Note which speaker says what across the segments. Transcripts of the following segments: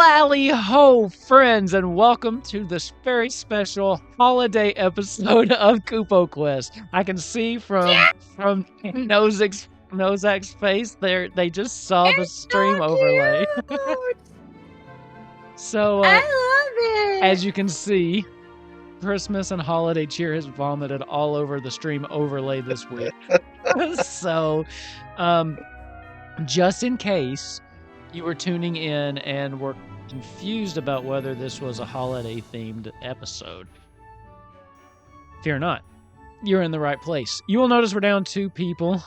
Speaker 1: Lali-ho, friends, and welcome to this very special holiday episode of Kupo Quest. I can see from Nozak's face there, they just saw the
Speaker 2: It's
Speaker 1: stream
Speaker 2: so
Speaker 1: overlay.
Speaker 2: cute.
Speaker 1: So,
Speaker 2: I love it.
Speaker 1: as you can see, Christmas and holiday cheer has vomited all over the stream overlay this week. So, just in case you were tuning in and were confused about whether this was a holiday-themed episode, fear not. You're in the right place. You will notice we're down 2 people.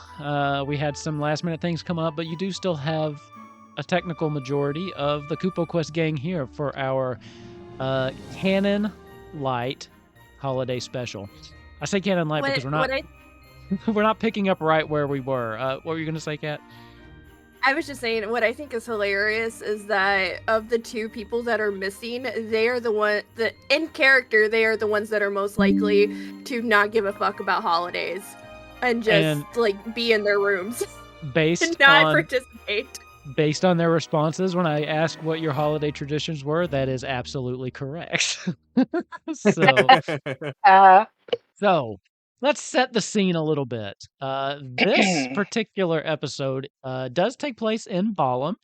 Speaker 1: We had some last-minute things come up, but you do still have a technical majority of the Kupo Quest gang here for our Canon Light holiday special. I say Canon Light because we're not picking up right where we were. What were you going to say, Kat?
Speaker 2: I was just saying, what I think is hilarious is that of the 2 people that are missing, they are the one that in character they are the ones that are most likely to not give a fuck about holidays and just like be in their rooms and not participate.
Speaker 1: Based on their responses when I asked what your holiday traditions were, that is absolutely correct. So let's set the scene a little bit. This particular episode does take place in Balam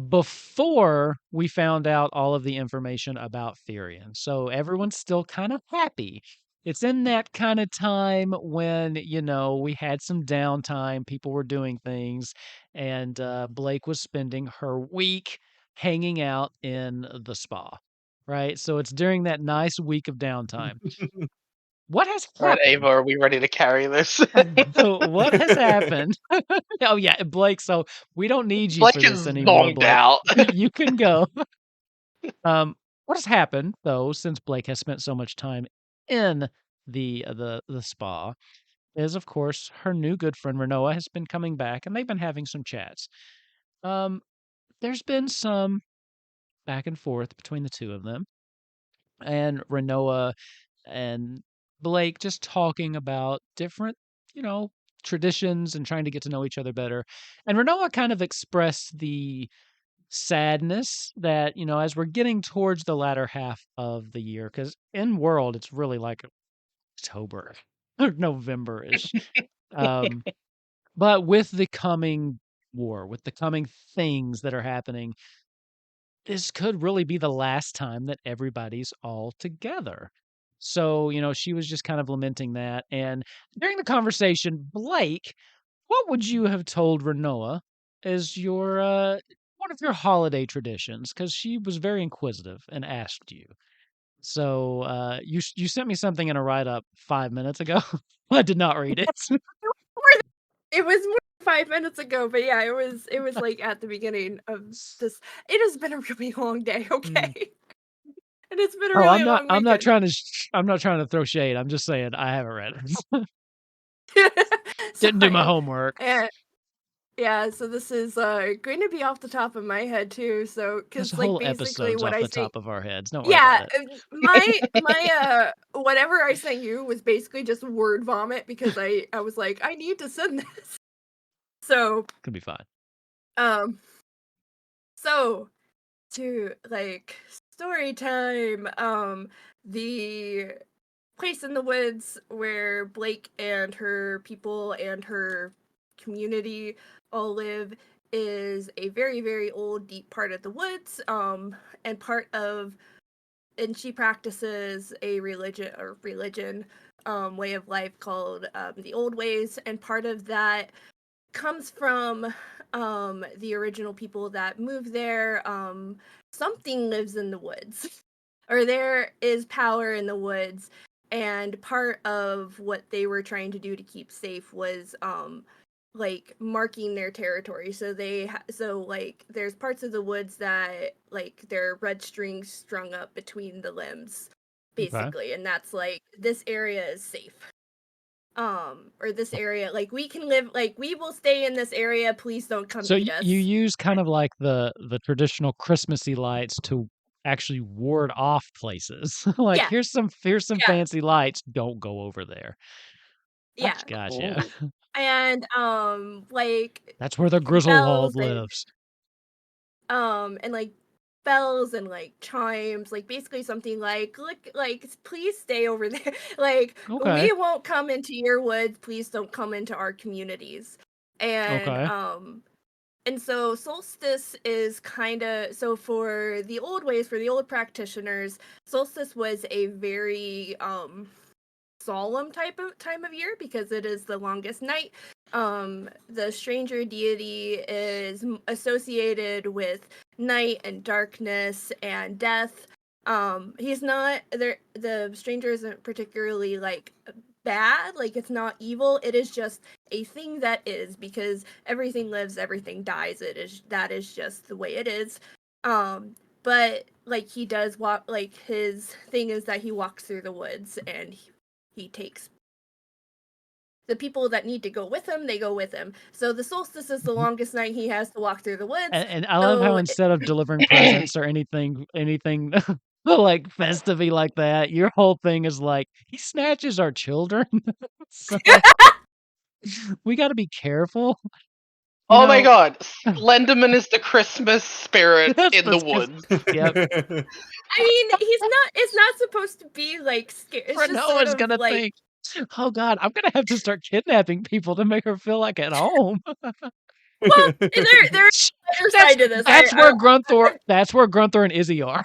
Speaker 1: before we found out all of the information about Therian. So everyone's still kind of happy. It's in that kind of time when, we had some downtime, people were doing things, and Blake was spending her week hanging out in the spa, right? So it's during that nice week of downtime. What has happened?
Speaker 3: All right, Ava, are we ready to carry this?
Speaker 1: So what has happened? Oh yeah, Blake. So we don't need you for this anymore, Blake.
Speaker 3: Out.
Speaker 1: You can go. What has happened though, since Blake has spent so much time in the spa, is of course her new good friend Rinoa has been coming back, and they've been having some chats. There's been some back and forth between the 2 of them, and Rinoa and Blake just talking about different, traditions and trying to get to know each other better. And Rinoa kind of expressed the sadness that, as we're getting towards the latter half of the year, because in world, it's really like October or November-ish. But with the coming war, with the coming things that are happening, this could really be the last time that everybody's all together. So, she was just kind of lamenting that. And during the conversation, Blake, what would you have told Rinoa as your one of your holiday traditions? Because she was very inquisitive and asked you. So you sent me something in a write-up 5 minutes ago. I did not read it.
Speaker 2: It was more than 5 minutes ago, but yeah, it was like at the beginning of this. It has been a really long day, okay? And it's been a really long weekend.
Speaker 1: I'm not trying to throw shade. I'm just saying I haven't read it. Didn't do my homework.
Speaker 2: Yeah, so this is going to be off the top of my head too. So
Speaker 1: because like basically what I say, top of our heads. Don't worry about it.
Speaker 2: my whatever I sent you was basically just word vomit because I was like, I need to send this. So
Speaker 1: could be fine.
Speaker 2: So to like story time, the place in the woods where Blake and her people and her community all live is a very, very old, deep part of the woods, and she practices a religion way of life called the Old Ways, and part of that comes from the original people that moved there. Something lives in the woods, or there is power in the woods, and part of what they were trying to do to keep safe was like marking their territory. So there's parts of the woods that like there are red strings strung up between the limbs, basically, and that's like this area is safe. Or this area, like we can live, like we will stay in this area. Please don't come eat us.
Speaker 1: So you use kind of like the traditional Christmassy lights to actually ward off places. Like here's some fancy lights. Don't go over there.
Speaker 2: Yeah,
Speaker 1: gotcha.
Speaker 2: And like
Speaker 1: that's where the Grizzlewald lives.
Speaker 2: And like spells and like chimes, like basically something like please stay over there. Like
Speaker 1: Okay.
Speaker 2: we won't come into your woods, please don't come into our communities.
Speaker 1: Okay.
Speaker 2: And so solstice is kind of, so for the old ways, for the old practitioners, solstice was a very solemn type of time of year because it is the longest night. The stranger deity is associated with night and darkness and death. He's not there. The stranger isn't particularly like bad, like it's not evil. It is just a thing that is, because everything lives, everything dies. That is just the way it is. But like he does walk, like his thing is that he walks through the woods and he takes the people that need to go with him, they go with him. So the solstice is the longest night he has to walk through the woods.
Speaker 1: And I love how instead of delivering presents or anything like festive like that, your whole thing is like, he snatches our children. So we got to be careful.
Speaker 3: Oh my god, Slenderman is the Christmas spirit
Speaker 1: That's
Speaker 3: in the
Speaker 1: what's Chris-
Speaker 3: woods.
Speaker 1: Yep.
Speaker 2: I mean, it's not supposed to be like scary. It's just sort
Speaker 1: Rinoa's
Speaker 2: of
Speaker 1: gonna
Speaker 2: like,
Speaker 1: think, oh god, I'm gonna have to start kidnapping people to make her feel like at home.
Speaker 2: well, there's another side to this.
Speaker 1: That's where Grunthor and Izzy are.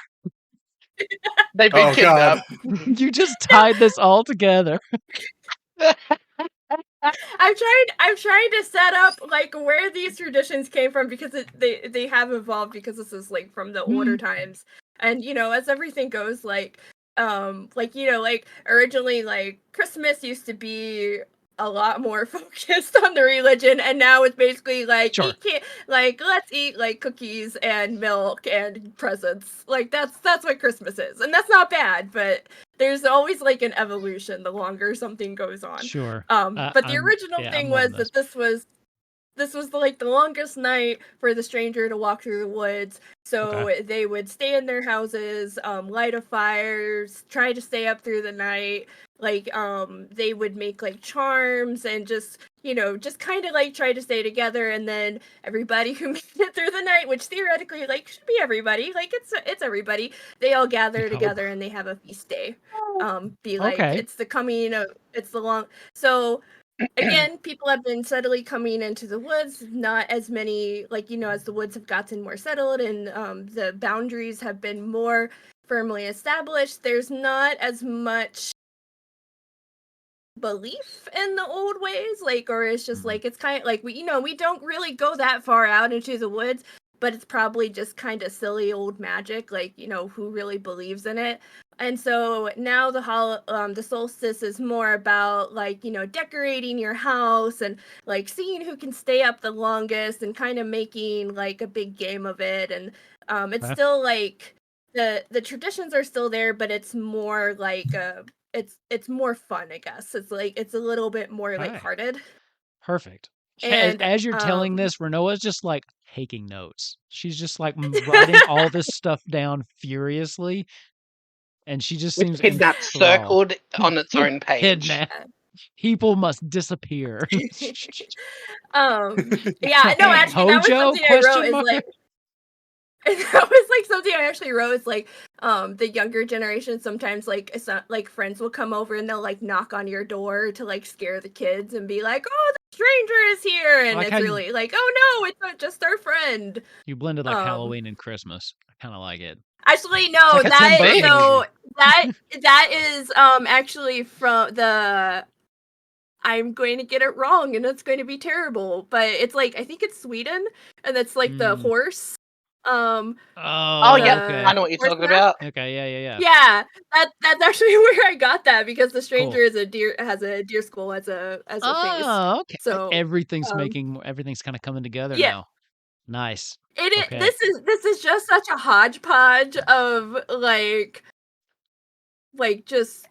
Speaker 3: They've been
Speaker 4: Oh god.
Speaker 3: kidnapped.
Speaker 1: You just tied this all together.
Speaker 2: I'm trying to set up like where these traditions came from, because they have evolved, because this is like from the older times. And you know, as everything goes, like you know, like originally like Christmas used to be a lot more focused on the religion, and now it's basically like
Speaker 1: Sure.
Speaker 2: let's eat like cookies and milk and presents. Like that's what Christmas is. And that's not bad, but there's always like an evolution the longer something goes on.
Speaker 1: Sure.
Speaker 2: But the original thing was that this was like the longest night for the stranger to walk through the woods. So they would stay in their houses, light a fire, try to stay up through the night. Like they would make like charms and just, you know, just kind of like try to stay together. And then everybody who made it through the night, which theoretically like should be everybody, like it's everybody, they all gather together and they have a feast day. It's the coming of, it's the long, so again, people have been steadily coming into the woods. Not as many, like, you know, as the woods have gotten more settled and the boundaries have been more firmly established, there's not as much belief in the old ways, like, or it's just like, it's kind of like, we don't really go that far out into the woods, but it's probably just kind of silly old magic, like, you know, who really believes in it. And so now the solstice is more about, like, you know, decorating your house and like seeing who can stay up the longest and kind of making like a big game of it. And it's still like the traditions are still there, but it's more like it's more fun, I guess. It's like it's a little bit more lighthearted.
Speaker 1: Perfect.
Speaker 2: And
Speaker 1: as you're telling this, Rinoa's just like taking notes. She's just like writing all this stuff down furiously, and she just seems
Speaker 3: Kidnapped circled on its own page.
Speaker 1: Kidnap. People must disappear.
Speaker 2: Yeah, no, actually, that was something I wrote. Is like that was like something I actually wrote. Is like the younger generation sometimes like like friends will come over and they'll like knock on your door to like scare the kids and be like, "Oh, the stranger is here," and it's really like, "Oh no, it's not just our friend."
Speaker 1: You blended like Halloween and Christmas. I kind of like it.
Speaker 2: Actually, no,
Speaker 1: like
Speaker 2: that is actually from the. I'm going to get it wrong and it's going to be terrible, but it's like, I think it's Sweden, and it's like the horse.
Speaker 3: Yeah, I know what you're talking about.
Speaker 1: Okay, yeah.
Speaker 2: Yeah, that's actually where I got that, because the stranger is has a deer skull as a face.
Speaker 1: Oh, okay.
Speaker 2: So
Speaker 1: everything's kind of coming together now. Nice.
Speaker 2: This is just such a hodgepodge of like just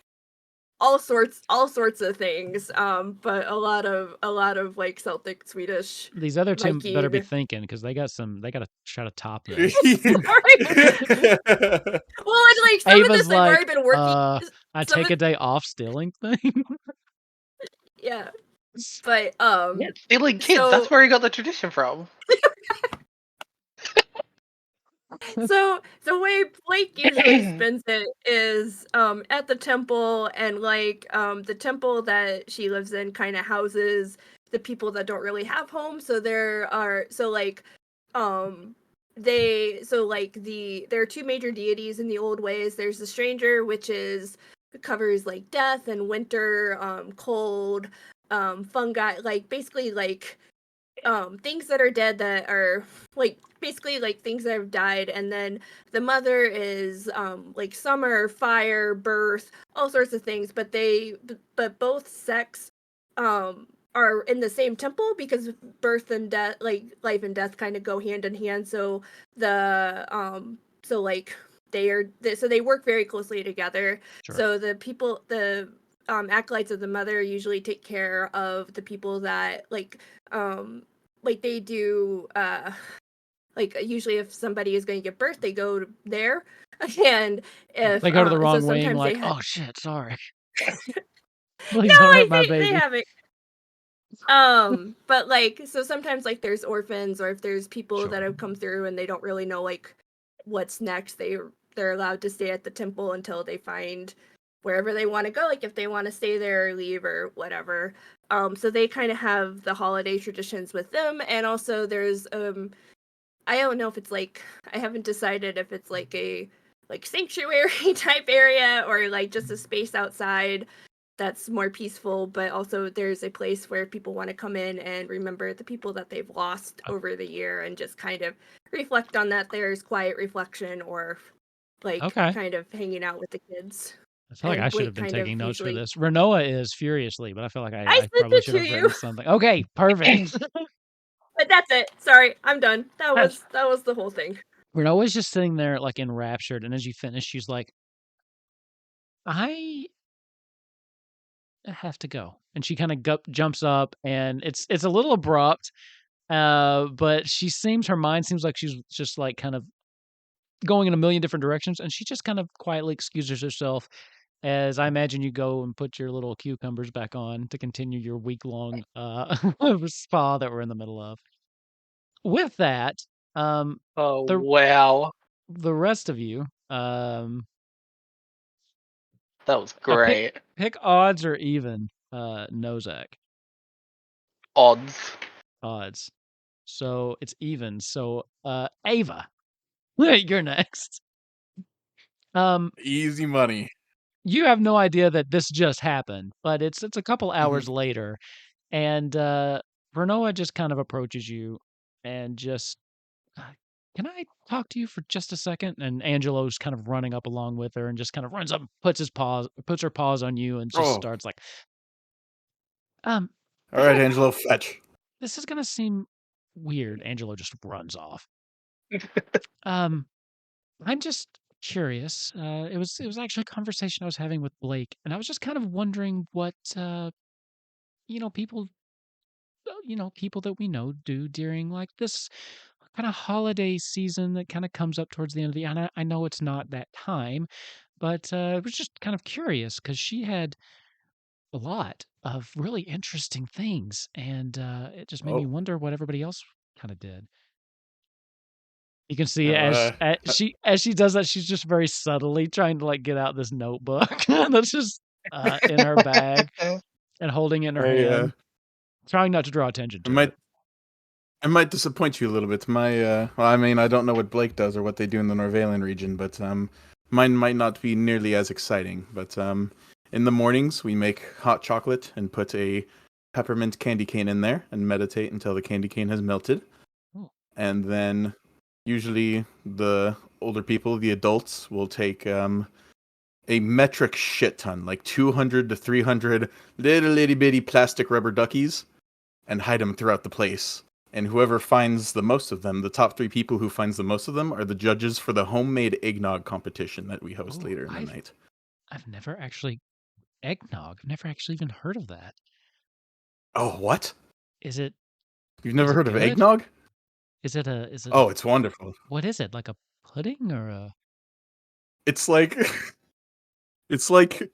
Speaker 2: all sorts of things, but a lot of like Celtic, Swedish.
Speaker 1: These other two better be thinking, because they got to try to top this.
Speaker 2: Well, and like some
Speaker 1: Ava's
Speaker 2: of this I've already been working.
Speaker 1: I take a day off stealing thing.
Speaker 2: Yeah, but
Speaker 3: stealing kids. That's where he got the tradition from.
Speaker 2: So the way Blake usually spends it is at the temple, and like the temple that she lives in kind of houses the people that don't really have homes. So there are um there are two major deities in the old ways. There's the stranger, which is covers like death and winter, cold, fungi, like basically like things that are dead that are like basically like things that have died. And then the mother is like summer, fire, birth, all sorts of things, but both sex are in the same temple because birth and death, like life and death, kind of go hand in hand. So the so like so they work very closely together.
Speaker 1: Sure.
Speaker 2: So the acolytes of the mother usually take care of the people that like they do like usually if somebody is going to give birth, they go there. And if
Speaker 1: They go to the
Speaker 2: so
Speaker 1: wrong wing,
Speaker 2: sometimes they
Speaker 1: like,
Speaker 2: have
Speaker 1: oh shit, sorry.
Speaker 2: no,
Speaker 1: Please don't hurt
Speaker 2: like
Speaker 1: my
Speaker 2: they
Speaker 1: baby.
Speaker 2: have it. But like so sometimes like there's orphans, or if there's people that
Speaker 1: Sure.
Speaker 2: have come through and they don't really know like what's next, they're allowed to stay at the temple until they find wherever they want to go, like if they want to stay there or leave or whatever. So they kind of have the holiday traditions with them. And also there's I don't know if it's like, I haven't decided if it's like a like sanctuary type area or like just a space outside that's more peaceful, but also there's a place where people want to come in and remember the people that they've lost over the year and just kind of reflect on that. There's quiet reflection or like
Speaker 1: Okay.
Speaker 2: kind of hanging out with the kids.
Speaker 1: I feel like I
Speaker 2: And
Speaker 1: should have
Speaker 2: Blake
Speaker 1: been
Speaker 2: kind of
Speaker 1: taking notes for
Speaker 2: usually,
Speaker 1: this. Rinoa is furiously, but I feel like
Speaker 2: I
Speaker 1: I
Speaker 2: sent
Speaker 1: probably
Speaker 2: it
Speaker 1: should
Speaker 2: to
Speaker 1: have written
Speaker 2: you.
Speaker 1: something. Okay, perfect.
Speaker 2: But that's it. Sorry, I'm done. That
Speaker 1: That's
Speaker 2: was the whole thing.
Speaker 1: Rinoa's just sitting there like enraptured, and as you finish, she's like, I have to go. And she kind of jumps up, and it's a little abrupt, but her mind seems like she's just like kind of going in a million different directions, and she just kind of quietly excuses herself as I imagine you go and put your little cucumbers back on to continue your week-long spa that we're in the middle of. With that,
Speaker 3: Oh
Speaker 1: the
Speaker 3: wow,
Speaker 1: the rest of you,
Speaker 3: that was
Speaker 1: now
Speaker 3: great.
Speaker 1: pick odds or even, Nozak.
Speaker 3: Odds.
Speaker 1: Odds. So it's even. So, Ava, you're next.
Speaker 4: Easy money.
Speaker 1: You have no idea that this just happened, but it's a couple hours
Speaker 4: Mhm.
Speaker 1: later, and Renoa just kind of approaches you and just, "Uh, can I talk to you for just a second?" And Angelo's kind of running up along with her and just kind of runs up, puts her paws on you, and just
Speaker 4: Oh,
Speaker 1: starts like,
Speaker 4: all
Speaker 1: I
Speaker 4: right,
Speaker 1: gotta,
Speaker 4: Angelo, fetch.
Speaker 1: this is gonna seem weird. Angelo just runs off. Um, I'm just curious. It was actually a conversation I was having with Blake, and I was just kind of wondering what people people that we know do during like this kind of holiday season that kind of comes up towards the end of the year. And I know it's not that time, but I was just kind of curious because she had a lot of really interesting things, and it just made me
Speaker 4: Oh,
Speaker 1: wonder what everybody else kind of did. You can see
Speaker 4: uh,
Speaker 1: as she does that, she's just very subtly trying to like get out this notebook that's just in her bag and holding it in her
Speaker 4: I,
Speaker 1: hand, trying not to draw attention
Speaker 4: I
Speaker 1: to it.
Speaker 4: might, I might disappoint you a little bit. Well, I mean, I don't know what Blake does or what they do in the Norvalian region, but mine might not be nearly as exciting. But in the mornings we make hot chocolate and put a peppermint candy cane in there and meditate until the candy cane has melted,
Speaker 1: Oh,
Speaker 4: and then usually the older people, the adults, will take a metric shit ton, like 200 to 300 little itty bitty plastic rubber duckies, and hide them throughout the place. And whoever finds the most of them, the top three people who finds the most of them, are the judges for the homemade eggnog competition that we host
Speaker 1: oh,
Speaker 4: later in the night.
Speaker 1: I've never actually eggnog. I've never actually even heard of that.
Speaker 4: Oh, what?
Speaker 1: Is it
Speaker 4: You've
Speaker 1: is
Speaker 4: never
Speaker 1: it
Speaker 4: heard of
Speaker 1: good?
Speaker 4: eggnog?
Speaker 1: Is it a
Speaker 4: Oh, it's wonderful.
Speaker 1: what is it? Like a pudding or a
Speaker 4: It's like it's like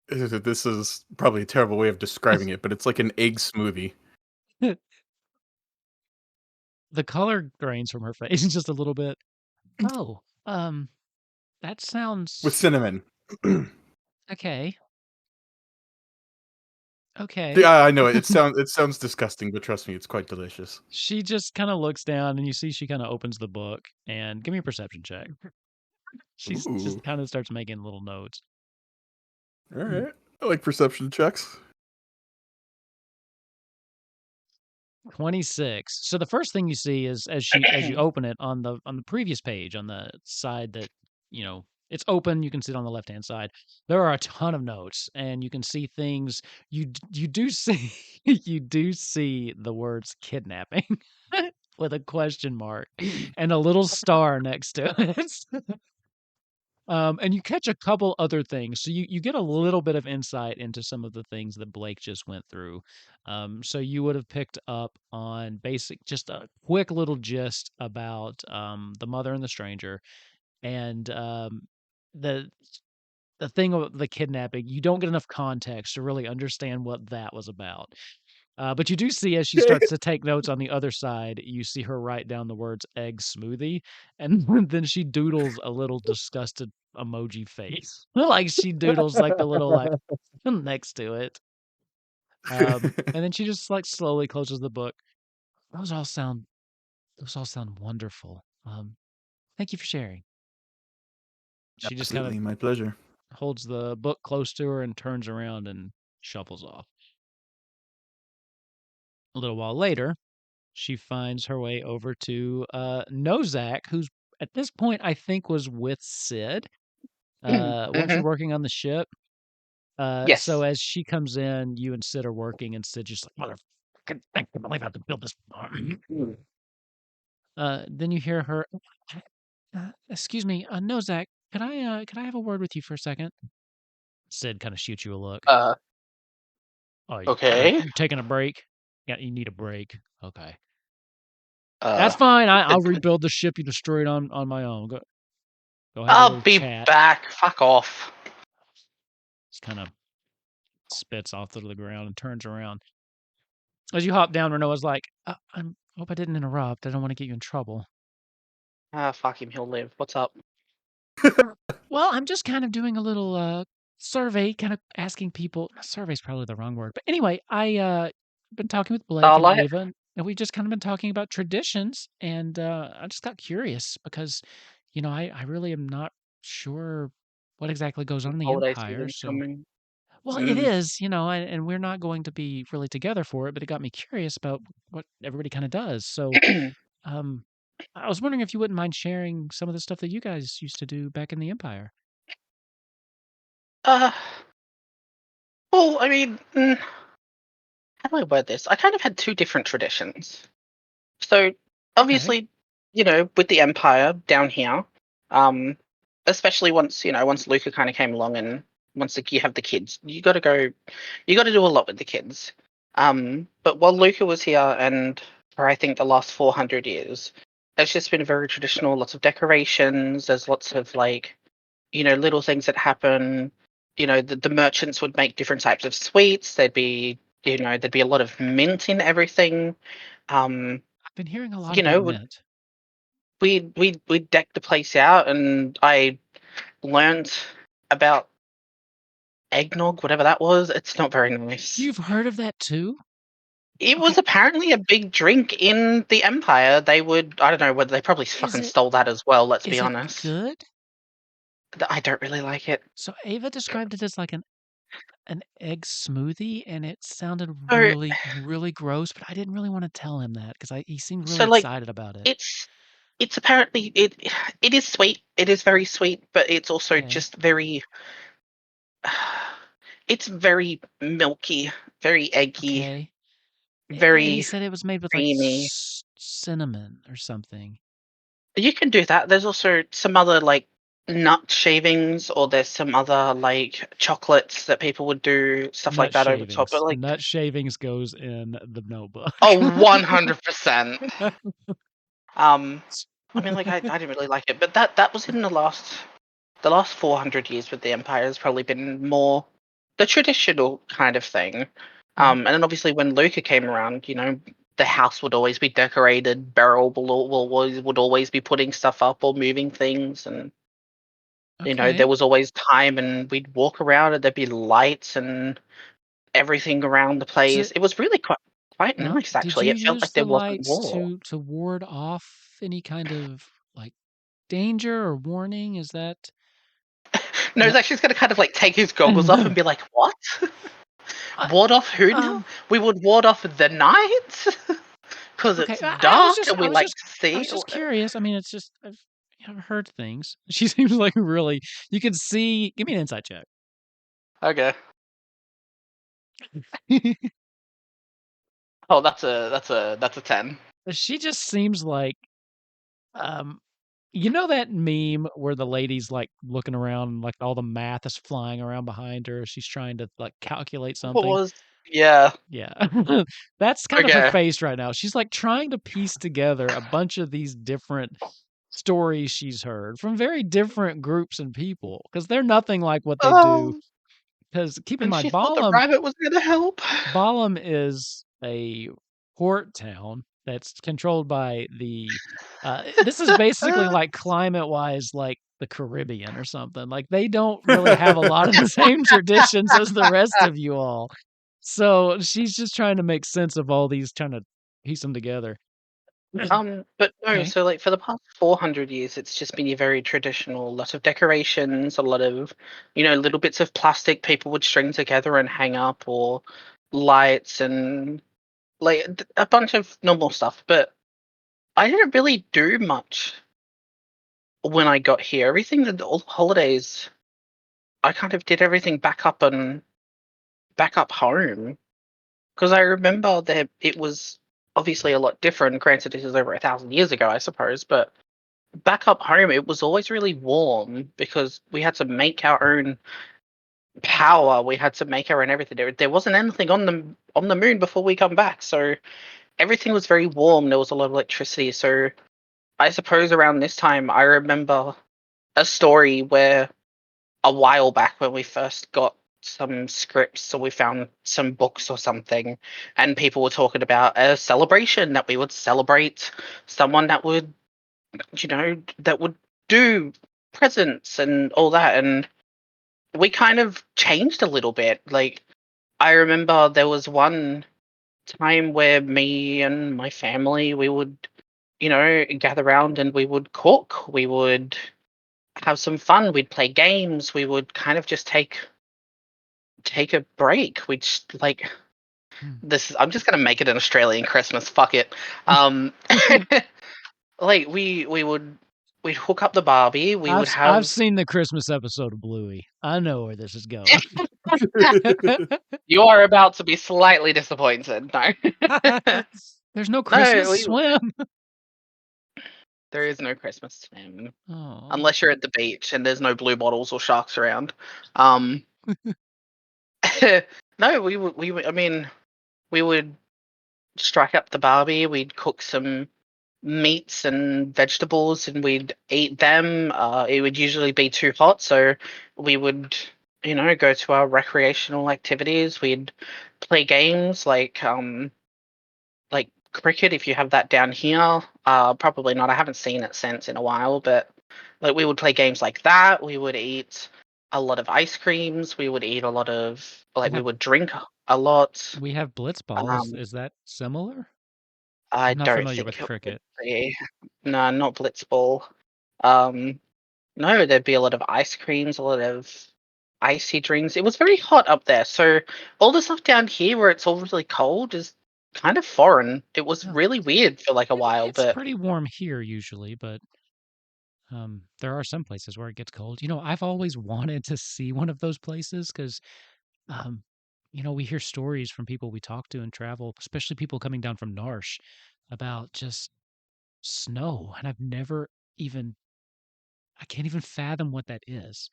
Speaker 4: this is probably a terrible way of describing it, but it's like an egg smoothie.
Speaker 1: the color grains from her face just a little bit. Oh, that sounds
Speaker 4: with cinnamon.
Speaker 1: okay. Okay.
Speaker 4: Yeah, I know it sounds disgusting, but trust me, it's quite delicious.
Speaker 1: She just kind of looks down, and you see she kind of opens the book and give me a perception check. She's just
Speaker 4: Ooh,
Speaker 1: kind of starts making little notes.
Speaker 4: all right. I like perception checks.
Speaker 1: 26. So the first thing you see is as you open it on the previous page on the side that, it's open, you can see it on the left-hand side. There are a ton of notes, and you can see things you do see you do see the words kidnapping with a question mark and a little star next to it. And you catch a couple other things. So you get a little bit of insight into some of the things that Blake just went through. So you would have picked up on just a quick little gist about the mother and the stranger, and the the thing of the kidnapping. You don't get enough context to really understand what that was about. But you do see as she
Speaker 4: Okay.
Speaker 1: starts to take notes on the other side, you see her write down the words egg smoothie, and then she doodles a little disgusted emoji face. Like she doodles like the little like next to it. And then she just like slowly closes the book. Those all sound wonderful. Thank you for sharing. She just kind of
Speaker 4: Absolutely, my pleasure.
Speaker 1: holds the book close to her and turns around and shuffles off. A little while later, she finds her way over to Nozak, who's at this point I think was with Sid. Weren't you
Speaker 3: Mhm.
Speaker 1: working on the ship? So
Speaker 3: Yes.
Speaker 1: as she comes in, you and Sid are working, and Sid just like, motherfucking, I can't believe I have to build this. Then you hear her, excuse me, Nozak, could I have a word with you for a second? Sid kind of shoots you a look.
Speaker 3: Uh.
Speaker 1: Oh,
Speaker 3: Okay.
Speaker 1: you're taking a break? Yeah, you need a break. Okay.
Speaker 3: Uh.
Speaker 1: That's fine.
Speaker 3: it-
Speaker 1: I'll rebuild the ship you destroyed on my own. Go have a
Speaker 3: I'll
Speaker 1: little
Speaker 3: be
Speaker 1: chat.
Speaker 3: back. Fuck off.
Speaker 1: Just kind of spits off to the ground and turns around. As you hop down, Rinoa's like, I hope I didn't interrupt. I don't want to get you in trouble.
Speaker 3: Ah, fuck him. He'll live. What's up?
Speaker 1: Well, I'm just kind of doing a little survey, kind of asking people. Survey's probably the wrong word, but anyway, I been talking with Blake and
Speaker 3: Starlight.
Speaker 1: Ava, and we've just kind of been talking about traditions, and I just got curious because, I really am not sure what exactly goes on in the
Speaker 3: Holiday
Speaker 1: Empire.
Speaker 3: season
Speaker 1: So,
Speaker 3: coming.
Speaker 1: well, it
Speaker 3: Mm.
Speaker 1: is, and we're not going to be really together for it, but it got me curious about what everybody kind of does. So, um, I was wondering if you wouldn't mind sharing some of the stuff that you guys used to do back in the Empire.
Speaker 3: uh. Well, I mean, how do I word this? I kind of had two different traditions. So
Speaker 1: Okay.
Speaker 3: obviously, with the Empire down here, um, especially once Luca kind of came along and once you have the kids, you got to do a lot with the kids. But while Luca was here, and for I think the last 400 years, it's just been very traditional. Lots of decorations. There's lots of little things that happen. The merchants would make different types of sweets. There'd be a lot of mint in everything. Um,
Speaker 1: I've been hearing a lot
Speaker 3: you
Speaker 1: about
Speaker 3: know,
Speaker 1: mint.
Speaker 3: we decked the place out, and I learned about eggnog, whatever that was. It's not very nice.
Speaker 1: You've heard of that too?
Speaker 3: It
Speaker 1: Okay.
Speaker 3: was apparently a big drink in the Empire. I don't know whether they probably
Speaker 1: Is
Speaker 3: fucking
Speaker 1: it
Speaker 3: stole that as well. Let's be
Speaker 1: is it
Speaker 3: honest.
Speaker 1: good?
Speaker 3: I don't really like it.
Speaker 1: So Ava described it as like an egg smoothie, and it sounded
Speaker 3: So,
Speaker 1: really, really gross, but I didn't really want to tell him that because he seemed really
Speaker 3: so like
Speaker 1: excited about it.
Speaker 3: it's it's apparently it is sweet. It is very sweet, but it's also
Speaker 1: Okay.
Speaker 3: just very it's very milky, very eggy,
Speaker 1: Okay. And he
Speaker 3: very
Speaker 1: said it was made with like
Speaker 3: creamy.
Speaker 1: cinnamon or something.
Speaker 3: You can do that. There's also some other nut shavings, or there's some other chocolates that people would do stuff like
Speaker 1: Nut
Speaker 3: that over top. But
Speaker 1: shavings. Nut shavings goes in the notebook.
Speaker 3: oh, 100%. I mean, I didn't really like it, but that was in the last 400 years with the Empire has probably been more the traditional kind of thing.
Speaker 1: Mhm.
Speaker 3: And then obviously when Luca came around, the house would always be decorated. Beryl would always be putting stuff up or moving things, and
Speaker 1: Okay.
Speaker 3: there was always time, and we'd walk around, and there'd be lights and everything around the place. It was really quite
Speaker 1: Now,
Speaker 3: nice,
Speaker 1: did
Speaker 3: actually.
Speaker 1: you
Speaker 3: It felt
Speaker 1: use
Speaker 3: like there
Speaker 1: the
Speaker 3: wasn't
Speaker 1: lights
Speaker 3: war.
Speaker 1: to ward off any kind of like danger or warning? Is that
Speaker 3: No,
Speaker 1: no?
Speaker 3: it's actually going to kind of like take his goggles off and be like, "What?
Speaker 1: I,
Speaker 3: Ward off who now?
Speaker 1: um.
Speaker 3: We would ward off the night because
Speaker 1: Okay.
Speaker 3: it's
Speaker 1: I was
Speaker 3: dark
Speaker 1: just.
Speaker 3: and we like to
Speaker 1: I was
Speaker 3: see."
Speaker 1: just curious. I mean, it's just I've heard things. She seems like really. You can see. Give me an insight check.
Speaker 3: Okay. Oh, that's a 10.
Speaker 1: She just seems like um. You know that meme where the lady's like looking around and like all the math is flying around behind her. She's trying to like calculate
Speaker 3: What
Speaker 1: something.
Speaker 3: was? Yeah.
Speaker 1: Yeah. That's kind of her
Speaker 3: Okay.
Speaker 1: face right now. She's like trying to piece together a bunch of these different stories she's heard from very different groups and people because they're nothing like what they do.
Speaker 3: Oh,
Speaker 1: Because keep in
Speaker 3: and
Speaker 1: mind,
Speaker 3: she thought the rabbit was going to help.
Speaker 1: Balam is a port town that's controlled by the. This is basically like climate wise, like the Caribbean or something. Like they don't really have a lot of the same traditions as the rest of you all. So she's just trying to make sense of all these, trying to piece them together.
Speaker 3: But no,
Speaker 1: Okay.
Speaker 3: so like for the past 400 years, it's just been a very traditional, a lot of decorations, a lot of, little bits of plastic people would string together and hang up, or lights and like a bunch of normal stuff. But I didn't really do much when I got here. Everything that all the holidays, I kind of did everything back up home because I remember that it was obviously a lot different. Granted, this is over 1,000 years ago, I suppose, but back up home, it was always really warm because we had to make our own power. We had to make our own everything. There wasn't anything on the moon before we come back, so everything was very warm. There was a lot of electricity. So I suppose around this time, I remember a story where a while back when we first got some scripts or we found some books or something, and people were talking about a celebration that we would celebrate someone that would do presents and all that, and we kind of changed a little bit. Like, I remember there was one time where me and my family, we would, gather around and we would cook, we would have some fun, we'd play games, we would kind of just take a break. We'd just, like,
Speaker 1: Hmm.
Speaker 3: I'm just gonna make it an Australian Christmas, fuck it. Like, we'd hook up the Barbie, we would
Speaker 1: I've
Speaker 3: have.
Speaker 1: seen the Christmas episode of Bluey. I know where this is going.
Speaker 3: You are about to be slightly disappointed. No.
Speaker 1: There's no
Speaker 3: No,
Speaker 1: Christmas swim.
Speaker 3: there is no Christmas swim
Speaker 1: Oh.
Speaker 3: unless you're at the beach and there's no blue bottles or sharks around. Um, no, I mean, we would strike up the Barbie. We'd cook some meats and vegetables, and we'd eat them. It would usually be too hot, so we would, go to our recreational activities. We'd play games like cricket, if you have that down here. Probably not. I haven't seen it since in a while, but like we would play games like that. We would eat a lot of ice creams. We would eat a lot of
Speaker 1: We
Speaker 3: we
Speaker 1: have
Speaker 3: would drink a lot.
Speaker 1: we have Blitzball.
Speaker 3: Um,
Speaker 1: Is that similar?
Speaker 3: I
Speaker 1: I'm not
Speaker 3: don't
Speaker 1: familiar
Speaker 3: think
Speaker 1: with
Speaker 3: it would
Speaker 1: cricket.
Speaker 3: be. No, not Blitzball. Um, no, there'd be a lot of ice creams, a lot of icy drinks. It was very hot up there, so all the stuff down here where it's all really cold is kind of foreign. It was
Speaker 1: Oh,
Speaker 3: really weird for like a while,
Speaker 1: it's
Speaker 3: but
Speaker 1: pretty warm here usually, but there are some places where it gets cold. I've always wanted to see one of those places because, um, we hear stories from people we talk to and travel, especially people coming down from Narsh, about just snow, and even I can't even fathom what that is.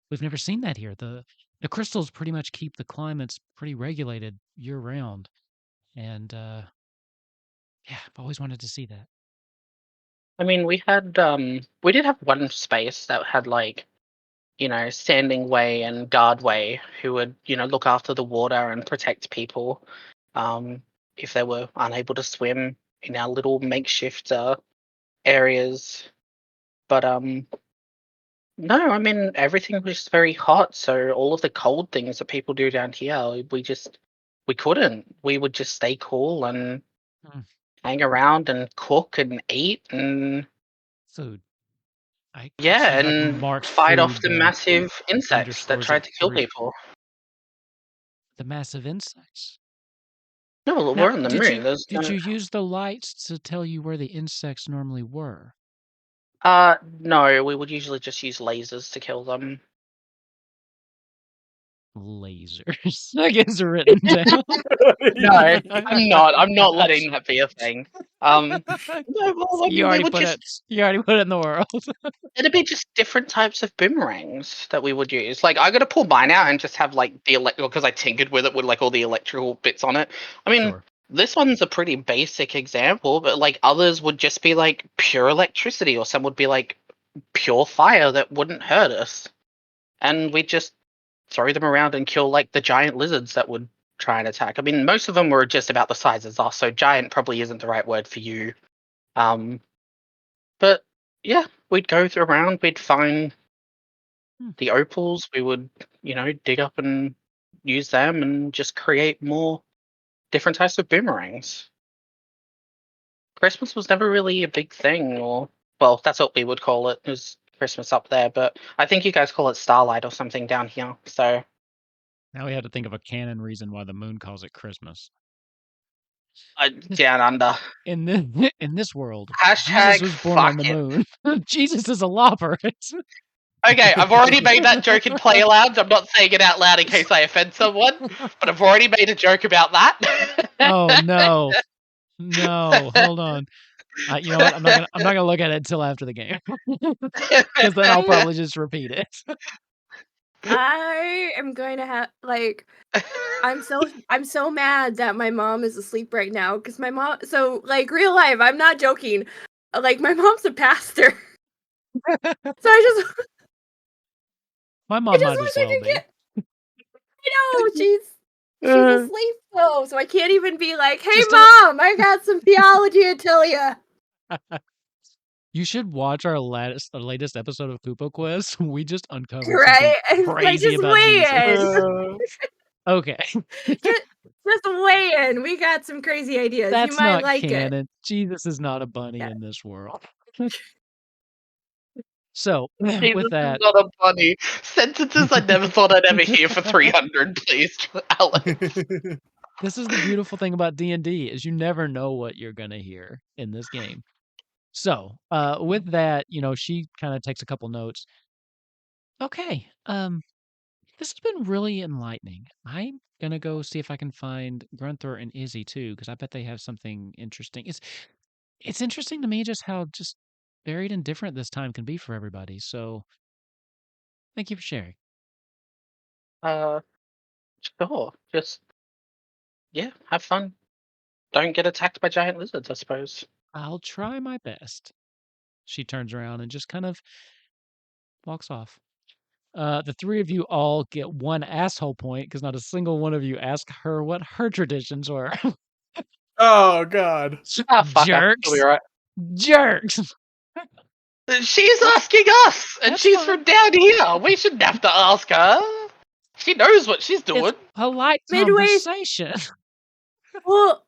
Speaker 1: We've never seen that here. The crystals pretty much keep the climates pretty regulated year round, and yeah, I've always wanted to see that.
Speaker 3: I mean, we did have one space that had like, standing way and guard way who would, look after the water and protect people. Um if they were unable to swim in our little makeshift areas. But no, I mean everything was very hot, so all of the cold things that people do down here, we couldn't. We would just stay cool and
Speaker 1: Mm.
Speaker 3: hang around and cook and eat and
Speaker 1: Food. It
Speaker 3: yeah,
Speaker 1: seems like
Speaker 3: and
Speaker 1: Mark's
Speaker 3: fight off
Speaker 1: food
Speaker 3: the massive insects that
Speaker 1: underscores it
Speaker 3: tried to kill
Speaker 1: 3.
Speaker 3: people.
Speaker 1: The massive insects.
Speaker 3: No, well,
Speaker 1: Now,
Speaker 3: we're on the moon. There's
Speaker 1: did
Speaker 3: no.
Speaker 1: you use the lights to tell you where the insects normally were?
Speaker 3: No, we would usually just use lasers to kill them.
Speaker 1: Lasers. I guess are written down.
Speaker 3: No, I'm not. I'm not letting that be a thing. No, well, I
Speaker 1: You
Speaker 3: mean, we
Speaker 1: already
Speaker 3: would
Speaker 1: put
Speaker 3: just.
Speaker 1: it. You already put it in the world.
Speaker 3: It'd be just different types of boomerangs that we would use. Like, I got to pull mine out and just have like the electrical because I tinkered with it with like all the electrical bits on it. I mean,
Speaker 1: Sure.
Speaker 3: this one's a pretty basic example, but like others would just be like pure electricity, or some would be like pure fire that wouldn't hurt us, and we'd just throw them around and kill like the giant lizards that would try and attack. I mean, most of them were just about the size as us, so giant probably isn't the right word for you. But yeah, we'd go around, we'd find the opals, we would, dig up and use them and just create more different types of boomerangs. Christmas was never really a big thing, or, well, that's what we would call it, is Christmas up there, but I think you guys call it Starlight or something down here, so.
Speaker 1: Now we have to think of a canon reason why the moon calls it Christmas.
Speaker 3: Down under.
Speaker 1: In this world,
Speaker 3: Hashtag
Speaker 1: Jesus was born on the
Speaker 3: fuck it.
Speaker 1: moon. Jesus is a lopper.
Speaker 3: Okay, I've already made that joke in Play Lounge. I'm not saying it out loud in case I offend someone, but I've already made a joke about that.
Speaker 1: Oh no, no! Hold on. You know what? I'm not gonna look at it until after the game, because then I'll probably just repeat it.
Speaker 2: I am going to have I'm so mad that my mom is asleep right now because my mom. So like real life, I'm not joking. Like my mom's a pastor, so I just
Speaker 1: My
Speaker 2: I
Speaker 1: mom
Speaker 2: just
Speaker 1: might
Speaker 2: wish
Speaker 1: as
Speaker 2: I
Speaker 1: well
Speaker 2: could
Speaker 1: be.
Speaker 2: get. I know she's asleep though, so I can't even be like, "Hey mom, I got some theology to tell you."
Speaker 1: You should watch our latest episode of Kupo Quest. We just uncovered
Speaker 2: Right?
Speaker 1: something
Speaker 2: Like
Speaker 1: crazy
Speaker 2: just
Speaker 1: about
Speaker 2: weigh
Speaker 1: Jesus.
Speaker 2: in.
Speaker 1: Okay,
Speaker 2: Just weigh in. We got some crazy ideas. You
Speaker 1: that's
Speaker 2: might
Speaker 1: not
Speaker 2: like it.
Speaker 1: canon. Jesus is not a bunny
Speaker 2: Yeah.
Speaker 1: in this world. So,
Speaker 3: Jesus
Speaker 1: with
Speaker 3: is
Speaker 1: that,
Speaker 3: not a bunny. Sentences I never thought I'd ever hear for 300, please, Alex.
Speaker 1: this is the beautiful thing about D&D is you never know what you're gonna hear in this game. So, with that, she kind of takes a couple notes. Okay, this has been really enlightening. I'm gonna go see if I can find Grunthor and Izzy too, because I bet they have something interesting. It's interesting to me just how just varied and different this time can be for everybody. So, thank you for sharing.
Speaker 3: Sure. Just, yeah, have fun. Don't get attacked by giant lizards, I suppose.
Speaker 1: I'll try my best. She turns around and just kind of walks off. The three of you all get one asshole point because not a single one of you asked her what her traditions were.
Speaker 4: Oh God.
Speaker 3: Ah, fuck her.
Speaker 1: Jerks.
Speaker 3: She'll be right.
Speaker 1: Jerks.
Speaker 3: She's asking us, and
Speaker 1: That's
Speaker 3: she's
Speaker 1: fine.
Speaker 3: from down here. We shouldn't have to ask her. She knows what she's doing.
Speaker 1: It's polite
Speaker 2: Midway-
Speaker 1: conversation.
Speaker 2: Well,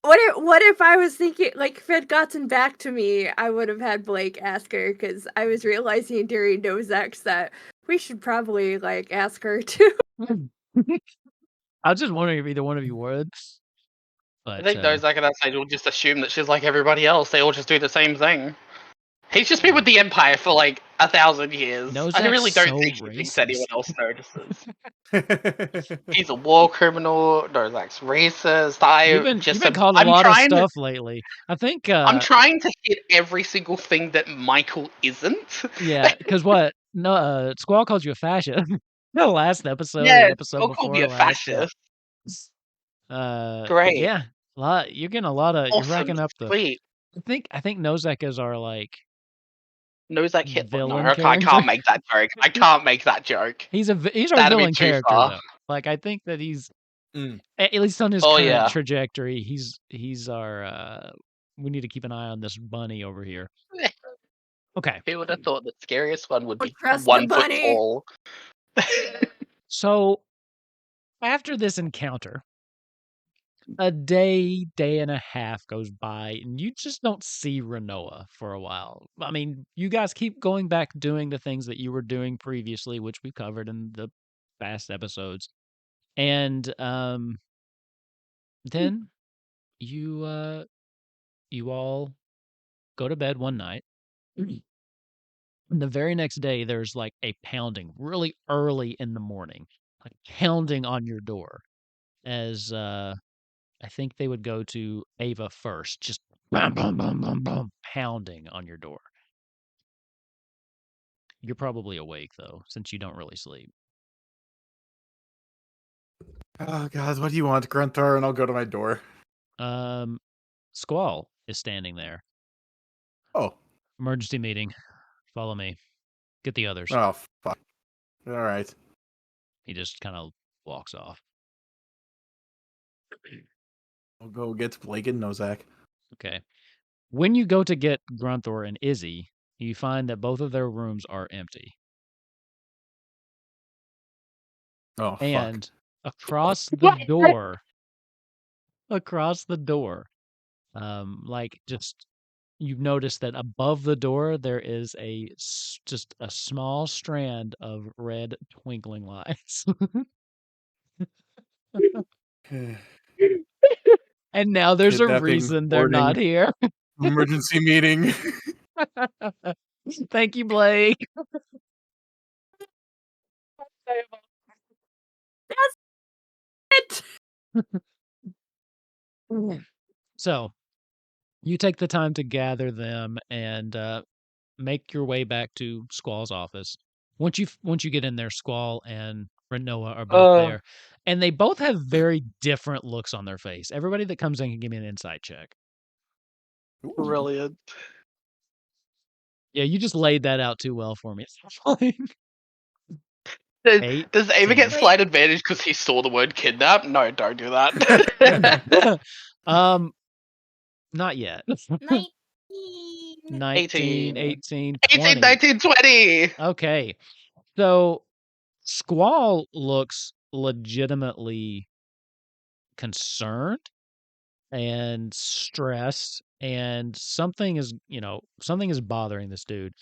Speaker 2: what if I was thinking like if it had gotten back to me, I would have had Blake ask her because I was realizing during Nozex that we should probably like ask her too.
Speaker 1: I was just wondering if either one of you would. But
Speaker 3: I think those like that side will just assume that she's like everybody else. They all just do the same thing. He's just been with the Empire for like 1,000 years.
Speaker 1: Nozak's
Speaker 3: I really don't
Speaker 1: so
Speaker 3: think he thinks anyone
Speaker 1: racist.
Speaker 3: else notices. He's a war criminal. Nozak's racist.
Speaker 1: You've been called a lot of stuff lately. I think
Speaker 3: I'm trying to hit every single thing that Michael isn't.
Speaker 1: yeah, because what? No, Squall called you a fascist. The last episode,
Speaker 3: Yeah,
Speaker 1: the episode
Speaker 3: don't call
Speaker 1: before
Speaker 3: me a
Speaker 1: last. Yeah.
Speaker 3: Great.
Speaker 1: Yeah, you're getting a lot of.
Speaker 3: Awesome.
Speaker 1: You're racking up the.
Speaker 3: Sweet.
Speaker 1: I think Nozak is our like.
Speaker 3: Nozak Hitler. No,
Speaker 1: villain
Speaker 3: I
Speaker 1: character.
Speaker 3: can't make that joke. I can't make that joke.
Speaker 1: He's our
Speaker 3: That'd be
Speaker 1: villain
Speaker 3: too
Speaker 1: character
Speaker 3: far.
Speaker 1: though. Like I think that he's At least on his
Speaker 3: Oh,
Speaker 1: current
Speaker 3: yeah.
Speaker 1: trajectory, he's our. We need to keep an eye on this bunny over here. Okay,
Speaker 3: Who would have thought the scariest one would
Speaker 2: Oh,
Speaker 3: be
Speaker 2: trust the
Speaker 3: 1 foot
Speaker 2: bunny.
Speaker 3: tall?
Speaker 1: so after this encounter, a day and a half goes by, and you just don't see Rinoa for a while. I mean, you guys keep going back doing the things that you were doing previously, which we covered in the past episodes. And then you all go to bed one night. And the very next day, there's like a pounding really early in the morning, like pounding on your door as I think they would go to Ava first, just bum, bum, bum, bum, bum, pounding on your door. You're probably awake, though, since you don't really sleep.
Speaker 4: Oh, God, what do you want, Gruntar? And I'll go to my door.
Speaker 1: Squall is standing there.
Speaker 4: Oh.
Speaker 1: Emergency meeting. Follow me. Get the others.
Speaker 4: Oh, fuck. All right.
Speaker 1: He just kind of walks off.
Speaker 4: I'll go get Blake and Nozak.
Speaker 1: Okay. When you go to get Grunthor and Izzy, you find that both of their rooms are empty.
Speaker 4: Oh,
Speaker 1: And
Speaker 4: fuck.
Speaker 1: across the door, like just you've noticed that above the door there is just a small strand of red twinkling lights. And now there's a
Speaker 4: Kidnapping,
Speaker 1: reason they're not
Speaker 4: boarding.
Speaker 1: here.
Speaker 4: Emergency meeting.
Speaker 1: Thank you, Blake.
Speaker 2: That's it.
Speaker 1: So you take the time to gather them and make your way back to Squall's office. Once you get in there, Squall and Rinoa are both there, and they both have very different looks on their face. Everybody that comes in can give me an insight check.
Speaker 3: Brilliant.
Speaker 1: Yeah, you just laid that out too well for me. It's fine.
Speaker 3: Does Ava get
Speaker 1: 18.
Speaker 3: slight advantage because he saw the word kidnap? No, don't do that.
Speaker 1: Not yet.
Speaker 2: 19.
Speaker 1: 19, 18,
Speaker 3: 18,
Speaker 1: 20.
Speaker 3: 19, 20!
Speaker 1: Okay. So Squall looks legitimately concerned and stressed, and something is bothering this dude.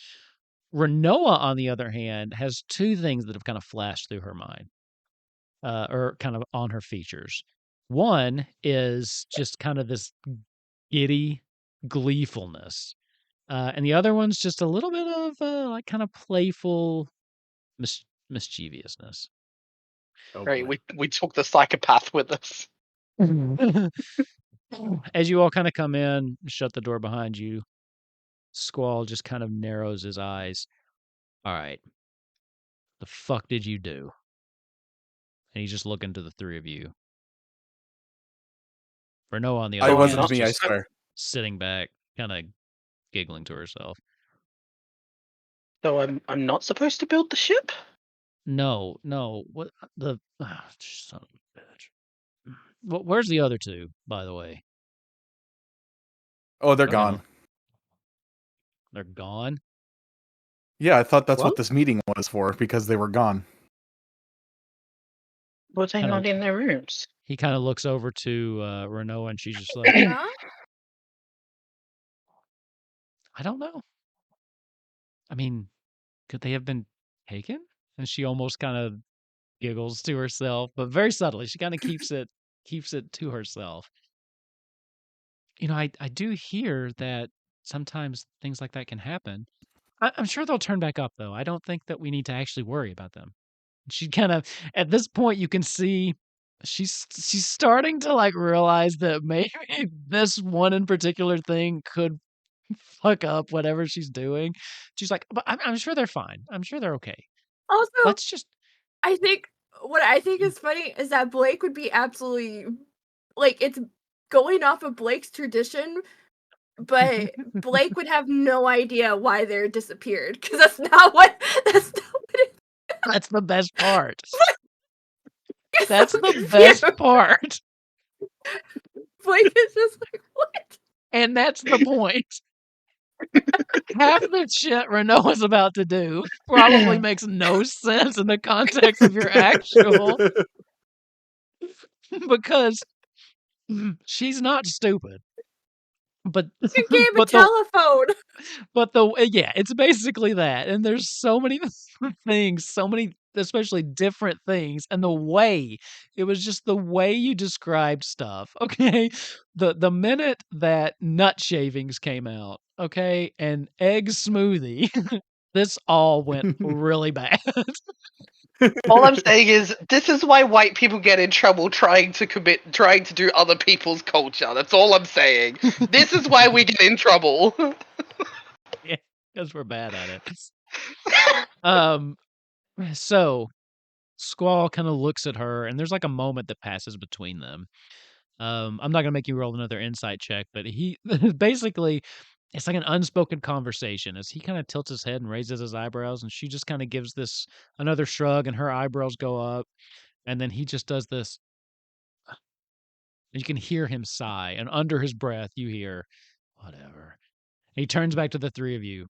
Speaker 1: Rinoa, on the other hand, has two things that have kind of flashed through her mind, or kind of on her features. One is just kind of this giddy gleefulness, and the other one's just a little bit of like kind of playful mischievousness.
Speaker 4: Oh,
Speaker 3: Great,
Speaker 4: boy.
Speaker 3: we took the psychopath with us.
Speaker 1: As you all kind of come in, shut the door behind you, Squall just kind of narrows his eyes. All right. The fuck did you do? And he's just looking to the three of you. Rinoa, on the
Speaker 4: I
Speaker 1: other
Speaker 4: wasn't
Speaker 1: hand, is
Speaker 4: me, I
Speaker 1: just
Speaker 4: swear.
Speaker 1: sitting back, kind of giggling to herself.
Speaker 3: So I'm not supposed to build the ship?
Speaker 1: No. What the son of a bitch. Where's the other two, by the way?
Speaker 4: Oh, they're
Speaker 1: Oh,
Speaker 4: gone.
Speaker 1: They're gone?
Speaker 4: Yeah, I thought that's
Speaker 3: What?
Speaker 4: what this meeting was for, because they were gone.
Speaker 3: Were they
Speaker 1: Kinda-
Speaker 3: not in their rooms?
Speaker 1: He kind of looks over to Rinoa, and she's just like,
Speaker 2: Huh?
Speaker 1: I don't know. I mean, could they have been taken? And she almost kind of giggles to herself, but very subtly. She kind of keeps it to herself. You know, I do hear that sometimes things like that can happen. I'm sure they'll turn back up, though. I don't think that we need to actually worry about them. She kind of, at this point, you can see she's starting to like realize that maybe this one in particular thing could fuck up whatever she's doing. She's like, but I'm sure they're fine. I'm sure they're okay.
Speaker 2: Also,
Speaker 1: Let's just.
Speaker 2: what I think is funny is that Blake would be absolutely like it's going off of Blake's tradition, but Blake would have no idea why they're disappeared because that's not what it.
Speaker 1: That's the best part. That's
Speaker 2: so
Speaker 1: the
Speaker 2: confused.
Speaker 1: best part.
Speaker 2: Blake is just like, what?
Speaker 1: And that's the point. Half the shit Rinoa's about to do probably makes no sense in the context of your actual, because she's not stupid. But
Speaker 2: You gave a
Speaker 1: but
Speaker 2: telephone.
Speaker 1: yeah, it's basically that. And there's so many things, so many especially different things, and it was just the way you described stuff. Okay, the minute that nut shavings came out, okay, and egg smoothie, this all went really bad.
Speaker 3: All I'm saying is, this is why white people get in trouble trying to do other people's culture. That's all I'm saying. This is why we get in trouble.
Speaker 1: Yeah, because we're bad at it. Um, so Squall kind of looks at her, and there's like a moment that passes between them. I'm not gonna make you roll another insight check, but he basically, it's like an unspoken conversation as he kind of tilts his head and raises his eyebrows, and she just kind of gives this another shrug, and her eyebrows go up, and then he just does this. And you can hear him sigh, and under his breath, you hear, "Whatever." He turns back to the three of you.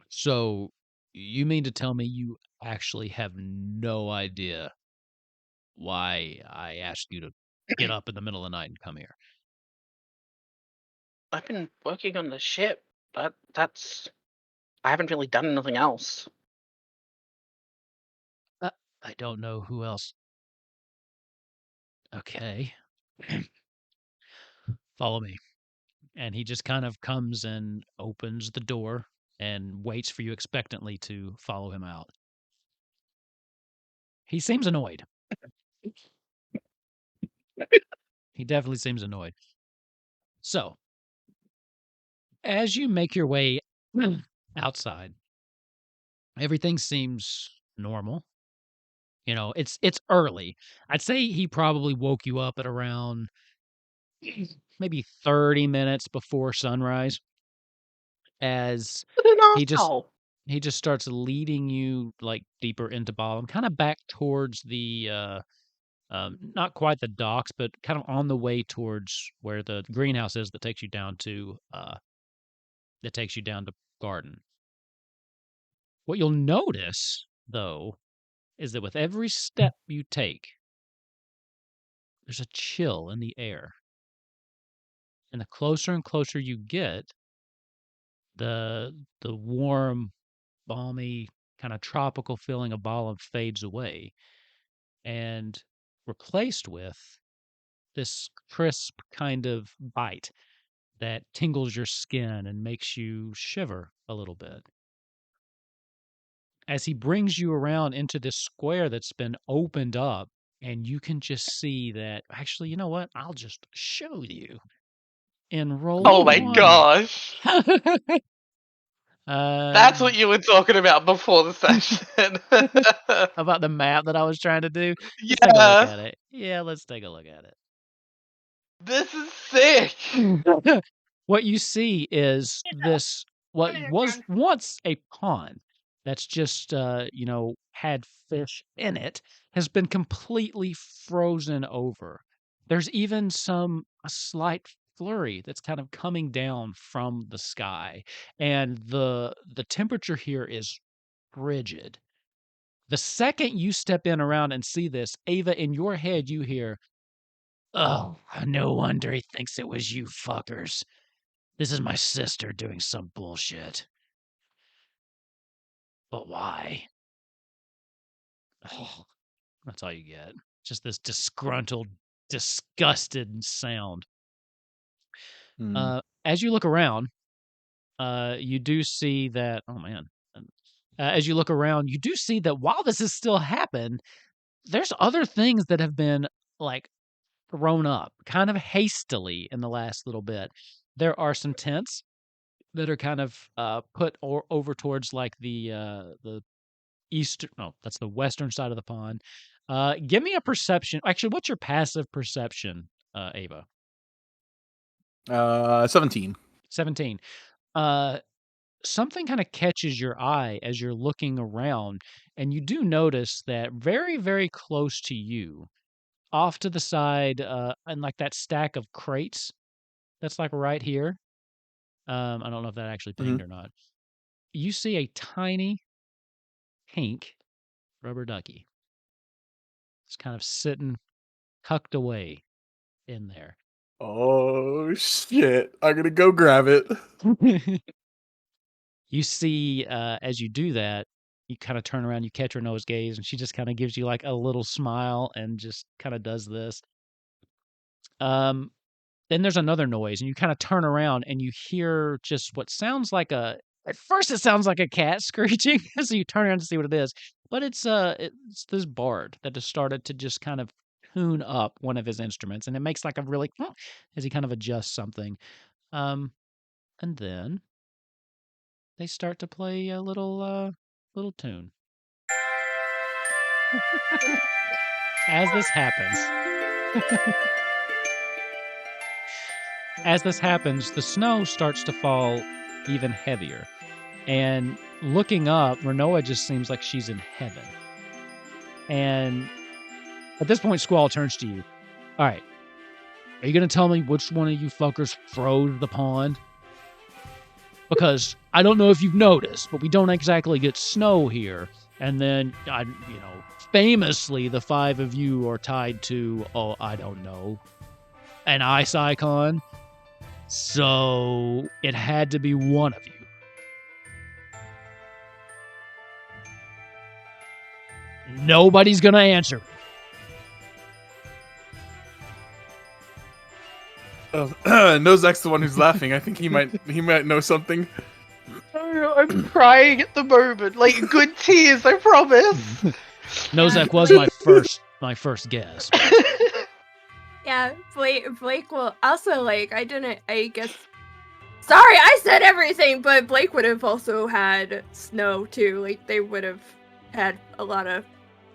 Speaker 1: So, you mean to tell me you actually have no idea why I asked you to get up in the middle of the night and come here?
Speaker 3: I've been working on the ship, but I haven't really done anything else.
Speaker 1: I don't know who else. Okay. Follow me. And he just kind of comes and opens the door and waits for you expectantly to follow him out. He seems annoyed. He definitely seems annoyed. So, as you make your way outside, everything seems normal. You know, it's early. I'd say he probably woke you up at around maybe 30 minutes before sunrise, as
Speaker 3: What an
Speaker 1: he just
Speaker 3: asshole.
Speaker 1: he just starts leading you like deeper into Bottom, kind of back towards the not quite the docks, but kind of on the way towards where the greenhouse is that takes you down to Garden. What you'll notice though is that with every step you take, there's a chill in the air. And the closer and closer you get, the warm, balmy, kind of tropical feeling of Balam fades away and replaced with this crisp kind of bite that tingles your skin and makes you shiver a little bit. As he brings you around into this square that's been opened up, and you can just see that, actually, you know what? I'll just show you and roll
Speaker 3: Oh my
Speaker 1: one.
Speaker 3: gosh. That's what you were talking about before the session.
Speaker 1: About the map that I was trying to do. Let's take a look
Speaker 3: Yeah.
Speaker 1: at it. Yeah, let's take a look at it.
Speaker 3: This is sick.
Speaker 1: What you see is this, what was once a pond that's just had fish in it, has been completely frozen over. There's even a slight flurry that's kind of coming down from the sky, and the temperature here is frigid. The second you step in around and see this, Ava, in your head you hear, "Oh, no wonder he thinks it was you fuckers. This is my sister doing some bullshit." But why? Oh, that's all you get. Just this disgruntled, disgusted sound. As you look around, you do see that, oh man. As you look around, you do see that while this has still happened, there's other things that have been like thrown up kind of hastily in the last little bit. There are some tents that are kind of put over towards like the eastern, no, that's the western side of the pond. Give me a perception. Actually, what's your passive perception, Ava?
Speaker 4: 17.
Speaker 1: 17. something kind of catches your eye as you're looking around, and you do notice that very, very close to you, off to the side, and like that stack of crates that's like right here. I don't know if that actually pinged or not. You see a tiny pink rubber ducky. It's kind of sitting tucked away in there.
Speaker 4: Oh shit! I'm gonna go grab it.
Speaker 1: You see, as you do that, you kind of turn around, you catch her nose gaze, and she just kind of gives you like a little smile and just kind of does this. Then there's another noise, and you kind of turn around and you hear just what sounds like at first it sounds like a cat screeching, so you turn around to see what it is. But it's this bard that has started to just kind of tune up one of his instruments, and it makes like a really as he kind of adjusts something. And then they start to play a little tune. As this happens, the snow starts to fall even heavier. And looking up, Rinoa just seems like she's in heaven. And at this point, Squall turns to you. All right, are you going to tell me which one of you fuckers froze the pond? Because I don't know if you've noticed, but we don't exactly get snow here. And then, famously, the 5 of you are tied to, I don't know, an ice icon. So it had to be one of you. Nobody's gonna answer.
Speaker 4: Nozak's the one who's laughing. I think he might know something.
Speaker 3: I'm crying at the moment, like good tears, I promise.
Speaker 1: Nozak was my first guess.
Speaker 2: Yeah, Blake will also I guess. Sorry, I said everything, but Blake would have also had snow too. Like they would have had a lot of.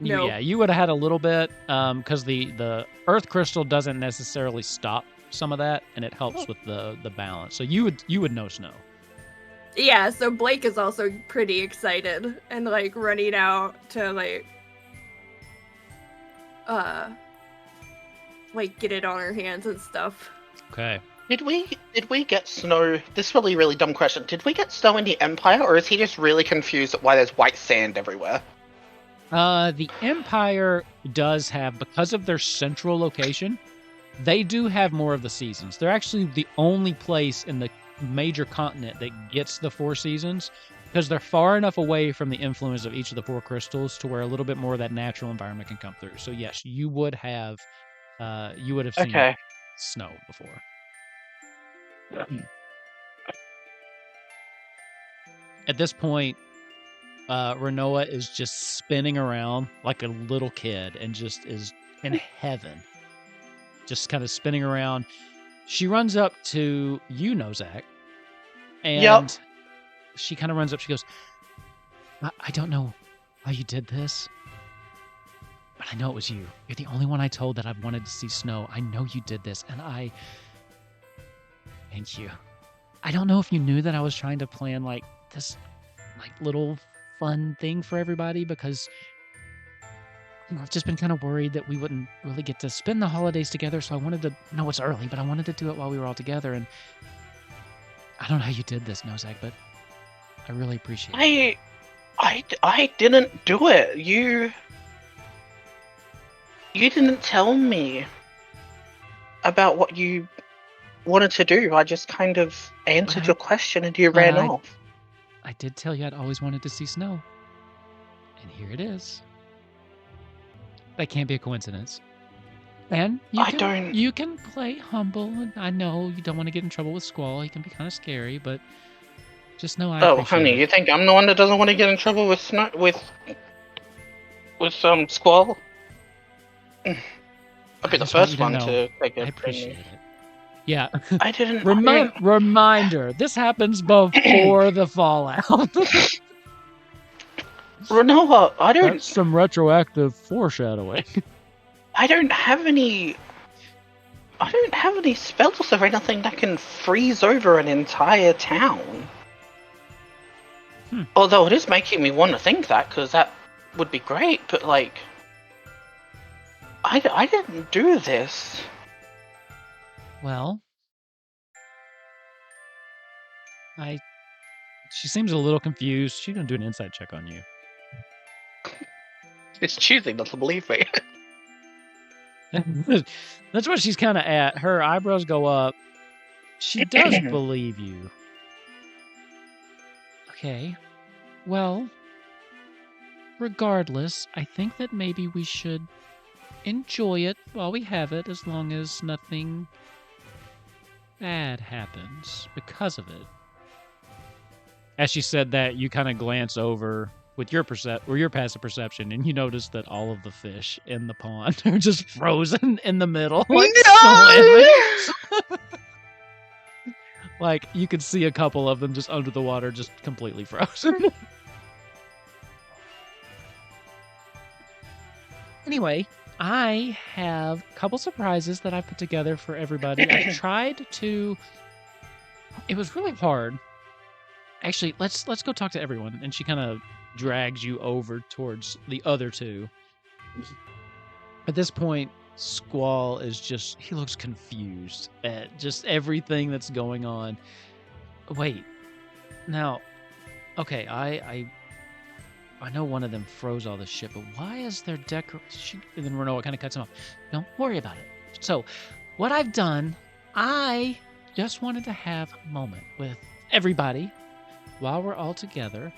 Speaker 2: No.
Speaker 1: Yeah, you would have had a little bit, because the earth crystal doesn't necessarily stop some of that, and it helps with the balance. So you would know snow.
Speaker 2: Yeah, so Blake is also pretty excited and running out to get it on her hands and stuff.
Speaker 1: Okay.
Speaker 3: Did we get snow? This is probably a really dumb question. Did we get snow in the Empire, or is he just really confused at why there's white sand everywhere?
Speaker 1: The Empire does have, because of their central location, they do have more of the seasons. They're actually the only place in the major continent that gets the 4 seasons, because they're far enough away from the influence of each of the 4 crystals to where a little bit more of that natural environment can come through. So yes, you would have seen snow before. At this point, Rinoa is just spinning around like a little kid and just is in heaven. Just kind of spinning around. She runs up to you, Nozak, and she kind of runs up. She goes, I don't know how you did this, but I know it was you. You're the only one I told that I wanted to see snow. I know you did this, and thank you. I don't know if you knew that I was trying to plan this little fun thing for everybody, because I've just been kind of worried that we wouldn't really get to spend the holidays together, so I wanted to know it's early, but I wanted to do it while we were all together. And I don't know how you did this, Nozak, but I really appreciate it.
Speaker 3: I didn't do it. You didn't tell me about what you wanted to do. I just kind of answered your question and you ran off.
Speaker 1: I did tell you I'd always wanted to see snow. And here it is. That can't be a coincidence. And you can play humble. And I know you don't want to get in trouble with Squall. He can be kind of scary, but just know I appreciate
Speaker 3: honey,
Speaker 1: it.
Speaker 3: you think I'm the one that doesn't want to get in trouble with Squall? I'll be the first one to take it.
Speaker 1: I appreciate it. Yeah.
Speaker 3: I didn't.
Speaker 1: Reminder, this happens before the fallout.
Speaker 3: Rinoa,
Speaker 1: That's some retroactive foreshadowing.
Speaker 3: I don't have any spells or anything that can freeze over an entire town. Although it is making me want to think that, because that would be great, but like, I didn't do this.
Speaker 1: Well, she seems a little confused. She's gonna do an insight check on you.
Speaker 3: It's choosing not to believe me.
Speaker 1: That's what she's kind of at. Her eyebrows go up. She does believe you. Okay. Well, regardless, I think that maybe we should enjoy it while we have it, as long as nothing bad happens because of it. As she said that, you kind of glance over with your passive perception, and you notice that all of the fish in the pond are just frozen in the middle. Like, like you could see a couple of them just under the water, just completely frozen. Anyway, I have a couple surprises that I put together for everybody. I tried to... It was really hard. Actually, let's go talk to everyone. And she kind of drags you over towards the other two. At this point, Squall is just... He looks confused at just everything that's going on. Wait. Now, okay, I know one of them froze all this shit, but why is there decoration? And then Rinoa kind of cuts him off. Don't worry about it. So, what I've done, I just wanted to have a moment with everybody while we're all together.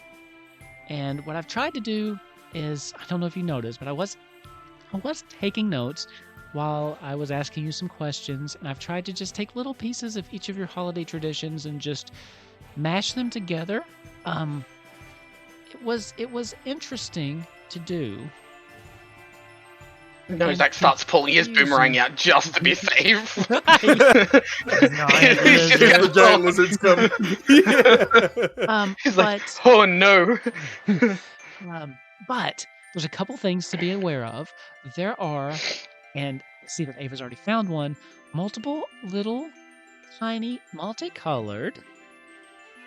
Speaker 1: And what I've tried to do is, I don't know if you noticed, but I was taking notes while I was asking you some questions, and I've tried to just take little pieces of each of your holiday traditions and just mash them together. It was interesting to do.
Speaker 3: Nozak starts pulling his boomerang out just to be safe.
Speaker 4: The giant lizards come.
Speaker 3: He's like, oh no.
Speaker 1: But there's a couple things to be aware of. There are, and see that Ava's already found one, multiple little tiny multicolored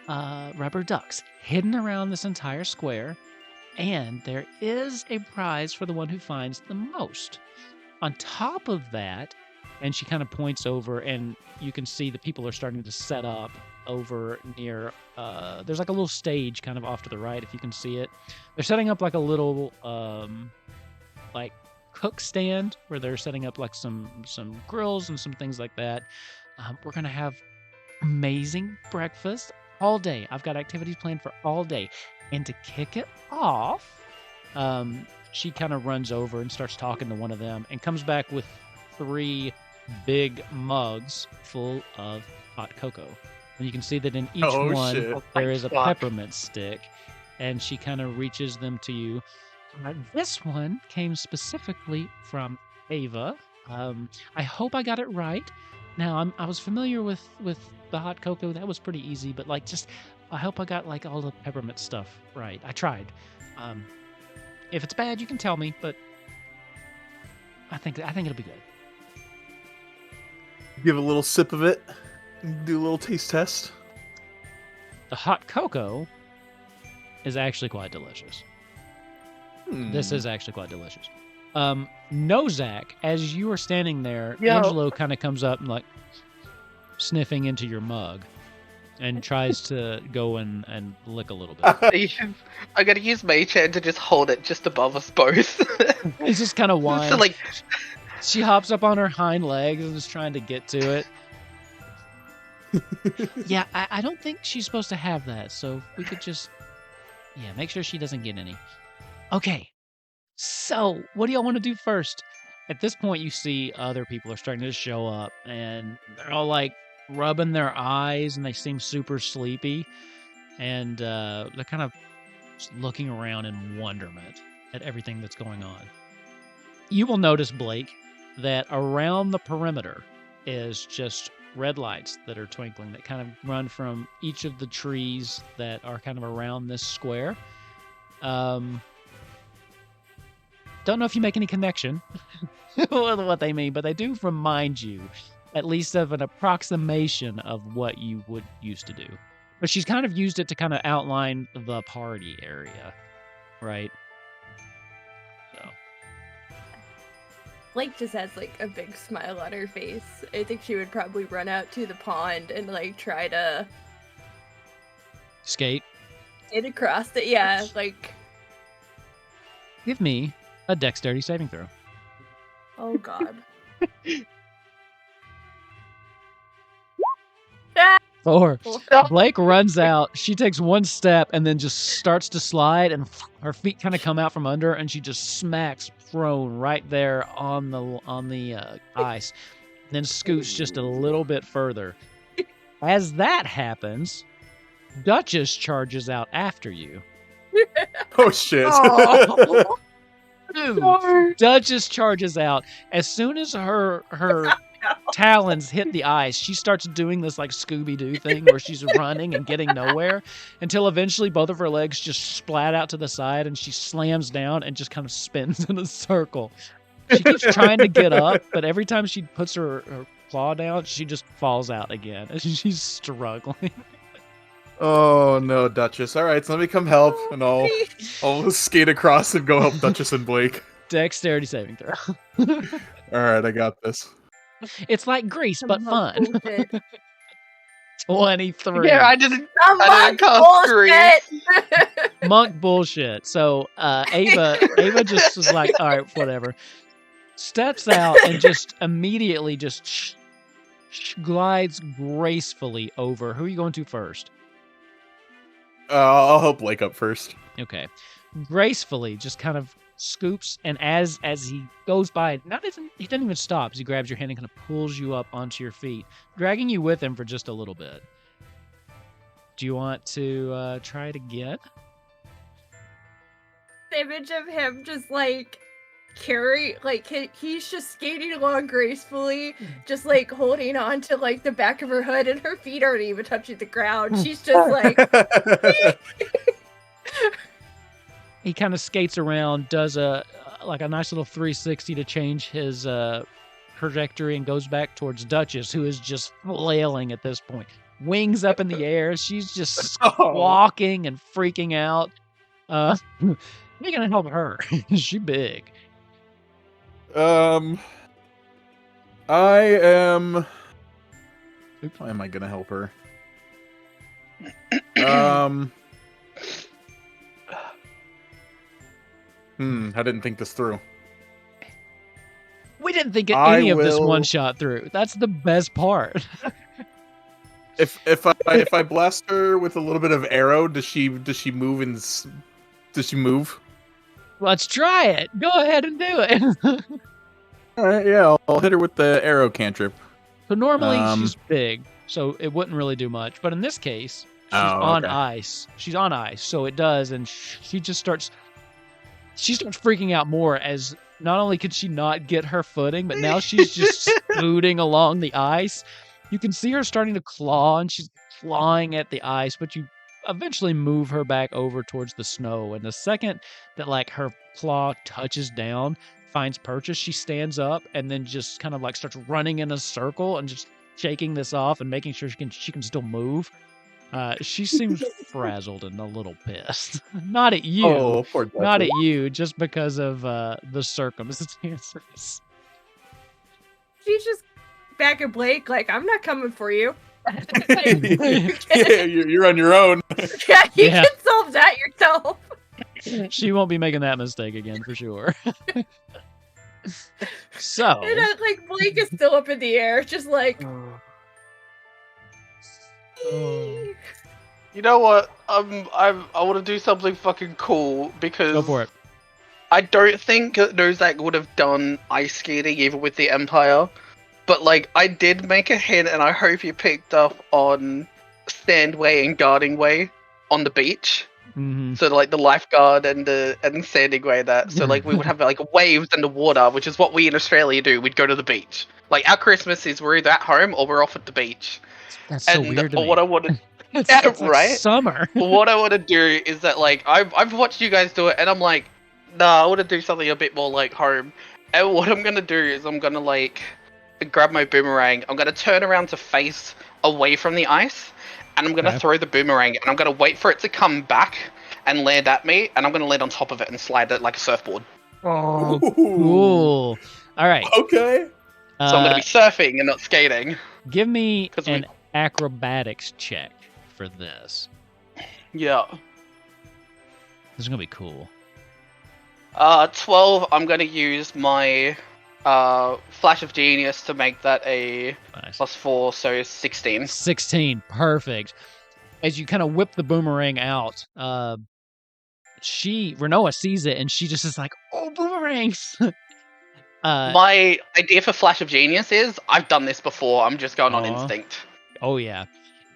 Speaker 1: rubber ducks hidden around this entire square, and there is a prize for the one who finds the most. On top of that, and she kind of points over, and you can see the people are starting to set up over near, there's like a little stage kind of off to the right, if you can see it. They're setting up like a little, like cook stand where they're setting up like some grills and some things like that. We're going to have amazing breakfast all day. I've got activities planned for all day. And to kick it off, she kind of runs over and starts talking to one of them and comes back with 3 big mugs full of hot cocoa. And you can see that in each one, there is a peppermint stick. And she kind of reaches them to you. This one came specifically from Ava. I hope I got it right. Now, I was familiar with the hot cocoa. That was pretty easy, but like I hope I got like all the peppermint stuff right. I tried. If it's bad, you can tell me, but I think it'll be good.
Speaker 4: Give a little sip of it. Do a little taste test.
Speaker 1: The hot cocoa is actually quite delicious. This is actually quite delicious. Nozak, as you are standing there, Angelo kind of comes up and like sniffing into your mug and tries to go and lick a little bit.
Speaker 3: I gotta use Mage Hand to just hold it just above us both.
Speaker 1: He's just kind of whining.
Speaker 3: So, like,
Speaker 1: she hops up on her hind legs and is trying to get to it. Yeah, I don't think she's supposed to have that, so if we could just make sure she doesn't get any. Okay, so what do y'all want to do first? At this point, you see other people are starting to show up, and they're all like rubbing their eyes, and they seem super sleepy, and they're kind of just looking around in wonderment at everything that's going on. You will notice, Blake, that around the perimeter is just red lights that are twinkling that kind of run from each of the trees that are kind of around this square. Don't know if you make any connection with what they mean, but they do remind you at least of an approximation of what you would used to do. But she's kind of used it to kind of outline the party area, right? So
Speaker 2: Blake just has like a big smile on her face. I think she would probably run out to the pond and like try to
Speaker 1: skate.
Speaker 2: get across it. Yeah, like.
Speaker 1: Give me a dexterity saving throw.
Speaker 2: Oh God.
Speaker 1: 4.
Speaker 2: Oh.
Speaker 1: Blake runs out. She takes one step and then just starts to slide, and her feet kind of come out from under, and she just smacks prone right there on the ice. Then scoots just a little bit further. As that happens, Duchess charges out after you.
Speaker 4: Oh shit!
Speaker 2: Oh.
Speaker 1: Dude, Duchess charges out. As soon as her talons hit the ice, she starts doing this like Scooby-Doo thing where she's running and getting nowhere until eventually both of her legs just splat out to the side and she slams down and just kind of spins in a circle. She keeps trying to get up, but every time she puts her claw down, she just falls out again. And she's struggling.
Speaker 4: Oh no, Duchess. All right, so let me come help, and I'll skate across and go help Duchess and Blake.
Speaker 1: Dexterity saving throw.
Speaker 4: All right, I got this.
Speaker 1: It's like Grease, but fun.
Speaker 2: Bullshit.
Speaker 1: 23.
Speaker 3: Yeah, I didn't
Speaker 2: Monk
Speaker 3: cast Grease.
Speaker 2: bullshit!
Speaker 1: Monk bullshit. So Ava just was like, all right, whatever. Steps out and just immediately just glides gracefully over. Who are you going to first?
Speaker 4: I'll help Blake up first.
Speaker 1: Okay. Gracefully just kind of scoops, and as he goes by, he doesn't even stop. He grabs your hand and kind of pulls you up onto your feet, dragging you with him for just a little bit. Do you want to try it again?
Speaker 2: The image of him just like he's just skating along gracefully, just like holding on to like the back of her hood, and her feet aren't even touching the ground. She's just like
Speaker 1: He kind of skates around, does a nice little 360 to change his trajectory, and goes back towards Duchess, who is just flailing at this point. Wings up in the air. She's just walking and freaking out. You're gonna help her. She's big.
Speaker 4: I am. How am I gonna help her? I didn't think this through.
Speaker 1: We didn't think any of this one shot through. That's the best part.
Speaker 4: If I blast her with a little bit of arrow, does she move does she move?
Speaker 1: Let's try it. Go ahead and do it.
Speaker 4: All right, yeah, I'll hit her with the arrow cantrip.
Speaker 1: So normally she's big, so it wouldn't really do much. But in this case, she's on ice. She's on ice, so it does, and she starts freaking out more, as not only could she not get her footing, but now she's just scooting along the ice. You can see her starting to claw, and she's clawing at the ice, but you eventually move her back over towards the snow. And the second that like her claw touches down, finds purchase, she stands up and then just kind of like starts running in a circle and just shaking this off and making sure she can still move. She seems frazzled and a little pissed. Not at you.
Speaker 4: Oh, poor Duchess.
Speaker 1: Not at you, just because of the circumstances.
Speaker 2: she's just back at Blake, like, I'm not coming for you.
Speaker 4: Yeah, you're on your own.
Speaker 2: Yeah, you can solve that yourself.
Speaker 1: She won't be making that mistake again for sure. So,
Speaker 2: And like Blake is still up in the air, just like.
Speaker 3: You know what? I want to do something fucking cool because
Speaker 1: go for it.
Speaker 3: I don't think Nozak would have done ice skating even with the Empire, but like I did make a hint, and I hope you picked up on Standway and Guarding Way on the beach.
Speaker 1: Mm-hmm.
Speaker 3: So like the lifeguard and the Standing Way, that so like we would have like waves in the water, which is what we in Australia do. We'd go to the beach. Like our Christmas is we're either at home or we're off at the beach.
Speaker 1: That's so weird to me.
Speaker 3: What I wanted.
Speaker 1: It's
Speaker 3: Right?
Speaker 1: like summer.
Speaker 3: What I want to do is that, like, I've watched you guys do it, and I'm like, nah, I want to do something a bit more like home. And what I'm gonna do is I'm gonna like grab my boomerang. I'm gonna turn around to face away from the ice, and I'm going to
Speaker 1: Okay.
Speaker 3: throw the boomerang, and I'm going to wait for it to come back and land at me, and I'm going to land on top of it and slide it like a surfboard.
Speaker 1: Oh,
Speaker 4: Ooh.
Speaker 1: cool. All right.
Speaker 4: Okay.
Speaker 3: So I'm going to be surfing and not skating.
Speaker 1: Give me
Speaker 3: 'Cause
Speaker 1: an acrobatics check for this.
Speaker 3: Yeah.
Speaker 1: This is gonna be cool.
Speaker 3: 12, I'm going to use my Flash of Genius to make that a
Speaker 1: Nice.
Speaker 3: +4, so 16.
Speaker 1: 16, perfect. As you kind of whip the boomerang out, Rinoa sees it and she just is like, "Oh, boomerangs!"
Speaker 3: My idea for Flash of Genius is, I've done this before, I'm just going on
Speaker 1: Aw.
Speaker 3: instinct.
Speaker 1: Oh yeah.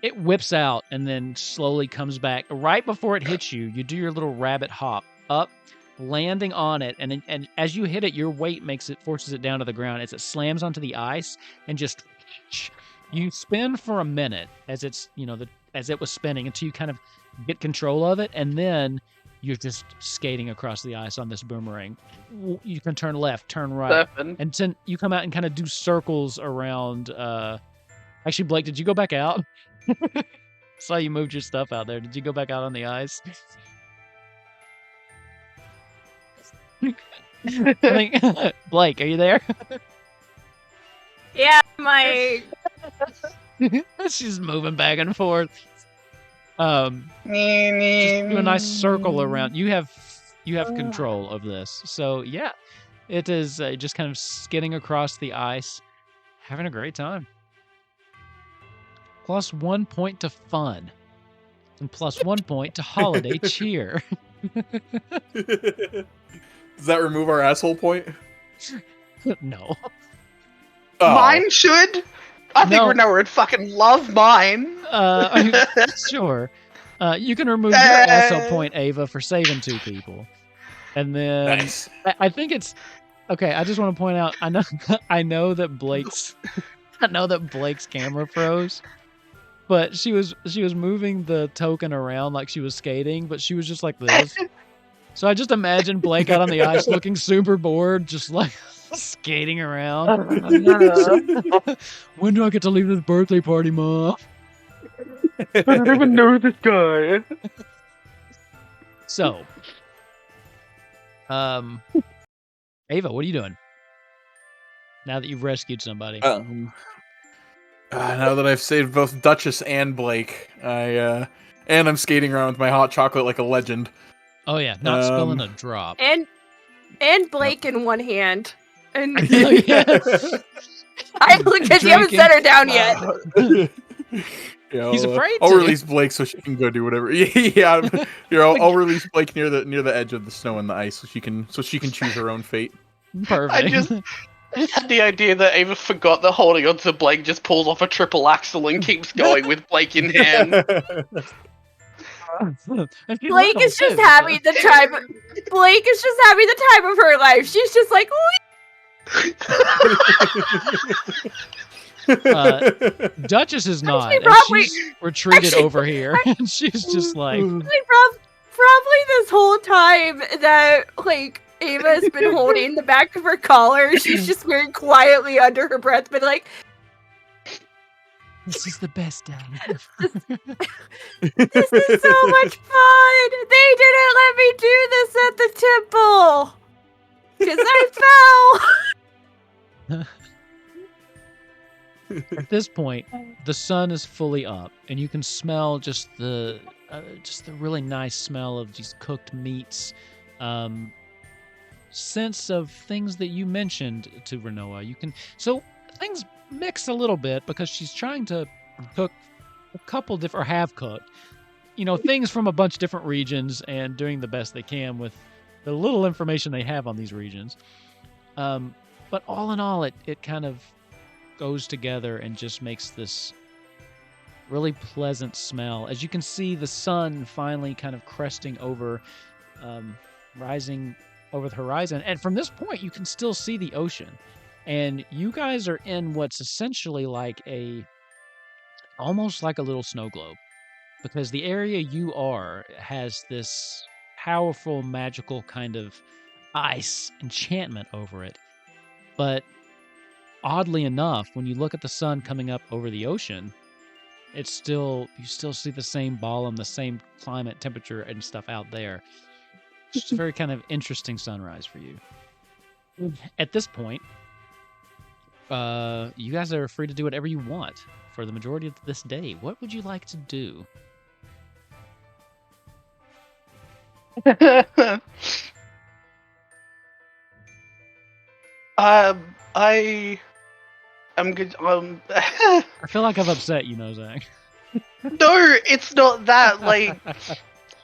Speaker 1: It whips out and then slowly comes back. Right before it hits you, you do your little rabbit hop up, landing on it, and as you hit it, your weight forces it down to the ground as it slams onto the ice and just you spin for a minute as it's as it was spinning until you kind of get control of it, and then you're just skating across the ice on this boomerang. You can turn left, turn right,
Speaker 3: Surfing.
Speaker 1: and then you come out and kind of do circles around. Actually, Blake, did you go back out? Saw you moved your stuff out there. Did you go back out on the ice? I think, Blake, are you there?
Speaker 2: Yeah, my
Speaker 1: She's moving back and forth. Just do a nice circle around. You have control of this. So yeah, it is just kind of skidding across the ice, having a great time. +1 point to fun, and +1 point to holiday cheer.
Speaker 4: Does that remove our asshole point?
Speaker 1: No.
Speaker 4: Oh.
Speaker 3: Mine should? I think
Speaker 1: No.
Speaker 3: Rinoa would fucking love mine.
Speaker 1: Sure. You can remove your asshole point, Ava, for saving 2 people. And then
Speaker 4: Nice.
Speaker 1: I think it's okay. I just want to point out. I know that Blake's camera froze, but she was moving the token around like she was skating, but she was just like this. So I just imagine Blake out on the ice looking super bored, just like skating around. When do I get to leave this birthday party, Mom?
Speaker 3: I don't even know this guy.
Speaker 1: So, Ava, what are you doing now that you've rescued somebody?
Speaker 4: Now that I've saved both Duchess and Blake, and I'm skating around with my hot chocolate like a legend.
Speaker 1: Oh yeah, not spilling a drop.
Speaker 2: and Blake in one hand. And
Speaker 1: Yes.
Speaker 2: because you haven't set her down yet.
Speaker 1: He's afraid
Speaker 4: I'll
Speaker 1: to.
Speaker 4: release Blake so she can go do whatever. Yeah, I'll release Blake near the edge of the snow and the ice so she can choose her own fate.
Speaker 1: Perfect.
Speaker 3: I just had the idea that Ava forgot that holding onto Blake just pulls off a triple axel and keeps going with Blake in hand.
Speaker 2: Blake is just having the time. Blake is just having the time of her life. She's just like,
Speaker 1: Duchess is not. And
Speaker 2: probably-
Speaker 1: she's retreated
Speaker 2: actually-
Speaker 1: over here, and she's just like,
Speaker 2: probably this whole time that like Ava has been holding the back of her collar, she's just very quietly under her breath, but like,
Speaker 1: "This is the best day."
Speaker 2: this is so much fun. They didn't let me do this at the temple because I fell.
Speaker 1: At this point, the sun is fully up, and you can smell just the really nice smell of these cooked meats. Sense of things that you mentioned to Rinoa. So things mix a little bit because she's trying to cook a couple different, or have cooked, things from a bunch of different regions and doing the best they can with the little information they have on these regions. But all in all, it kind of goes together and just makes this really pleasant smell. As you can see, the sun finally kind of cresting over, rising over the horizon. And from this point, you can still see the ocean. And you guys are in what's essentially like almost like a little snow globe. Because the area you are has this powerful, magical kind of ice enchantment over it. But oddly enough, when you look at the sun coming up over the ocean, you still see the same Balam, the same climate, temperature, and stuff out there. It's a very kind of interesting sunrise for you. At this point, you guys are free to do whatever you want for the majority of this day. What would you like to do?
Speaker 3: I am good.
Speaker 1: I feel like I've upset you, Zach.
Speaker 3: No, it's not that. Like,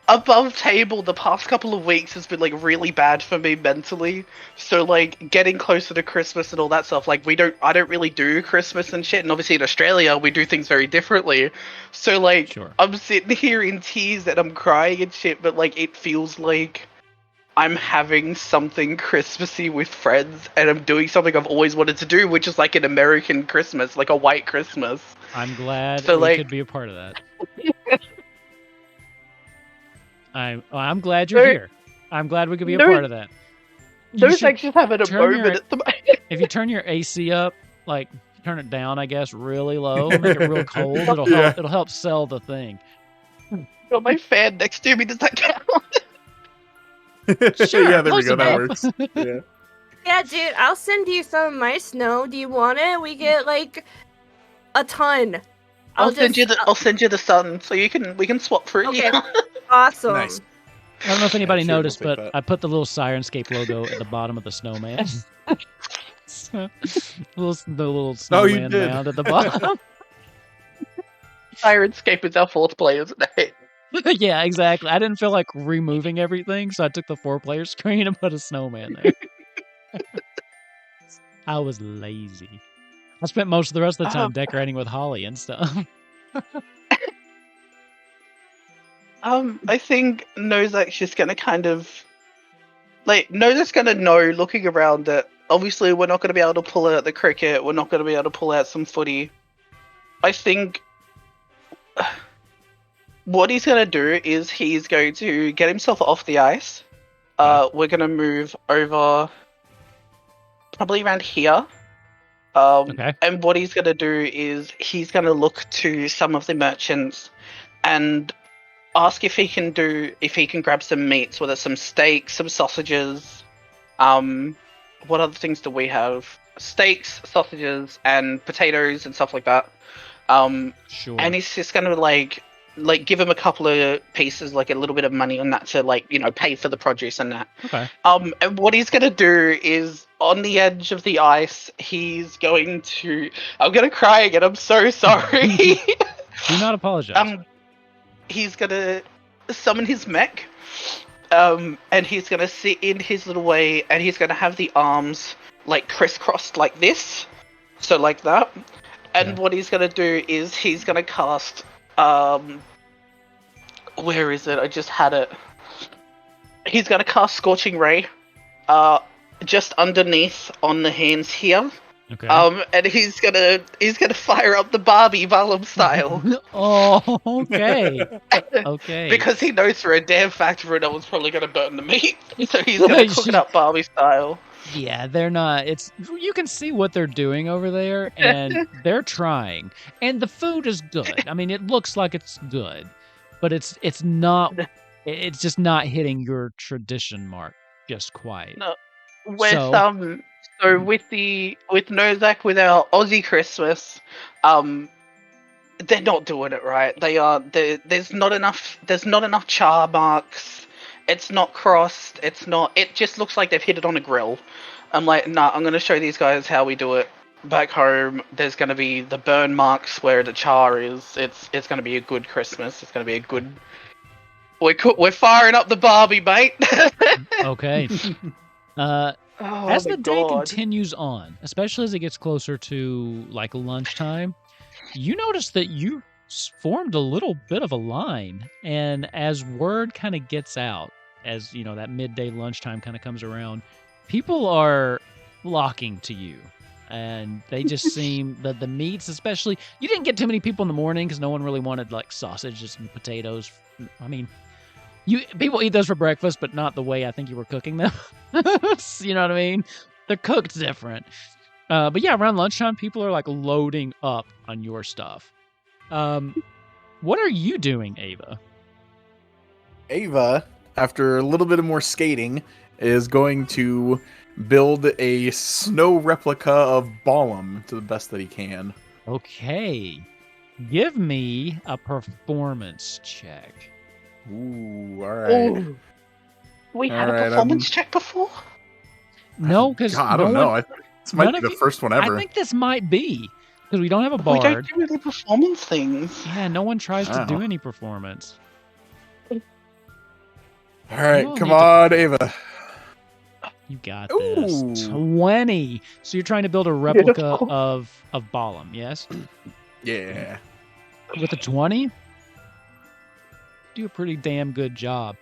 Speaker 3: above table, the past couple of weeks has been like really bad for me mentally. So like getting closer to Christmas and all that stuff, like I don't really do Christmas and shit. And obviously in Australia, we do things very differently. So like,
Speaker 1: Sure.
Speaker 3: I'm sitting here in tears and I'm crying and shit, but like it feels like I'm having something Christmassy with friends, and I'm doing something I've always wanted to do, which is like an American Christmas, like a white Christmas.
Speaker 1: I'm glad
Speaker 3: So,
Speaker 1: we
Speaker 3: like-
Speaker 1: could be a part of that. I'm glad you're
Speaker 3: No-
Speaker 1: here. I'm glad we could be a
Speaker 3: no-
Speaker 1: part of that. You
Speaker 3: Those
Speaker 1: should-
Speaker 3: like just having a
Speaker 1: turn your-
Speaker 3: moment at the moment.
Speaker 1: if you turn your AC up, like turn it down, I guess, really low, make it real cold. It'll
Speaker 4: Yeah.
Speaker 1: help. It'll help sell the thing.
Speaker 3: Got my fan next to me. Does that count?
Speaker 1: Sure,
Speaker 4: yeah, there we
Speaker 1: close
Speaker 4: go. That
Speaker 1: enough.
Speaker 4: works. Yeah.
Speaker 2: Yeah, dude, I'll send you some of my snow. Do you want it? We get like a ton.
Speaker 3: I'll send you the sun, so we can swap for it.
Speaker 2: Okay.
Speaker 3: Yeah.
Speaker 2: Awesome.
Speaker 4: Nice.
Speaker 1: I don't know if anybody
Speaker 4: Yeah, sure, we'll
Speaker 1: noticed,
Speaker 4: take
Speaker 1: but
Speaker 4: that.
Speaker 1: I put the little Sirenscape logo at the bottom of the snowman. The little snowman
Speaker 4: did.
Speaker 1: mound at the bottom.
Speaker 3: Sirenscape is our fourth player's name.
Speaker 1: Yeah, exactly. I didn't feel like removing everything, so I took the 4-player screen and put a snowman there. I was lazy. I spent most of the rest of the time decorating with holly and stuff.
Speaker 3: I think Nozak's just gonna kind of Nozak's gonna know, looking around, that obviously we're not gonna be able to pull out the cricket, we're not gonna be able to pull out some footy. I think what he's gonna do is he's going to get himself off the ice. We're gonna move over probably around here.
Speaker 1: Okay.
Speaker 3: And what he's gonna do is he's gonna look to some of the merchants and ask if he can grab some meats, whether some steaks, some sausages. What other things do we have? Steaks, sausages, and potatoes and stuff like that.
Speaker 1: Sure.
Speaker 3: And he's just gonna like give him a couple of pieces, like a little bit of money on that to pay for the produce and that.
Speaker 1: Okay.
Speaker 3: And what he's gonna do is, on the edge of the ice, he's going to. I'm gonna cry again. I'm so sorry.
Speaker 1: Do not apologize.
Speaker 3: He's gonna summon his mech, and he's gonna sit in his little way, and he's gonna have the arms like crisscrossed like this, so like that. And
Speaker 1: Okay.
Speaker 3: what he's gonna do is he's gonna cast. Where is it? I just had it. He's gonna cast Scorching Ray, just underneath on the hands here.
Speaker 1: Okay.
Speaker 3: And he's gonna fire up the Barbie Balam style.
Speaker 1: Oh, okay. Okay.
Speaker 3: Because he knows for a damn fact Rinoa's probably going to burn the meat. So he's going to cook it up Barbie style.
Speaker 1: Yeah, they're not. You can see what they're doing over there, and they're trying. And the food is good. I mean, it looks like it's good, but it's not. It's just not hitting your tradition mark just quite.
Speaker 3: No. So with Nozak, with our Aussie Christmas, they're not doing it right. There's not enough char marks. It's not crossed. It just looks like they've hit it on a grill. I'm like, nah, I'm gonna show these guys how we do it back home. There's gonna be the burn marks where the char is. It's gonna be a good Christmas. It's gonna be a good. We're firing up the Barbie, mate.
Speaker 1: Okay.
Speaker 3: Oh
Speaker 1: As
Speaker 3: my
Speaker 1: the day
Speaker 3: God.
Speaker 1: continues on, especially as it gets closer to like lunchtime, you notice that you formed a little bit of a line, and as word kind of gets out, as that midday lunchtime kind of comes around, people are flocking to you, and they just seem that the meats, especially, you didn't get too many people in the morning because no one really wanted like sausages and potatoes. I mean, people eat those for breakfast, but not the way I think you were cooking them. You know what I mean? They're cooked different. But yeah, around lunchtime, people are like loading up on your stuff. What are you doing, Ava?
Speaker 4: Ava, after a little bit of more skating, is going to build a snow replica of Balam to the best that he can.
Speaker 1: Okay. Give me a performance check.
Speaker 4: Ooh, all right.
Speaker 3: Ooh. We
Speaker 4: All
Speaker 3: had a
Speaker 4: right,
Speaker 3: performance check before.
Speaker 1: No, because
Speaker 4: I don't know. This might
Speaker 1: none
Speaker 4: be
Speaker 1: of
Speaker 4: the
Speaker 1: you-
Speaker 4: first one ever.
Speaker 1: I think this might be because we don't have a
Speaker 3: We don't
Speaker 1: bard.
Speaker 3: do any performance things.
Speaker 1: Yeah, no one tries to do
Speaker 4: Oh.
Speaker 1: any performance.
Speaker 4: All right,
Speaker 1: You all
Speaker 4: come
Speaker 1: need to
Speaker 4: on,
Speaker 1: perform.
Speaker 4: Ava.
Speaker 1: You got this.
Speaker 4: Ooh.
Speaker 1: 20. So you're trying to build a replica
Speaker 3: Beautiful.
Speaker 1: of Balam, yes?
Speaker 4: Yeah.
Speaker 1: With a 20, do a pretty damn good job.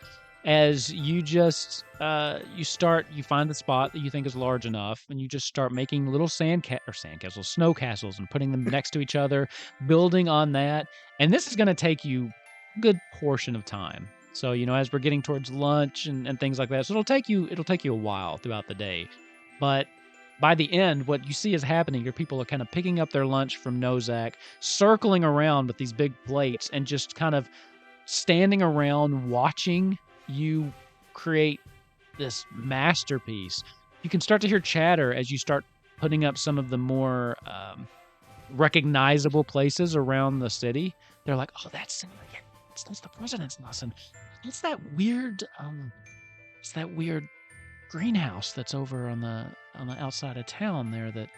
Speaker 1: As you just you find the spot that you think is large enough, and you just start making little sandcastles, snow castles, and putting them next to each other, building on that. And this is going to take you a good portion of time. So as we're getting towards lunch and things like that, so it'll take you a while throughout the day. But by the end, what you see is happening. Your people are kind of picking up their lunch from Nozak, circling around with these big plates, and just kind of standing around watching you create this masterpiece. You can start to hear chatter as you start putting up some of the more recognizable places around the city. They're like, "Oh, that's the president's lesson. It's that weird greenhouse that's over on the outside of town there that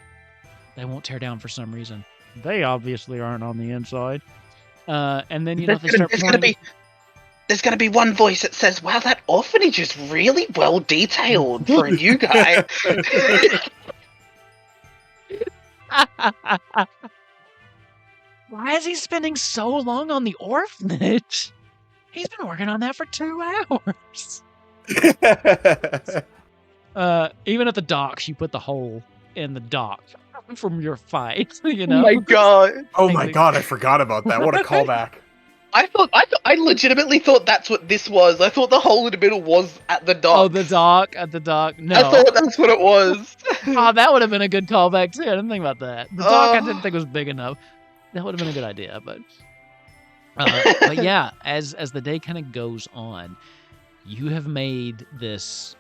Speaker 1: they won't tear down for some reason. They obviously aren't on the inside." And then they start pointing.
Speaker 3: There's going to be one voice that says, "Wow, that orphanage is really well detailed for a new guy."
Speaker 1: Why is he spending so long on the orphanage? He's been working on that for 2 hours. Even at the docks, you put the hole in the dock from your fight.
Speaker 3: Oh my god!
Speaker 4: Oh my god, I forgot about that. What a callback.
Speaker 3: I legitimately thought that's what this was. I thought the hole in the middle was at the dock.
Speaker 1: Oh, the dock at the dock. No,
Speaker 3: I thought that's what it was.
Speaker 1: oh, that would have been a good callback too. I didn't think about that. The dock I didn't think was big enough. That would have been a good idea, but yeah, as the day kind of goes on, you have made this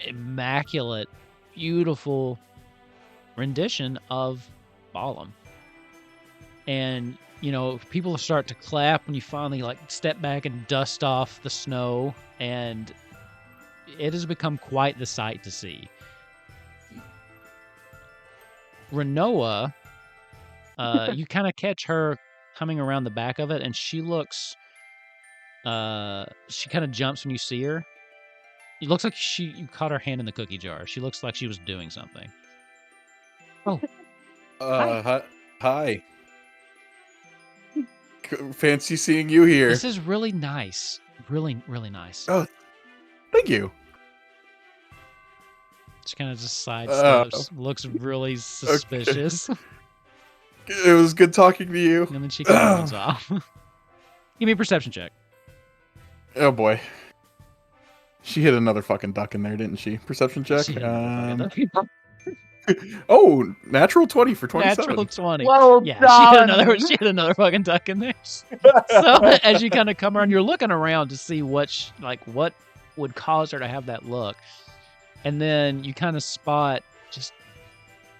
Speaker 1: immaculate, beautiful rendition of Balam. And people start to clap when you finally step back and dust off the snow, and it has become quite the sight to see. Rinoa, you kind of catch her coming around the back of it, and she looks she kind of jumps when you see her. It looks like you caught her hand in the cookie jar. She looks like she was doing something. Oh.
Speaker 4: Hi. Fancy seeing you here.
Speaker 1: This is really nice. Really, really nice.
Speaker 4: Oh, thank you.
Speaker 1: She kind of just sidesteps, looks really suspicious.
Speaker 4: It was good talking to you.
Speaker 1: And then she kind of runs off. Give me a perception check.
Speaker 4: Oh boy. She hit another fucking duck in there, didn't she? Perception check.
Speaker 1: She hit another fucking duck.
Speaker 4: Oh, natural 20 for 27.
Speaker 1: Natural 20.
Speaker 3: Well
Speaker 1: Yeah,
Speaker 3: done.
Speaker 1: she hit another fucking duck in there. So as you kind of come around, you're looking around to see what would cause her to have that look. And then you kind of spot just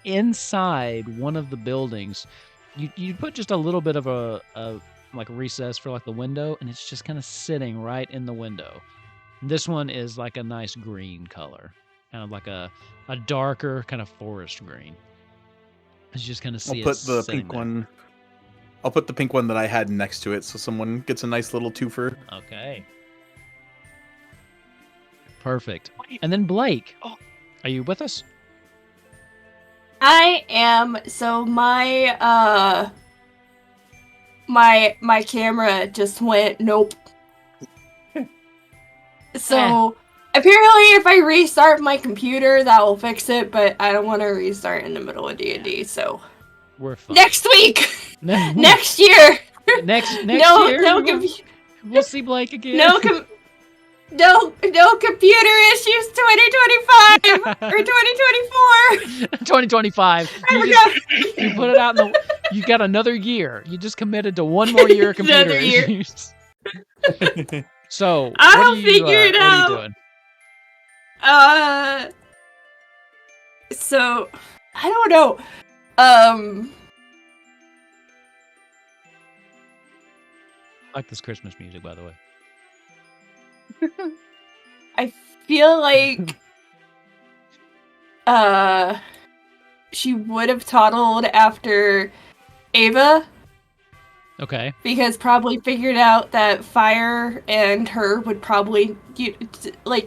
Speaker 1: inside one of the buildings. You put just a little bit of a recess for the window, and it's just kind of sitting right in the window. This one is like a nice green color, kind of like a darker kind of forest green. You just kind of see
Speaker 4: I'll put the pink one. I'll put the pink one that I had next to it, so someone gets a nice little twofer.
Speaker 1: Okay. Perfect. And then Blake, are you with us?
Speaker 2: I am. So my my camera just went nope. So apparently if I restart my computer that will fix it, but I don't want to restart in the middle of D&D, so
Speaker 1: We're fine.
Speaker 2: next week.
Speaker 1: next
Speaker 2: Next year.
Speaker 1: next
Speaker 2: No
Speaker 1: year. We'll see Blake again.
Speaker 2: No computer issues 2025 or 2024.
Speaker 1: 2025.
Speaker 2: I forgot.
Speaker 1: You put it out in the You got another year. You just committed to one more year of computer
Speaker 5: Another year.
Speaker 1: issues. So,
Speaker 5: I'll figure it out.
Speaker 1: What are you doing?
Speaker 5: So I don't know.
Speaker 1: I like this Christmas music, by the way.
Speaker 5: I feel like she would have toddled after Ava.
Speaker 1: Okay.
Speaker 5: Because probably figured out that Fire and her would probably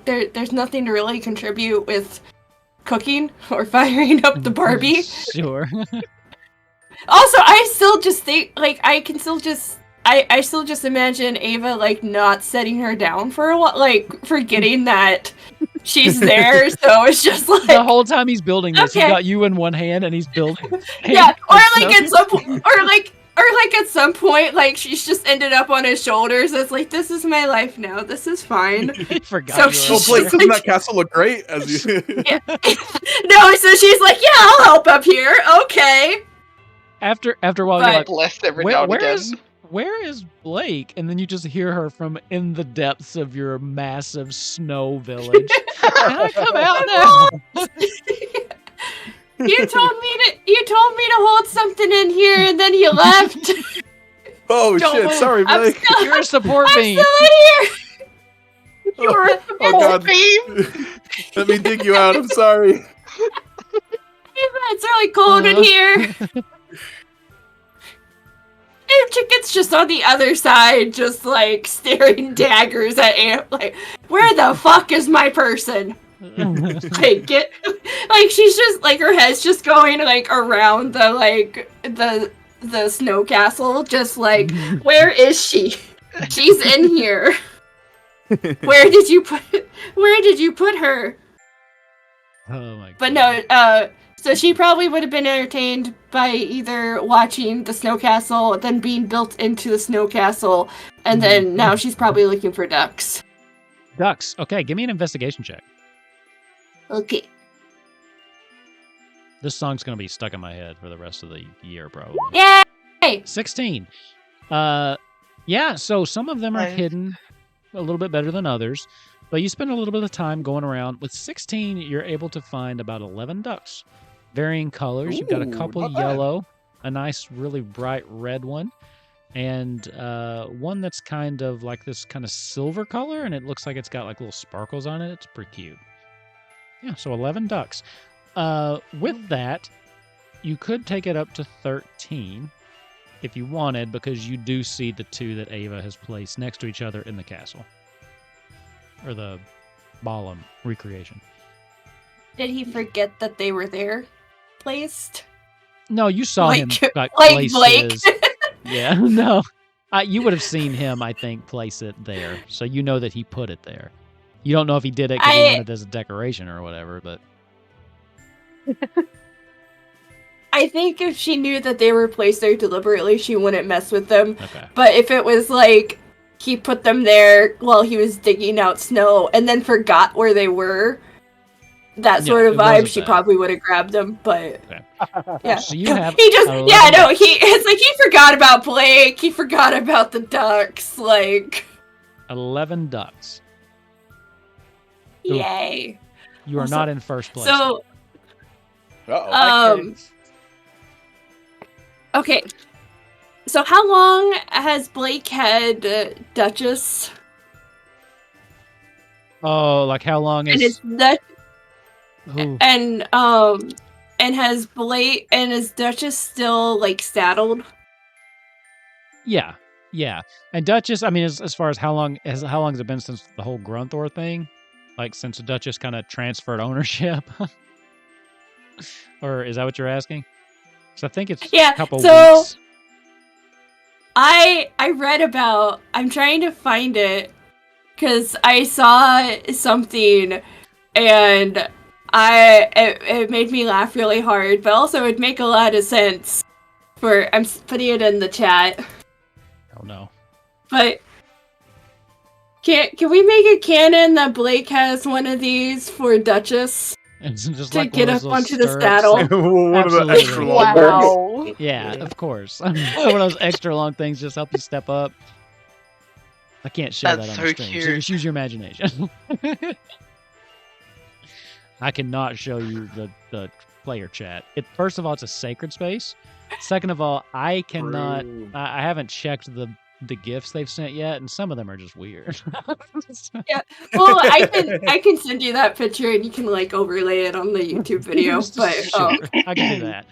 Speaker 5: there's nothing to really contribute with cooking or firing up the Barbie.
Speaker 1: Sure.
Speaker 5: Also, I still just think I can still just I still just imagine Ava not setting her down for a while, forgetting that she's there. So it's just
Speaker 1: the whole time he's building this,
Speaker 5: okay.
Speaker 1: He's got you in one hand and he's building.
Speaker 5: Yeah, or at some point, at some point, she's just ended up on his shoulders. It's this is my life now. This is fine.
Speaker 1: I forgot.
Speaker 5: So
Speaker 4: Blake, doesn't that castle look great? As you...
Speaker 5: Yeah. No, so she's like, yeah, I'll help up here. Okay.
Speaker 1: After a while,
Speaker 5: But-
Speaker 1: you're like,
Speaker 3: Blessed every now and again.
Speaker 1: where is Blake? And then you just hear her from in the depths of your massive snow village. Can I come out now?
Speaker 5: You told me to hold something in here, and then you left.
Speaker 4: Oh
Speaker 5: Don't
Speaker 4: shit!
Speaker 5: move.
Speaker 4: Sorry,
Speaker 5: I'm
Speaker 4: Blake.
Speaker 5: still-
Speaker 1: You're a support
Speaker 5: I'm
Speaker 1: beam.
Speaker 5: still in here.
Speaker 3: You're a
Speaker 4: Oh god. Let me dig you out. I'm sorry.
Speaker 5: It's really cold in here. And Chicken's just on the other side, just staring daggers at Aunt. Where the fuck is my person? Get she's just her head's just going around the snow castle, just where is she? She's in here. Where did you put her?
Speaker 1: Oh my god.
Speaker 5: But no, so she probably would have been entertained by either watching the snow castle, then being built into the snow castle, and then now she's probably looking for ducks.
Speaker 1: Ducks. Okay, give me an investigation check.
Speaker 5: Okay.
Speaker 1: This song's gonna be stuck in my head for the rest of the year, probably.
Speaker 5: Yay!
Speaker 1: 16. Yeah, so some of them are
Speaker 3: Nice.
Speaker 1: hidden a little bit better than others, but you spend a little bit of time going around. With 16, you're able to find about 11 ducks. Varying colors. You've got a
Speaker 4: Ooh,
Speaker 1: couple
Speaker 4: not bad.
Speaker 1: yellow, a nice, really bright red one, and one that's kind of like this kind of silver color, and it looks like it's got little sparkles on it. It's pretty cute. Yeah, so 11 ducks. With that, you could take it up to 13 if you wanted, because you do see the two that Ava has placed next to each other in the castle. Or the Balam recreation.
Speaker 5: Did he forget that they were there? Placed?
Speaker 1: No, you saw him
Speaker 5: Like
Speaker 1: place
Speaker 5: Blake?
Speaker 1: his... Yeah, no. You would have seen him, I think, place it there. So you know that he put it there. You don't know if he did it because he wanted it as a decoration or whatever, but...
Speaker 5: I think if she knew that they were placed there deliberately, she wouldn't mess with them.
Speaker 1: Okay.
Speaker 5: But if it was he put them there while he was digging out snow and then forgot where they were, that
Speaker 1: Yeah,
Speaker 5: sort of
Speaker 1: it wasn't
Speaker 5: vibe, she
Speaker 1: that.
Speaker 5: probably would have grabbed them. But yeah,
Speaker 1: So you have
Speaker 5: he just
Speaker 1: 11
Speaker 5: it's he forgot about Blake. He forgot about the ducks.
Speaker 1: 11 ducks.
Speaker 5: Yay.
Speaker 1: You are
Speaker 5: Also-
Speaker 1: not in first place.
Speaker 5: So
Speaker 4: Uh-oh.
Speaker 5: okay. So how long has Blake had Duchess?
Speaker 1: Oh, like how long
Speaker 5: And
Speaker 1: is...
Speaker 5: is that
Speaker 1: Ooh.
Speaker 5: and has Blake and is Duchess still saddled?
Speaker 1: Yeah. And Duchess, I mean, as far as how long has it been since the whole Grunthor thing? Since the Duchess kind of transferred ownership? Or is that what you're asking? So I think it's
Speaker 5: Yeah,
Speaker 1: a couple
Speaker 5: so-
Speaker 1: weeks.
Speaker 5: I read about. I'm trying to find it because I saw something and it made me laugh really hard, but also it'd make a lot of sense. I'm putting it in the chat,
Speaker 1: Oh no.
Speaker 5: but can we make a canon that Blake has one of these for Duchess?
Speaker 1: And just
Speaker 5: To
Speaker 1: like
Speaker 5: get
Speaker 1: one of
Speaker 5: up
Speaker 1: those
Speaker 5: onto the
Speaker 1: stirrups.
Speaker 5: saddle.
Speaker 4: One of the
Speaker 1: Absolutely.
Speaker 4: extra long ones.
Speaker 5: Wow.
Speaker 1: Yeah, of course. One of those extra long things just help you step up. I can't show
Speaker 3: That's
Speaker 1: that on
Speaker 3: so
Speaker 1: the stream, so
Speaker 3: cute.
Speaker 1: just use your imagination. I cannot show you the player chat. First of all, it's a sacred space. Second of all, I cannot.
Speaker 4: True.
Speaker 1: I haven't checked the gifts they've sent yet, and some of them are just weird.
Speaker 5: Well, I can send you that picture and you can like overlay it on the YouTube video. But
Speaker 1: Sure, I can do that.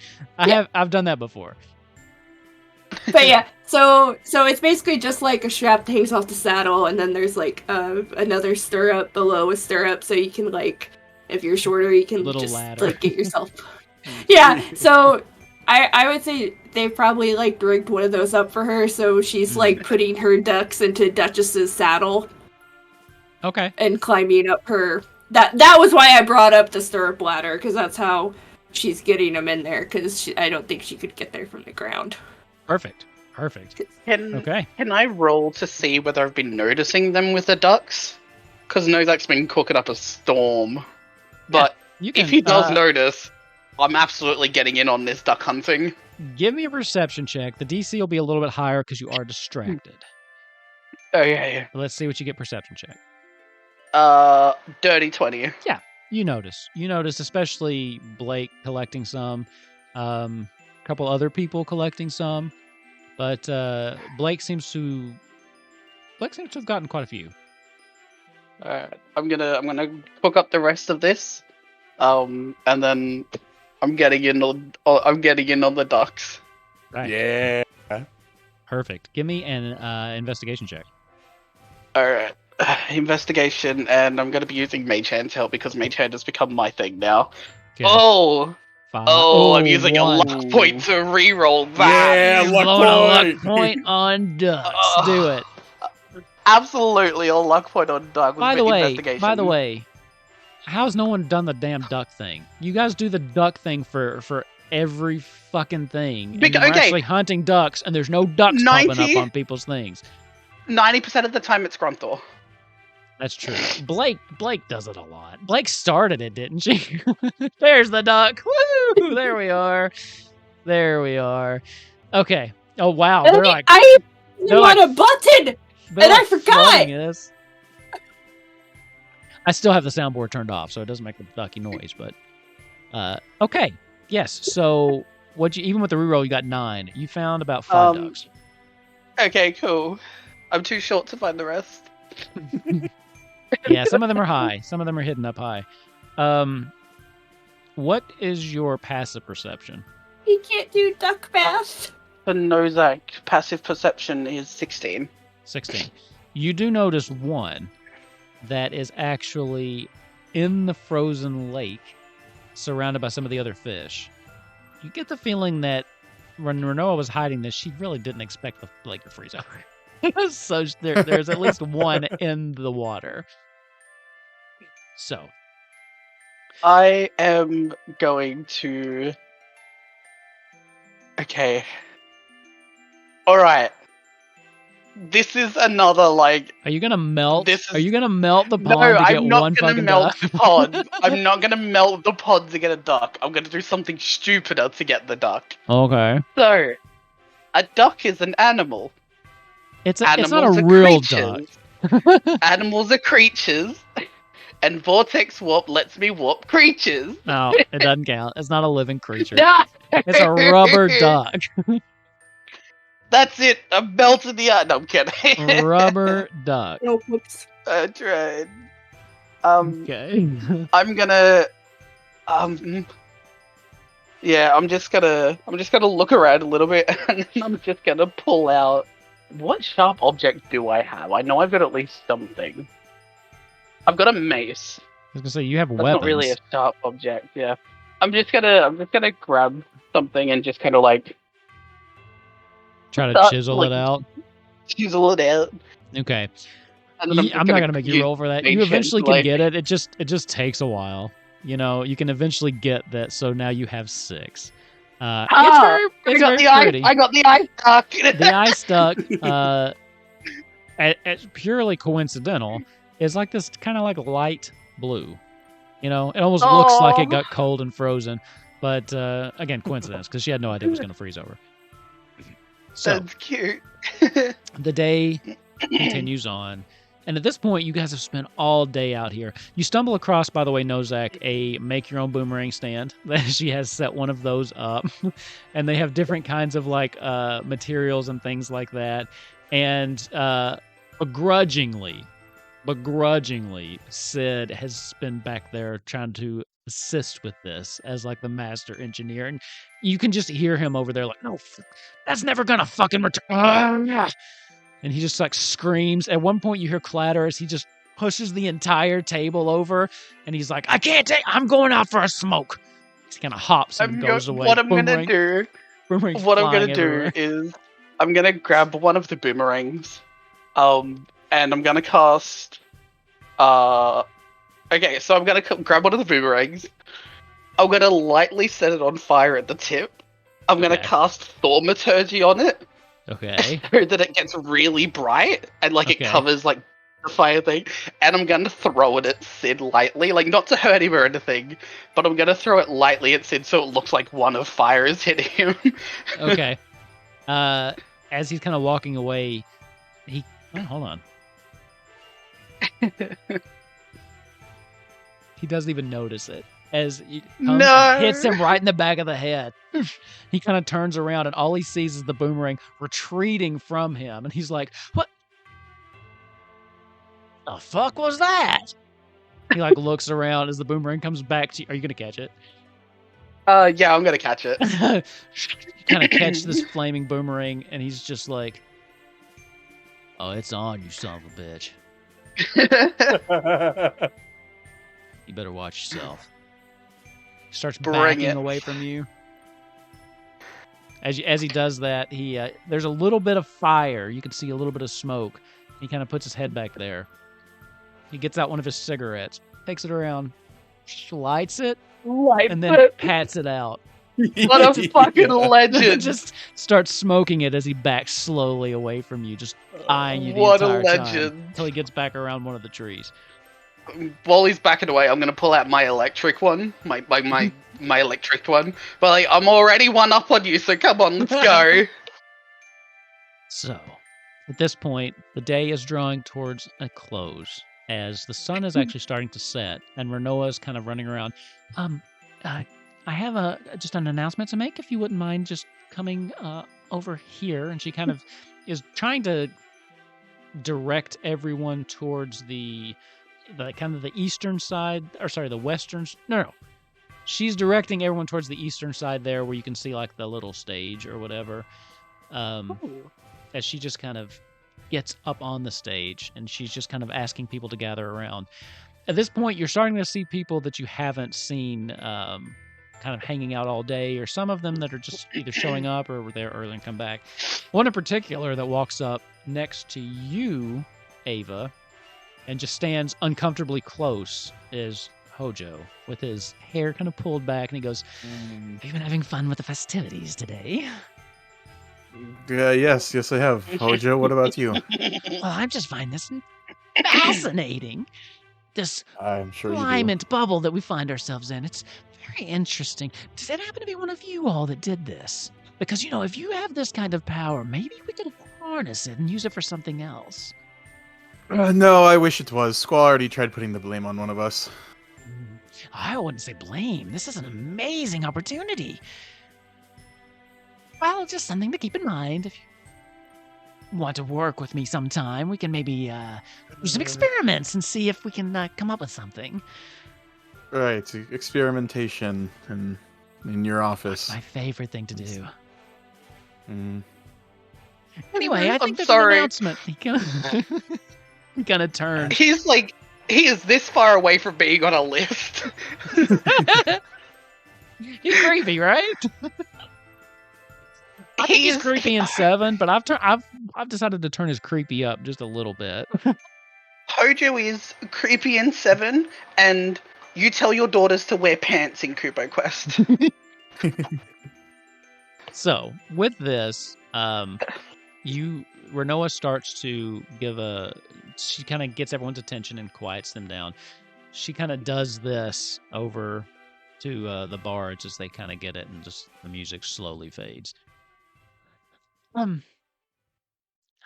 Speaker 1: I've done that before.
Speaker 5: but yeah, so it's basically just like a strap that hangs off the saddle, and then there's like another stirrup below a stirrup, so you can like, if you're shorter, you can
Speaker 1: Little
Speaker 5: just
Speaker 1: ladder.
Speaker 5: like get yourself. Yeah, so I would say they probably like rigged one of those up for her, so she's like putting her ducks into Duchess's saddle
Speaker 1: Okay.
Speaker 5: and climbing up her. That was why I brought up the stirrup ladder, because that's how she's getting them in there, because I don't think she could get there from the ground.
Speaker 1: Perfect.
Speaker 3: Can
Speaker 1: Okay.
Speaker 3: Can I roll to see whether I've been noticing them with the ducks? Because Nozak's been cooking up a storm. But
Speaker 1: You can.
Speaker 3: if he does notice, I'm absolutely getting in on this duck hunting.
Speaker 1: Give me a perception check. The DC will be a little bit higher because you are distracted.
Speaker 3: Okay.
Speaker 1: Let's see what you get perception check.
Speaker 3: Dirty 20.
Speaker 1: You notice, especially Blake collecting some, couple other people collecting some, but Blake seems to have gotten quite a few.
Speaker 3: Alright, I'm gonna cook up the rest of this, and then I'm getting in on the ducks.
Speaker 1: Right.
Speaker 4: Yeah.
Speaker 1: Perfect. Give me an investigation check.
Speaker 3: Alright, investigation, and I'm gonna be using Mage Hand to help because Mage Hand has become my thing now.
Speaker 1: Okay.
Speaker 3: Oh, I'm using a
Speaker 1: one.
Speaker 3: luck point to reroll
Speaker 4: Yeah,
Speaker 3: that.
Speaker 1: He's
Speaker 4: luck
Speaker 1: blowing a luck
Speaker 4: point.
Speaker 1: point on ducks. Do it.
Speaker 3: Absolutely, a luck point on duck.
Speaker 1: By the
Speaker 3: investigation.
Speaker 1: way, how's no one done the damn duck thing? You guys do the duck thing for every fucking thing. And you're actually hunting ducks, and there's no ducks popping up on people's things.
Speaker 3: 90% of the time it's Grunthor.
Speaker 1: That's true. Blake does it a lot. Blake started it, didn't she? There's the duck. Woo! There we are. Okay. Oh wow. They're like
Speaker 5: I
Speaker 1: they're
Speaker 5: want
Speaker 1: like-
Speaker 5: a button.
Speaker 1: they're
Speaker 5: And I
Speaker 1: like
Speaker 5: forgot!
Speaker 1: flooding us. I still have the soundboard turned off, so it doesn't make a ducky noise. But okay. Yes. So even with the reroll, you got 9. You found about 5 ducks.
Speaker 3: Okay, cool. I'm too short to find the rest.
Speaker 1: Yeah, some of them are high. Some of them are hidden up high. What is your passive perception?
Speaker 5: He can't do duck math.
Speaker 3: For Nozak, passive perception is 16.
Speaker 1: 16. You do notice one that is actually in the frozen lake, surrounded by some of the other fish. You get the feeling that when Rinoa was hiding this, she really didn't expect the lake to freeze over. So there's at least one in the water. So
Speaker 3: I am going to... Okay. Alright. This is another, like...
Speaker 1: are you gonna melt?
Speaker 3: This is-
Speaker 1: Are you gonna melt the pond
Speaker 3: No,
Speaker 1: to get
Speaker 3: I'm not
Speaker 1: one
Speaker 3: gonna
Speaker 1: fucking
Speaker 3: melt
Speaker 1: duck?
Speaker 3: the pod. I'm not gonna melt the pod to get a duck. I'm gonna do something stupider to get the duck.
Speaker 1: Okay.
Speaker 3: So, a duck is an animal.
Speaker 1: It's not
Speaker 3: Animals
Speaker 1: a
Speaker 3: are
Speaker 1: real
Speaker 3: creatures.
Speaker 1: duck.
Speaker 3: Animals are creatures. And Vortex Warp lets me warp creatures.
Speaker 1: No, it doesn't count. It's not a living creature.
Speaker 3: No.
Speaker 1: It's a rubber duck.
Speaker 3: That's it. I'm melting the No, I'm kidding.
Speaker 1: Rubber duck.
Speaker 5: Oh, whoops.
Speaker 3: I tried.
Speaker 1: Okay.
Speaker 3: I'm gonna. Yeah, I'm just gonna look around a little bit, and then I'm just gonna pull out. What sharp object do I have? I know I've got at least something. I've got a mace.
Speaker 1: I was gonna say you have
Speaker 3: That's
Speaker 1: weapons.
Speaker 3: not really a sharp object. Yeah, I'm just gonna grab something and just kind of like
Speaker 1: Try to chisel it out.
Speaker 3: chisel it out.
Speaker 1: Okay.
Speaker 3: And then
Speaker 1: I'm not gonna make you roll for that. You
Speaker 3: patience,
Speaker 1: eventually can
Speaker 3: like-
Speaker 1: get it. It just takes a while. You know, you can eventually get that. So now you have 6. It's very pretty.
Speaker 3: I got the eye stuck.
Speaker 1: The eye stuck. It's purely coincidental. It's like this kind of like light blue. You know, it almost looks like it
Speaker 2: Aw.
Speaker 1: got cold and frozen. But again, coincidence, because she had no idea it was going to freeze over. So
Speaker 3: That's cute.
Speaker 1: the day continues on. And at this point, you guys have spent all day out here. You stumble across, by the way, Nozak, a make-your-own boomerang stand. She has set one of those up. And they have different kinds of, like, materials and things like that. And begrudgingly, Sid has been back there trying to assist with this as, like, the master engineer. And you can just hear him over there like, no, that's never gonna fucking return. And he just like screams. At one point you hear clatter as he just pushes the entire table over and he's like, I can't take, I'm going out for a smoke. He kind of hops and goes away.
Speaker 3: What I'm gonna do is I'm gonna grab one of the boomerangs, and I'm gonna cast. Okay, so I'm gonna grab one of the boomerangs. I'm gonna lightly set it on fire at the tip. I'm gonna cast Thaumaturgy on it.
Speaker 1: Okay.
Speaker 3: So that it gets really bright and like it covers like the fire thing. And I'm gonna throw it at Sid lightly, like not to hurt him or anything, but I'm gonna throw it lightly at Sid so it looks like one of fire is hitting him.
Speaker 1: Okay. As he's kind of walking away, hold on. He doesn't even notice it. As it comes and hits him right in the back of the head. He kind of turns around and all he sees is the boomerang retreating from him. And he's like, what the fuck was that? He like looks around as the boomerang comes back to you. Are you going to catch it?
Speaker 3: Yeah, I'm going to catch it.
Speaker 1: You kind of catch this flaming boomerang and he's just like, oh, it's on, you son of a bitch. You better watch yourself. Starts backing away from you. As he does that, there's a little bit of fire. You can see a little bit of smoke. He kind of puts his head back there. He gets out one of his cigarettes, takes it around, lights it, and then pats it out.
Speaker 3: What a fucking legend!
Speaker 1: Just starts smoking it as he backs slowly away from you, just eyeing you the entire time until he gets back around one of the trees.
Speaker 3: While he's backing away, I'm gonna pull out my electric one, my electric one. But like, I'm already one up on you, so come on, let's go.
Speaker 1: So, at this point, the day is drawing towards a close as the sun is actually starting to set, and Rinoa is kind of running around. I have just an announcement to make. If you wouldn't mind just coming over here, and she kind of is trying to direct everyone towards the kind of the eastern side, or sorry, the western. No. She's directing everyone towards the eastern side there, where you can see like the little stage or whatever. As she just kind of gets up on the stage, and she's just kind of asking people to gather around. At this point, you're starting to see people that you haven't seen, kind of hanging out all day, or some of them that are just either showing up or were there early and come back. One in particular that walks up next to you, Ava, and just stands uncomfortably close is Hojo, with his hair kind of pulled back, and he goes, have you been having fun with the festivities today?
Speaker 4: Yes, I have. Hojo, what about you?
Speaker 1: Well, I just find this fascinating. This
Speaker 4: I'm sure
Speaker 1: climate bubble that we find ourselves in. It's very interesting. Does it happen to be one of you all that did this? Because, if you have this kind of power, maybe we could harness it and use it for something else.
Speaker 4: No, I wish it was. Squall already tried putting the blame on one of us.
Speaker 1: I wouldn't say blame. This is an amazing opportunity. Well, just something to keep in mind. If you want to work with me sometime, we can maybe do some experiments and see if we can come up with something.
Speaker 4: Right, experimentation in your office.
Speaker 1: My favorite thing to do.
Speaker 4: Mm.
Speaker 1: Anyway, I think there's an announcement. He kind of turns.
Speaker 3: He is this far away from being on a list.
Speaker 1: He's creepy, right? I think he's creepy in 7, but I've decided to turn his creepy up just a little bit.
Speaker 3: Hojo is creepy in 7, and you tell your daughters to wear pants in Kupo Quest.
Speaker 1: So, with this, Rinoa starts to she kind of gets everyone's attention and quiets them down. she kind of does this over to the bards as they kind of get it, and just the music slowly fades.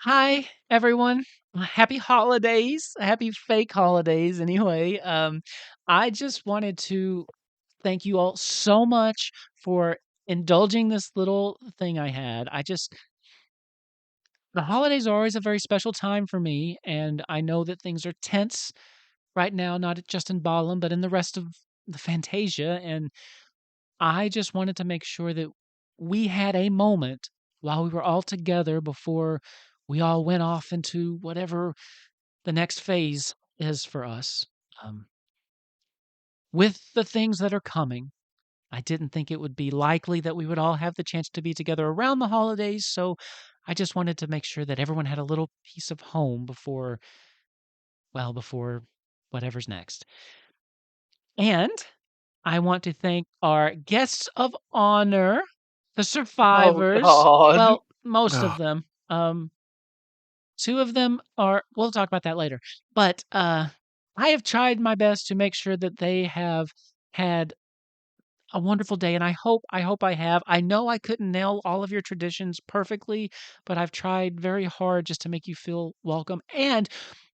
Speaker 1: Hi everyone. Happy holidays. Happy fake holidays anyway. I just wanted to thank you all so much for indulging this little thing I had. The holidays are always a very special time for me, and I know that things are tense right now, not just in Balam, but in the rest of the Fantasia. And I just wanted to make sure that we had a moment while we were all together before we all went off into whatever the next phase is for us. Um, with the things that are coming, I didn't think it would be likely that we would all have the chance to be together around the holidays, so I just wanted to make sure that everyone had a little piece of home before whatever's next. And I want to thank our guests of honor, the
Speaker 3: Oh
Speaker 1: survivors.
Speaker 3: God.
Speaker 1: Well, most of them. Two of them are, we'll talk about that later. But I have tried my best to make sure that they have had a wonderful day, and I hope I have. I know I couldn't nail all of your traditions perfectly, but I've tried very hard just to make you feel welcome. And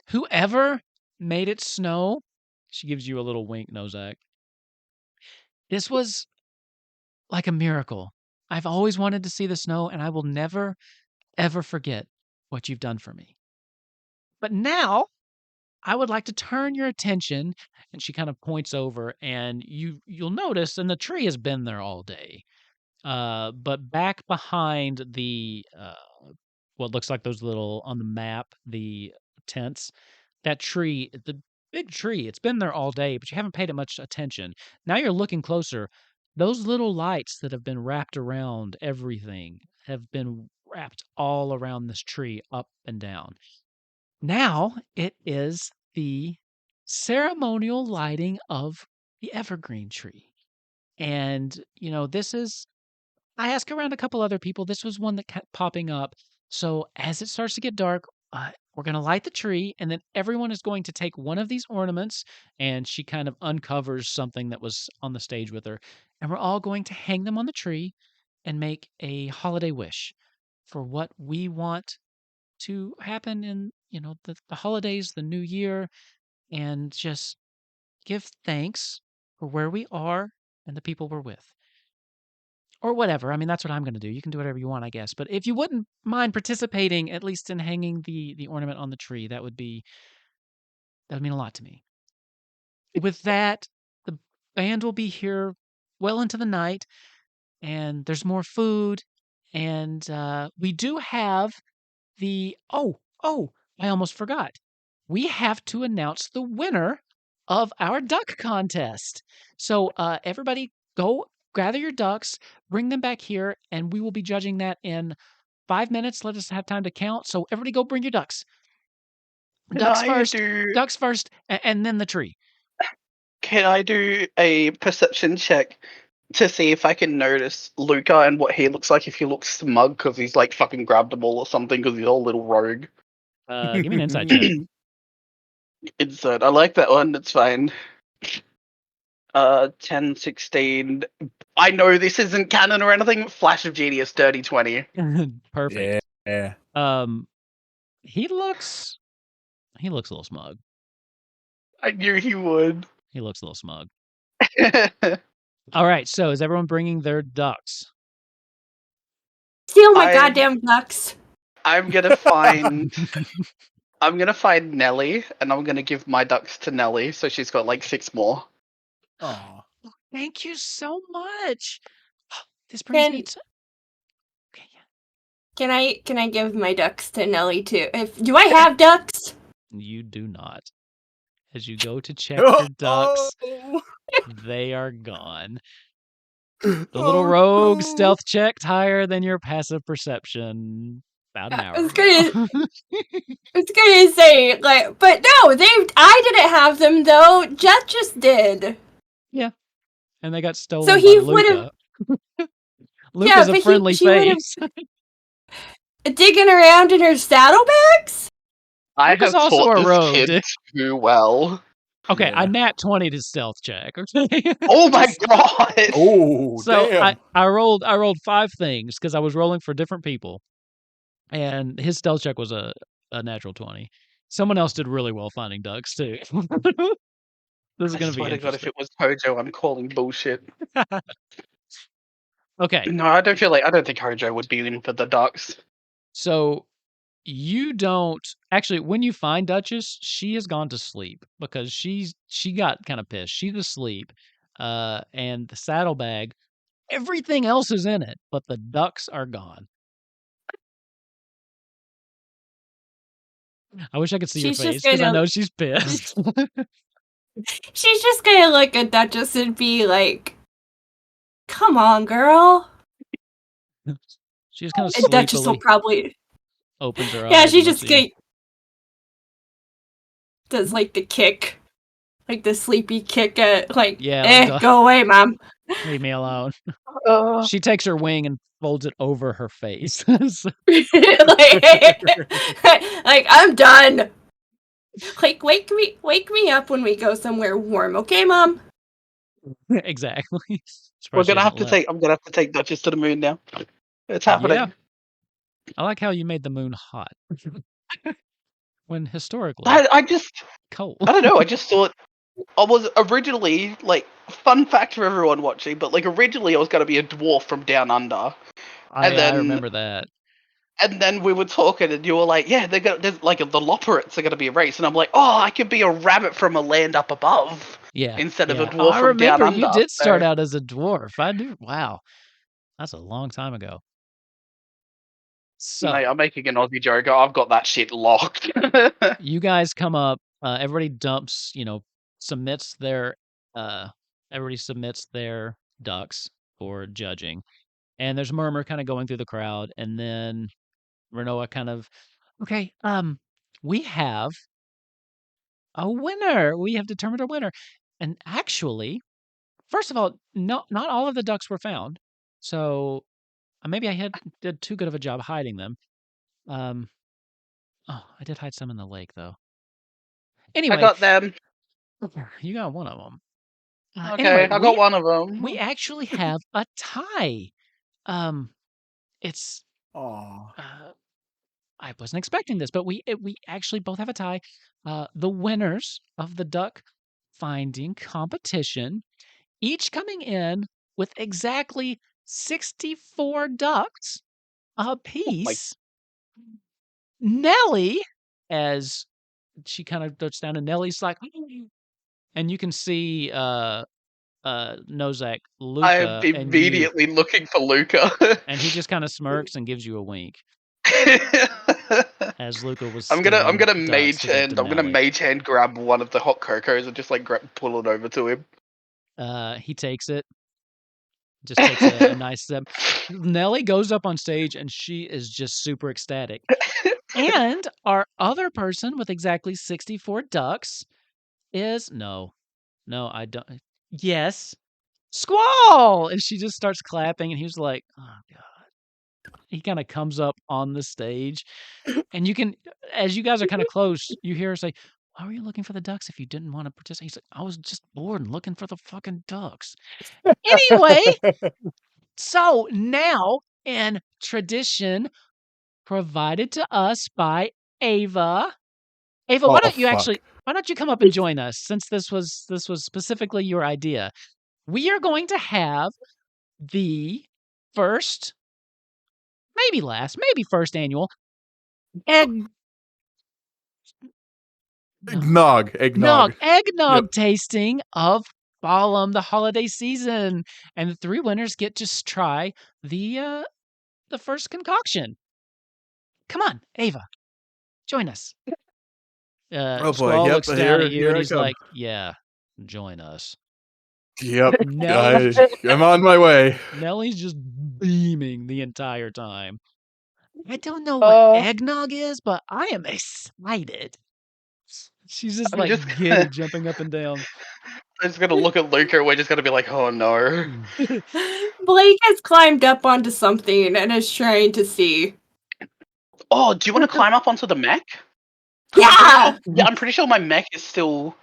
Speaker 1: whoever made it snow, she gives you a little wink, Nozak. This was like a miracle. I've always wanted to see the snow, and I will never, ever forget what you've done for me. But now, I would like to turn your attention, and she kind of points over, and you'll notice, and the tree has been there all day. But back behind the what looks like those little on the map, the tents, that tree, the big tree, it's been there all day, but you haven't paid it much attention. Now you're looking closer. Those little lights that have been wrapped around everything have been wrapped all around this tree, up and down. Now it is the ceremonial lighting of the evergreen tree. And, this is, I asked around a couple other people. This was one that kept popping up. So as it starts to get dark, we're going to light the tree, and then everyone is going to take one of these ornaments, and she kind of uncovers something that was on the stage with her, and we're all going to hang them on the tree and make a holiday wish for what we want to happen in, the holidays, the new year, and just give thanks for where we are and the people we're with. Or whatever. I mean, that's what I'm going to do. You can do whatever you want, I guess. But if you wouldn't mind participating, at least in hanging the ornament on the tree, that would mean a lot to me. With that, the band will be here well into the night, and there's more food, and we do have I almost forgot. We have to announce the winner of our duck contest. So everybody go gather your ducks, bring them back here, and we will be judging that in 5 minutes. Let us have time to count. So everybody go bring your ducks. Ducks first, and then the tree.
Speaker 3: Can I do a perception check to see if I can notice Luca and what he looks like, if he looks smug because he's like fucking grabbed them all or something because he's all little rogue?
Speaker 1: Give me an insight check.
Speaker 3: Insight. I like that one. That's fine. 10, 16. I know this isn't canon or anything. Flash of genius, dirty 20.
Speaker 1: Perfect.
Speaker 4: Yeah.
Speaker 1: He looks a little smug.
Speaker 3: I knew he would.
Speaker 1: He looks a little smug. All right, so is everyone bringing their ducks?
Speaker 5: Steal my goddamn ducks.
Speaker 3: I'm gonna find Nelly, and I'm gonna give my ducks to Nelly, so she's got like 6 more.
Speaker 4: Oh,
Speaker 1: thank you so much. This brings me to. Okay, yeah.
Speaker 5: Can I give my ducks to Nelly too? Do I have ducks?
Speaker 1: You do not. As you go to check your ducks, they are gone. The little rogue stealth checked higher than your passive perception. About an hour.
Speaker 5: I was gonna say, like, but no, I didn't have them though. Jet just did.
Speaker 1: Yeah, and they got stolen.
Speaker 5: So he
Speaker 1: by Luca.
Speaker 5: Luca's
Speaker 1: a friendly face.
Speaker 5: Digging around in her saddlebags.
Speaker 3: I have
Speaker 1: also
Speaker 3: taught
Speaker 1: a
Speaker 3: this
Speaker 1: rogue,
Speaker 3: kid too well.
Speaker 1: Okay,
Speaker 4: Yeah.
Speaker 1: I nat 20 to stealth check. Okay.
Speaker 3: Oh my god!
Speaker 4: Oh,
Speaker 1: So
Speaker 4: damn.
Speaker 1: I rolled 5 things because I was rolling for different people, and his stealth check was a natural 20. Someone else did really well finding ducks too. This is
Speaker 3: I
Speaker 1: going to be
Speaker 3: swear to God, if
Speaker 1: interesting.
Speaker 3: it was Hojo, I'm calling bullshit.
Speaker 1: Okay,
Speaker 3: No, I don't think Hojo would be in for the ducks.
Speaker 1: so you don't actually when you find Duchess, she has gone to sleep because she got kind of pissed. She's asleep, and the saddlebag, everything else is in it, but the ducks are gone. I wish I could see your
Speaker 5: She's just
Speaker 1: face because I
Speaker 5: gonna-
Speaker 1: know she's pissed.
Speaker 5: She's just gonna look at Duchess and be like, "Come on, girl."
Speaker 1: She just kind of
Speaker 5: And Duchess will
Speaker 1: sleepily
Speaker 5: probably,
Speaker 1: opens her
Speaker 5: yeah,
Speaker 1: eyes.
Speaker 5: she
Speaker 1: and looks
Speaker 5: just
Speaker 1: at you.
Speaker 5: does like the kick, like the sleepy kick at like,
Speaker 1: Yeah,
Speaker 5: go away, mom.
Speaker 1: Leave me alone.
Speaker 3: Uh,
Speaker 1: She takes her wing and folds it over her face. So-
Speaker 5: like I'm done. Like wake me up when we go somewhere warm, okay, mom?
Speaker 1: exactly.
Speaker 3: I'm
Speaker 1: Surprised she
Speaker 3: gonna have
Speaker 1: hasn't
Speaker 3: to
Speaker 1: left.
Speaker 3: take Duchess to the moon now. It's happening.
Speaker 1: Yeah. I like how you made the moon hot. When historically
Speaker 3: I just
Speaker 1: cold.
Speaker 3: I don't know. I just thought I was originally like fun fact for everyone watching, but like originally I was gonna be a dwarf from down under, and
Speaker 1: I
Speaker 3: then
Speaker 1: remember that.
Speaker 3: and then we were talking, and you were like, "Yeah, there's like the Loperates are gonna be a race," and I'm like, "Oh, I could be a rabbit from a land up above
Speaker 1: Yeah.
Speaker 3: instead of
Speaker 1: yeah.
Speaker 3: a
Speaker 1: Oh,
Speaker 3: dwarf
Speaker 1: I
Speaker 3: from down
Speaker 1: remember you
Speaker 3: under."
Speaker 1: did start
Speaker 3: So,
Speaker 1: out as a dwarf. I do. Wow. That's a long time ago. So
Speaker 3: mate, I'm making an Aussie joke. I've got that shit locked.
Speaker 1: you guys come up, everybody dumps, submits their everybody submits their ducks for judging. And there's murmur kind of going through the crowd, and then Rinoa kind of, okay, we have a winner. We have determined a winner. And actually, first of all, not all of the ducks were found. So maybe I did too good of a job hiding them. Oh, I did hide some in the lake though.
Speaker 3: I
Speaker 1: Anyway,
Speaker 3: got them.
Speaker 1: you got one of them.
Speaker 3: Okay,
Speaker 1: Anyway,
Speaker 3: I got one of them.
Speaker 1: we actually have a tie. It's
Speaker 4: Aw.
Speaker 1: I wasn't expecting this, but we actually both have a tie. The winners of the duck finding competition, each coming in with exactly 64 ducks apiece. Nellie, as she kind of looks down, and Nellie's like, and you can see Nozak, Luca,
Speaker 3: I'm
Speaker 1: and you,
Speaker 3: immediately looking for Luca.
Speaker 1: and he just kind of smirks and gives you a wink as Luca was.
Speaker 3: I'm gonna
Speaker 1: stealing ducks
Speaker 3: mage
Speaker 1: to give
Speaker 3: hand.
Speaker 1: to
Speaker 3: I'm gonna
Speaker 1: Nellie.
Speaker 3: mage hand grab one of the hot cocos and just like pull it over to him.
Speaker 1: He takes it. Just takes a nice sip. Nellie goes up on stage and she is just super ecstatic. And our other person with exactly 64 ducks is no, I don't. Yes, Squall, and she just starts clapping, and he was like, "Oh God." He kind of comes up on the stage, and you can, as you guys are kind of close, you hear her say, "Why were you looking for the ducks if you didn't want to participate?" He's like, "I was just bored and looking for the fucking ducks." Anyway, so now in tradition provided to us by Ava. Ava, why
Speaker 4: Oh,
Speaker 1: don't you
Speaker 4: fuck.
Speaker 1: why don't you come up and join us since this was specifically your idea? We are going to have the first, maybe last, maybe first annual egg
Speaker 4: Eggnog.
Speaker 1: eggnog
Speaker 4: Yep.
Speaker 1: tasting of Balam, the holiday season, and the 3 winners get to try the first concoction. Come on, Ava, join us.
Speaker 4: Oh boy,
Speaker 1: Squall
Speaker 4: yep,
Speaker 1: looks down at you
Speaker 4: here
Speaker 1: and
Speaker 4: I
Speaker 1: he's
Speaker 4: come.
Speaker 1: like, "Yeah, join us."
Speaker 4: Yep,
Speaker 1: Nelly,
Speaker 4: I'm on my way.
Speaker 1: Nellie's just beaming the entire time. I don't know what eggnog is, but I am excited. She's just
Speaker 3: I'm
Speaker 1: like
Speaker 3: just
Speaker 1: giddy,
Speaker 3: gonna,
Speaker 1: jumping up and down.
Speaker 3: I'm just gonna look at Luca. We're just gonna be like, "Oh no."
Speaker 5: Blake has climbed up onto something and is trying to see.
Speaker 3: Oh, do you want to climb up onto the mech?
Speaker 5: Yeah!
Speaker 3: Yeah, I'm pretty sure my mech is still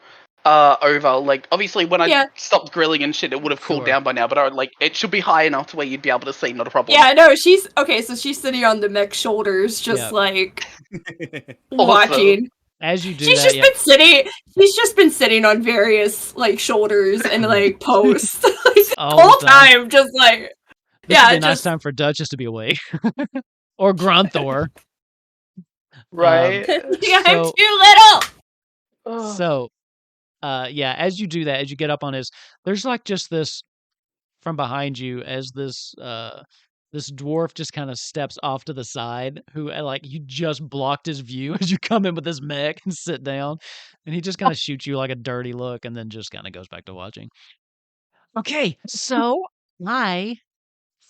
Speaker 3: over. Like, obviously, when I
Speaker 5: Yeah.
Speaker 3: stopped grilling and shit, it would have cooled
Speaker 1: Sure.
Speaker 3: down by now. But it should be high enough to where you'd be able to see, not a problem.
Speaker 5: Yeah, no, she's okay. So she's sitting on the mech's shoulders, just
Speaker 1: Yep.
Speaker 5: like
Speaker 3: Awesome.
Speaker 5: watching.
Speaker 1: As you do
Speaker 5: She's
Speaker 1: that,
Speaker 5: just been sitting. She's just been sitting on various like shoulders and like posts like, the
Speaker 1: All
Speaker 5: whole
Speaker 1: the time.
Speaker 5: time, just like
Speaker 1: this
Speaker 5: yeah,
Speaker 1: would be a nice
Speaker 5: just
Speaker 1: time for Duchess to be awake. Or Grunthor.
Speaker 3: Right.
Speaker 5: yeah, I'm
Speaker 1: so-
Speaker 5: too little.
Speaker 3: Oh.
Speaker 1: So, yeah, as you do that, as you get up on his, there's like just this from behind you as this dwarf just kind of steps off to the side, who like you just blocked his view as you come in with this mech and sit down, and he just kind of shoots you like a dirty look and then just kind of goes back to watching. Okay, so I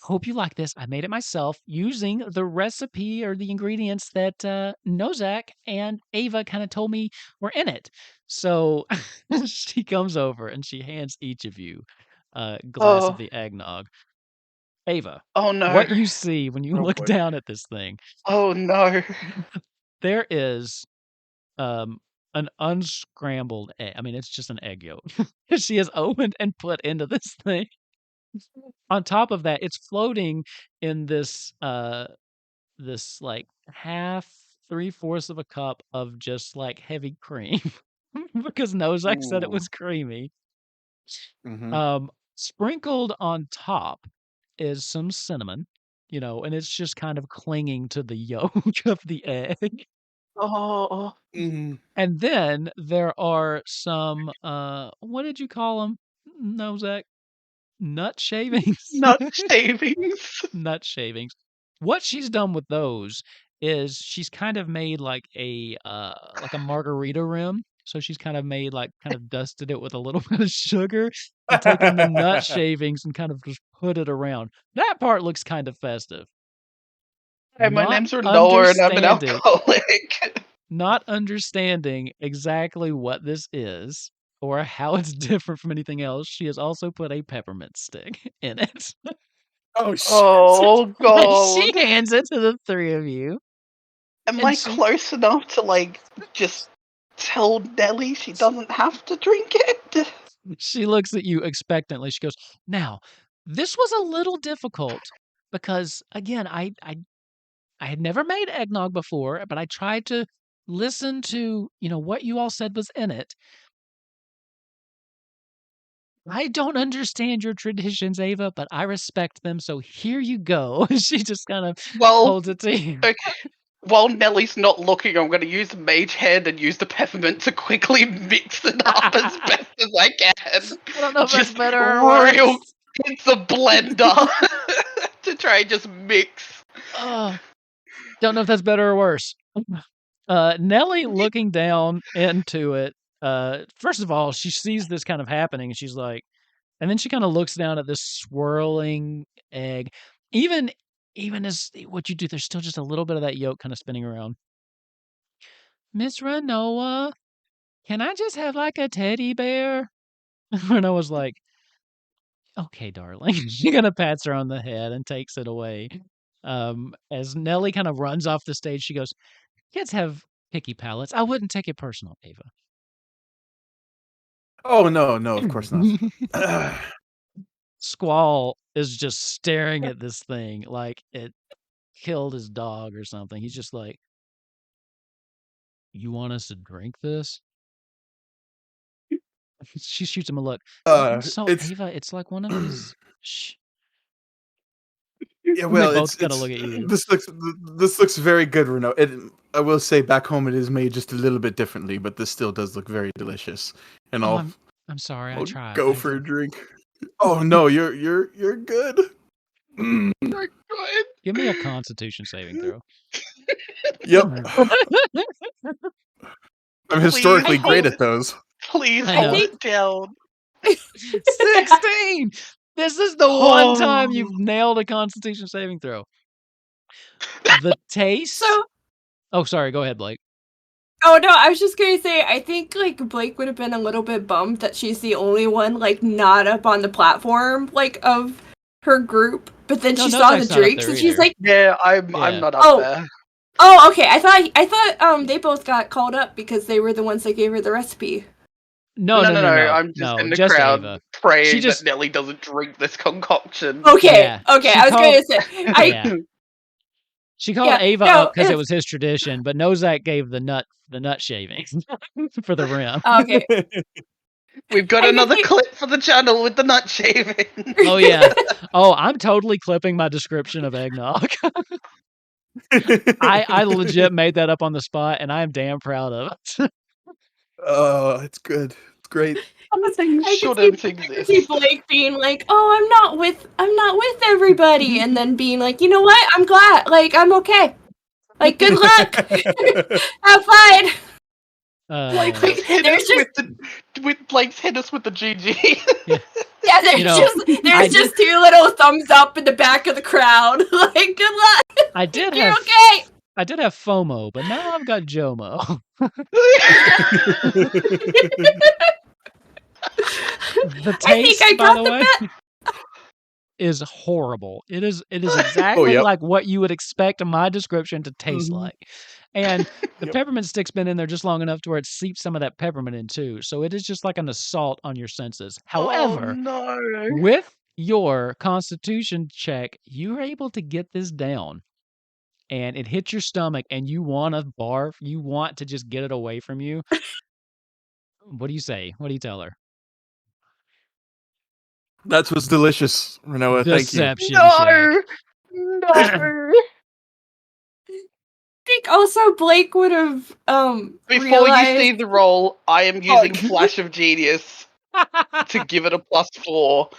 Speaker 1: hope you like this. I made it myself using the recipe or the ingredients that Nozak and Ava kind of told me were in it. So she comes over and she hands each of you a glass of
Speaker 3: Oh.
Speaker 1: the eggnog. Ava,
Speaker 3: Oh no.
Speaker 1: what you see when you
Speaker 4: Oh,
Speaker 1: look
Speaker 4: boy.
Speaker 1: down at this thing,
Speaker 3: Oh no.
Speaker 1: there is an unscrambled egg. I mean, it's just an egg yolk. She has opened and put into this thing. On top of that, it's floating in this this like half, 3/4 of a cup of just like heavy cream because Nozak said it
Speaker 4: Ooh.
Speaker 1: was creamy.
Speaker 4: Mhm.
Speaker 1: Sprinkled on top is some cinnamon, and it's just kind of clinging to the yolk of the egg.
Speaker 3: Oh.
Speaker 4: Mm.
Speaker 1: And then there are some what did you call them, Nozak? Nut shavings?
Speaker 3: Nut shavings.
Speaker 1: Nut shavings. What she's done with those is she's kind of made like a margarita rim. So she's kind of dusted it with a little bit of sugar and taken the nut shavings and kind of just put it around. That part looks kind of festive.
Speaker 3: Hey, my
Speaker 1: Not
Speaker 3: name's Rinoa and I'm an
Speaker 1: understanding-
Speaker 3: alcoholic.
Speaker 1: Not understanding exactly what this is or how it's different from anything else, she has also put a peppermint stick in it.
Speaker 4: Oh shit.
Speaker 3: Oh
Speaker 1: And
Speaker 3: god.
Speaker 1: she hands it to the three of you.
Speaker 3: Am
Speaker 1: and
Speaker 3: I
Speaker 1: she-
Speaker 3: close enough to just tell Nelly she doesn't have to drink it?
Speaker 1: She looks at you expectantly. She goes, "Now, this was a little difficult because, again, I had never made eggnog before, but I tried to listen to, what you all said was in it. I don't understand your traditions, Ava, but I respect them, so here you go." She just kind of
Speaker 3: Well,
Speaker 1: holds it to you.
Speaker 3: okay. While Nelly's not looking, I'm going to use Mage Hand and use the peppermint to quickly mix it up as best as I can.
Speaker 1: I don't know if that's
Speaker 3: Just
Speaker 1: better or
Speaker 3: real
Speaker 1: worse.
Speaker 3: It's a blender to try and just mix.
Speaker 1: Don't know if that's better or worse. Nelly looking down into it. First of all, she sees this kind of happening, and she's like, and then she kind of looks down at this swirling egg. Even as what you do, there's still just a little bit of that yolk kind of spinning around. Miss Rinoa, can I just have like a teddy bear? Rinoa's like, okay, darling. She kind of pats her on the head and takes it away. As Nelly kind of runs off the stage, she goes, "Kids have picky palates. I wouldn't take it personal, Ava."
Speaker 4: Oh no, of course not.
Speaker 1: Squall is just staring at this thing like it killed his dog or something. He's just like, "You want us to drink this?" She shoots him a look. So,
Speaker 4: it's
Speaker 1: Ava, it's like one of these. Shh.
Speaker 4: yeah. Well,
Speaker 1: They both
Speaker 4: it's
Speaker 1: gotta look at you.
Speaker 4: This looks very good, Renault. I will say, back home it is made just a little bit differently, but this still does look very delicious. And
Speaker 1: Oh,
Speaker 4: I'll
Speaker 1: I'm sorry. I
Speaker 4: I'll
Speaker 1: tried.
Speaker 4: go
Speaker 1: I
Speaker 4: for a
Speaker 1: did-
Speaker 4: drink. Oh no, you're good. Mm,
Speaker 3: Good.
Speaker 1: Give me a Constitution saving throw.
Speaker 4: yep, I'm historically
Speaker 3: Please
Speaker 4: great
Speaker 3: hold
Speaker 4: at those.
Speaker 3: Please
Speaker 1: I
Speaker 3: hold
Speaker 1: know.
Speaker 3: it down.
Speaker 1: 16. This is the one time
Speaker 3: Oh.
Speaker 1: you've nailed a Constitution saving throw. The taste.
Speaker 5: So
Speaker 1: Oh, sorry. Go ahead, Blake.
Speaker 5: oh no, I was just gonna say I think like Blake would have been a little bit bummed that she's the only one like not up on the platform like of her group. But then
Speaker 1: No,
Speaker 5: she
Speaker 1: no,
Speaker 5: saw
Speaker 1: Zach's
Speaker 5: the
Speaker 1: not up
Speaker 5: drinks
Speaker 1: there
Speaker 5: and she's
Speaker 1: either.
Speaker 5: like,
Speaker 3: Yeah,
Speaker 1: Yeah.
Speaker 3: I'm not up
Speaker 5: Oh.
Speaker 3: there.
Speaker 5: "Oh, okay. I thought they both got called up because they were the ones that gave her the recipe."
Speaker 1: No.
Speaker 3: I'm just in the
Speaker 1: Just
Speaker 3: crowd
Speaker 1: Ava.
Speaker 3: praying
Speaker 1: just-
Speaker 3: that Nelly doesn't drink this concoction.
Speaker 5: Okay,
Speaker 1: Yeah,
Speaker 5: okay.
Speaker 1: she
Speaker 5: I was
Speaker 1: called-
Speaker 5: gonna say,
Speaker 1: Yeah. She called
Speaker 5: Yeah,
Speaker 1: Ava
Speaker 5: no,
Speaker 1: up because it was his tradition, but Nozak gave the nut shaving for the rim.
Speaker 5: okay.
Speaker 3: We've got
Speaker 5: I
Speaker 3: another
Speaker 5: think-
Speaker 3: clip for the channel with the nut shaving.
Speaker 1: Oh yeah. Oh, I'm totally clipping my description of eggnog. I legit made that up on the spot, and I am damn proud of it.
Speaker 4: Oh, it's good. It's great.
Speaker 3: Some things
Speaker 5: I
Speaker 3: shouldn't
Speaker 5: can
Speaker 3: exist.
Speaker 5: see Blake being like, "Oh, I'm not with everybody," and then being like, "You know what? I'm glad. Like, I'm okay. Like, good luck. Have fun."
Speaker 3: Blake's hit
Speaker 5: there's
Speaker 3: us
Speaker 5: just-
Speaker 3: with Blake's hit us with the GG.
Speaker 5: Yeah, there's just two little thumbs up in the back of the crowd. Like, good luck.
Speaker 1: I did
Speaker 5: You're
Speaker 1: have
Speaker 5: okay.
Speaker 1: I did have FOMO, but now I've got JOMO. The taste,
Speaker 5: I
Speaker 1: by
Speaker 5: got
Speaker 1: the
Speaker 5: the
Speaker 1: way, is horrible. It is exactly
Speaker 4: yep.
Speaker 1: like what you would expect my description to taste
Speaker 4: Mhm.
Speaker 1: like. And the
Speaker 4: Yep.
Speaker 1: peppermint stick's been in there just long enough to where it seeps some of that peppermint in too. So it is just like an assault on your senses. However,
Speaker 3: Oh, no.
Speaker 1: with your constitution check, you're able to get this down. And it hits your stomach and you want to barf. You want to just get it away from you. What do you say? What do you tell her?
Speaker 4: That was delicious, Rinoa. Thank you.
Speaker 1: Deception check.
Speaker 3: No.
Speaker 5: I think also Blake would have
Speaker 3: Before
Speaker 5: realized.
Speaker 3: you see the roll, I am using
Speaker 4: Fuck.
Speaker 3: Flash of Genius to give it a +4.
Speaker 4: All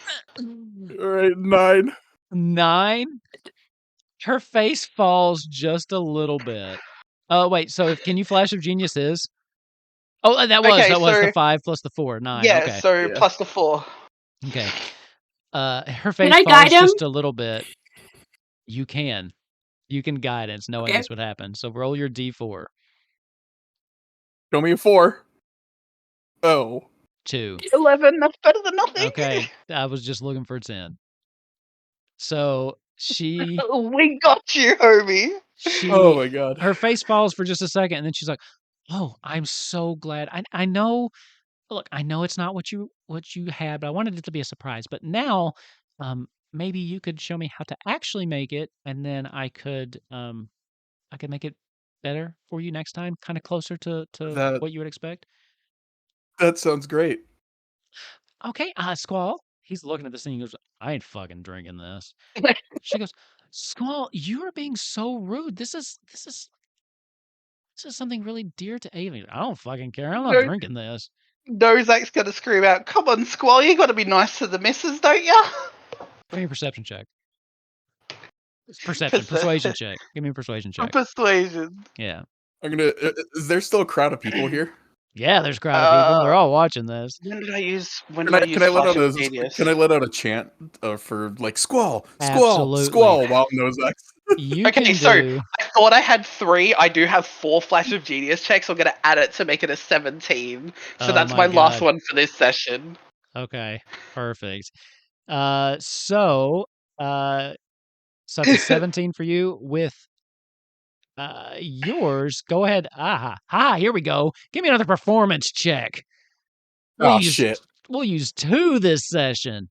Speaker 4: right, 9.
Speaker 1: 9. Her face falls just a little bit. Oh wait, so can you flash of genius is? Oh, that was
Speaker 3: Okay,
Speaker 1: the 5 plus the 4, 9.
Speaker 3: Yeah,
Speaker 1: Okay,
Speaker 3: so
Speaker 4: Yeah.
Speaker 3: plus the 4.
Speaker 1: okay. Her face
Speaker 5: I
Speaker 1: falls
Speaker 5: guide him?
Speaker 1: just a little bit. You can guidance knowing
Speaker 5: Okay.
Speaker 1: this would happen. So roll your d4.
Speaker 4: Show me a 4. Oh.
Speaker 1: 2.
Speaker 3: 11, that's better than nothing.
Speaker 1: Okay, I was just looking for 10. So she
Speaker 3: We got you, homie.
Speaker 4: Oh my god.
Speaker 1: her face falls for just a second, and then she's like, "Oh, I'm so glad. I know. Look, I know it's not what you had, but I wanted it to be a surprise. But now, maybe you could show me how to actually make it, and then I could make it better for you next time, kind of closer to
Speaker 4: That-
Speaker 1: what you would expect."
Speaker 4: That sounds great.
Speaker 1: Okay, Squall. He's looking at this thing. He goes, "I ain't fucking drinking this." She goes, "Squall, you are being so rude. This is something really dear to Ava." "I don't fucking care. I'm not
Speaker 3: No.
Speaker 1: drinking this."
Speaker 3: Nozak's gonna scream out, "Come on, Squall, you gotta be nice to the missus, don't ya?"
Speaker 1: Give me a perception check. Persuasion check. Give me a persuasion check.
Speaker 3: Persuasion.
Speaker 1: Yeah.
Speaker 4: I'm gonna. Is there still a crowd of people here?
Speaker 1: Yeah, there's a crowd of people. They're all watching this.
Speaker 3: When did I use
Speaker 4: Can I let
Speaker 3: Flash
Speaker 4: out
Speaker 3: of
Speaker 4: a
Speaker 3: Genius?
Speaker 4: Can I let out a chant for like squall,
Speaker 1: Absolutely.
Speaker 4: squall while Nozak?
Speaker 1: You
Speaker 3: Okay,
Speaker 1: can
Speaker 3: so
Speaker 1: do.
Speaker 3: I thought I had 3. I do have 4 Flash of Genius checks. So I'm gonna add it to make it a 17. So
Speaker 1: Oh
Speaker 3: that's
Speaker 1: my
Speaker 3: my last
Speaker 1: God.
Speaker 3: one for this session.
Speaker 1: Okay, perfect. So that's a 17 for you with yours. Go ahead. Here we go. Give me another performance check.
Speaker 4: Oh shit!
Speaker 1: We'll use 2 this session.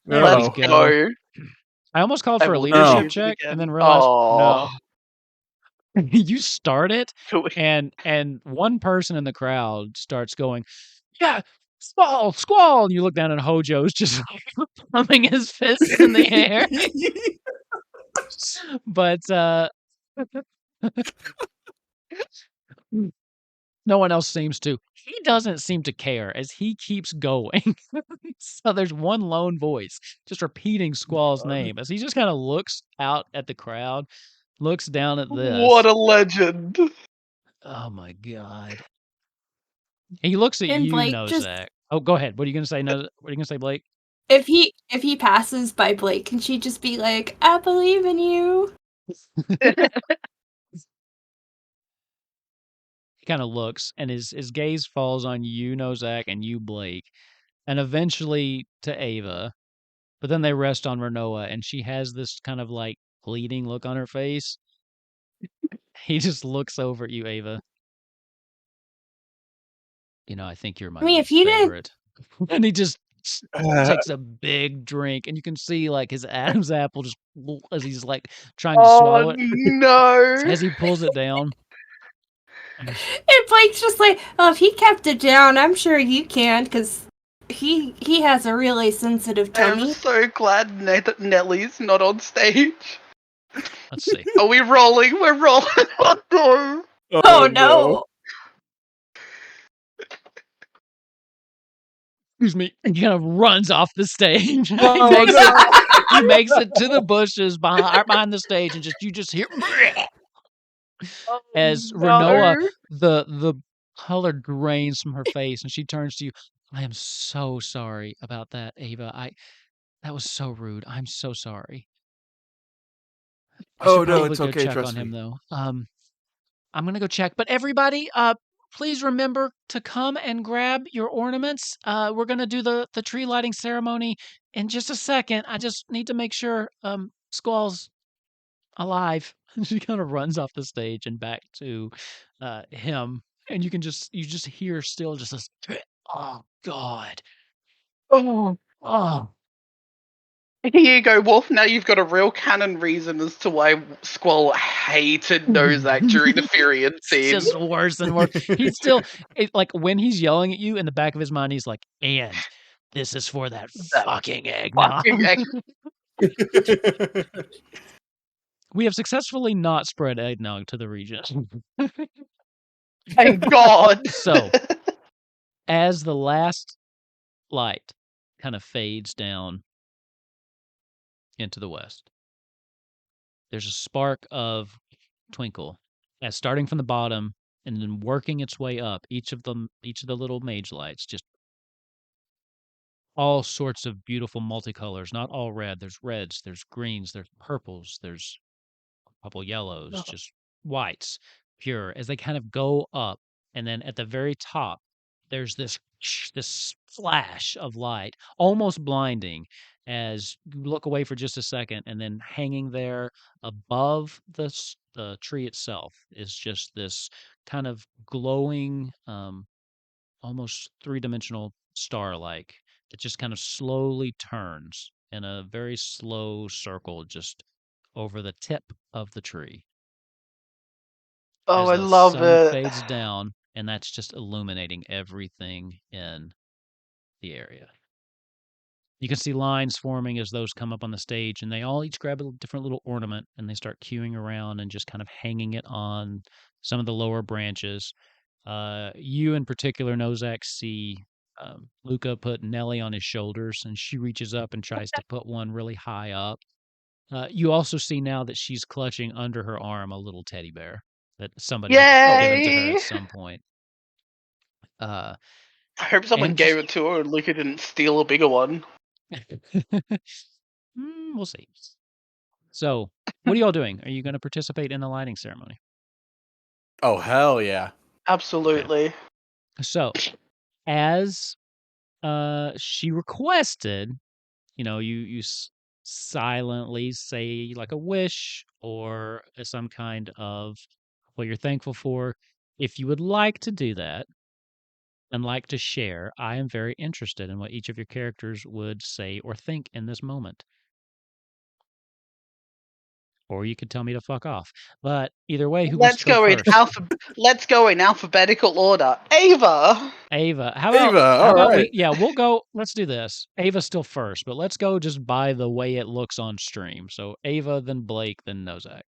Speaker 1: There
Speaker 4: Uh-oh.
Speaker 1: we go.
Speaker 3: No.
Speaker 1: I almost called
Speaker 3: I
Speaker 1: for a
Speaker 3: will
Speaker 1: leadership
Speaker 3: use it
Speaker 1: check and
Speaker 3: again.
Speaker 1: then realized
Speaker 3: Oh.
Speaker 1: no. You start it
Speaker 3: Cool.
Speaker 1: and one person in the crowd starts going, "Yeah, squall," and you look down and Hojo's just pumping his fists in the air. But no one else seems to. He doesn't seem to care as he keeps going. So there's one lone voice just repeating Squall's name as he just kind of looks out at the crowd, looks down at this.
Speaker 3: What a legend.
Speaker 1: Oh my god. He looks at
Speaker 5: And
Speaker 1: you,
Speaker 5: Blake
Speaker 1: Nozak.
Speaker 5: just-
Speaker 1: Oh, go ahead. What are you gonna say, What are you gonna say, Blake?
Speaker 5: If he passes by Blake, can she just be like, "I believe in you"?
Speaker 1: He kind of looks, and his gaze falls on you, Nozak, and you, Blake, and eventually to Ava. But then they rest on Rinoa, and she has this kind of like pleading look on her face. He just looks over at you, Ava. I think you're my
Speaker 5: I mean, if
Speaker 1: least
Speaker 5: you didn't-
Speaker 1: favorite. And he just takes a big drink, and you can see like his Adam's apple just as he's like trying to swallow it
Speaker 3: no!
Speaker 1: as he pulls it down.
Speaker 5: And Blake's just like, oh, if he kept it down, I'm sure you can, because he has a really sensitive
Speaker 3: I'm
Speaker 5: tummy.
Speaker 3: so glad Nellie's not on stage.
Speaker 1: Let's see.
Speaker 3: Are we rolling? We're rolling. Oh, no.
Speaker 5: Oh no!
Speaker 1: Excuse me. He kind of runs off the stage.
Speaker 4: Oh,
Speaker 1: he makes it to the bushes behind the stage, and you just hear as Rinoa, the color drains from her face, and she turns to you. I am so sorry about that, Ava. That was so rude. I'm so sorry. I should probably
Speaker 4: it's
Speaker 1: go
Speaker 4: okay.
Speaker 1: check
Speaker 4: Trust
Speaker 1: on him
Speaker 4: me.
Speaker 1: though. I'm gonna go check. But everybody, please remember to come and grab your ornaments. We're gonna do the tree lighting ceremony in just a second. I just need to make sure Squall's alive. She kind of runs off the stage and back to him, and you just hear still just this. Oh God.
Speaker 3: Oh.
Speaker 1: Oh.
Speaker 3: Here you go, Wolf. Now you've got a real canon reason as to why Squall hated Nozak during the Furion
Speaker 1: It's
Speaker 3: scene.
Speaker 1: just worse and worse. He's still like when he's yelling at you in the back of his mind, he's like, "And this is for that fucking eggnog." We have successfully not spread eggnog to the region.
Speaker 3: Thank God.
Speaker 1: So, as the last light kind of fades down into the west, there's a spark of twinkle as starting from the bottom and then working its way up. Each of the little mage lights, just all sorts of beautiful multicolors. Not all red. There's reds. There's greens. There's purples. There's a couple yellows. Just whites, pure. As they kind of go up, and then at the very top, there's this flash of light, almost blinding, as you look away for just a second, and then hanging there above the tree itself is just this kind of glowing, almost three-dimensional star-like. It just kind of slowly turns in a very slow circle just over the tip of the tree.
Speaker 3: Oh,
Speaker 1: As
Speaker 3: I
Speaker 1: the
Speaker 3: love
Speaker 1: sun
Speaker 3: it.
Speaker 1: fades down, and that's just illuminating everything in the area. You can see lines forming as those come up on the stage, and they all each grab a different little ornament, and they start queuing around and just kind of hanging it on some of the lower branches. You in particular, Nozak, see Luca put Nellie on his shoulders, and she reaches up and tries to put one really high up. You also see now that she's clutching under her arm a little teddy bear that somebody had given to her
Speaker 3: Yay!
Speaker 1: at some point.
Speaker 3: I hope someone
Speaker 1: and
Speaker 3: gave it to her and Luca didn't steal a bigger one.
Speaker 1: We'll see. So, what are y'all doing? Are you going to participate in the lighting ceremony?
Speaker 4: Oh hell yeah!
Speaker 3: Absolutely.
Speaker 1: So, as she requested, you silently say like a wish or some kind of what you're thankful for. If you would like to do that and like to share, I am very interested in what each of your characters would say or think in this moment. Or you could tell me to fuck off. But either way, who wants to go first?
Speaker 3: Let's go in alphabetical order. Ava.
Speaker 1: Ava. How about
Speaker 4: alright.
Speaker 1: we'll go, let's do this. Ava's still first, but let's go just by the way it looks on stream. So Ava, then Blake, then Nozak.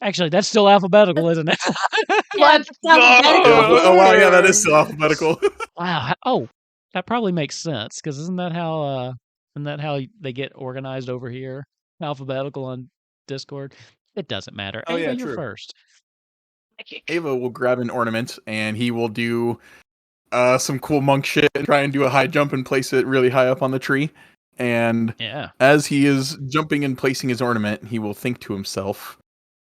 Speaker 1: Actually, that's still alphabetical, isn't it?
Speaker 3: Let's go.
Speaker 4: Oh wow, yeah, that is still alphabetical.
Speaker 1: Wow. Oh, that probably makes sense because isn't that how they get organized over here? Alphabetical on Discord. It doesn't matter.
Speaker 4: Oh,
Speaker 1: Ava,
Speaker 4: yeah,
Speaker 1: you're
Speaker 4: true.
Speaker 1: first.
Speaker 4: Ava will grab an ornament and he will do some cool monk shit and try and do a high jump and place it really high up on the tree. And
Speaker 1: Yeah.
Speaker 4: as he is jumping and placing his ornament, he will think to himself,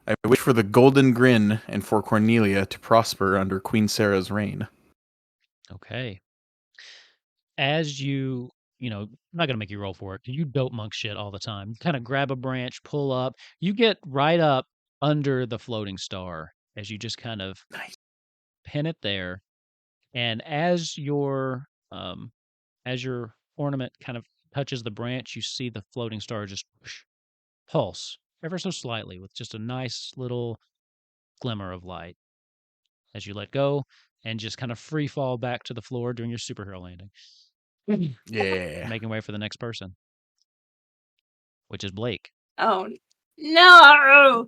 Speaker 4: I wish for the golden grin and for Cornelia to prosper under Queen Sarah's reign.
Speaker 1: Okay. As I'm not going to make you roll for it. You dope monk shit all the time. You kind of grab a branch, pull up. You get right up under the floating star as you just kind of
Speaker 4: Nice.
Speaker 1: pin it there. And as your ornament kind of touches the branch, you see the floating star just pulse ever so slightly with just a nice little glimmer of light as you let go and just kind of free fall back to the floor doing your superhero landing.
Speaker 4: Yeah.
Speaker 1: Making way for the next person, which is Blake.
Speaker 5: Oh no.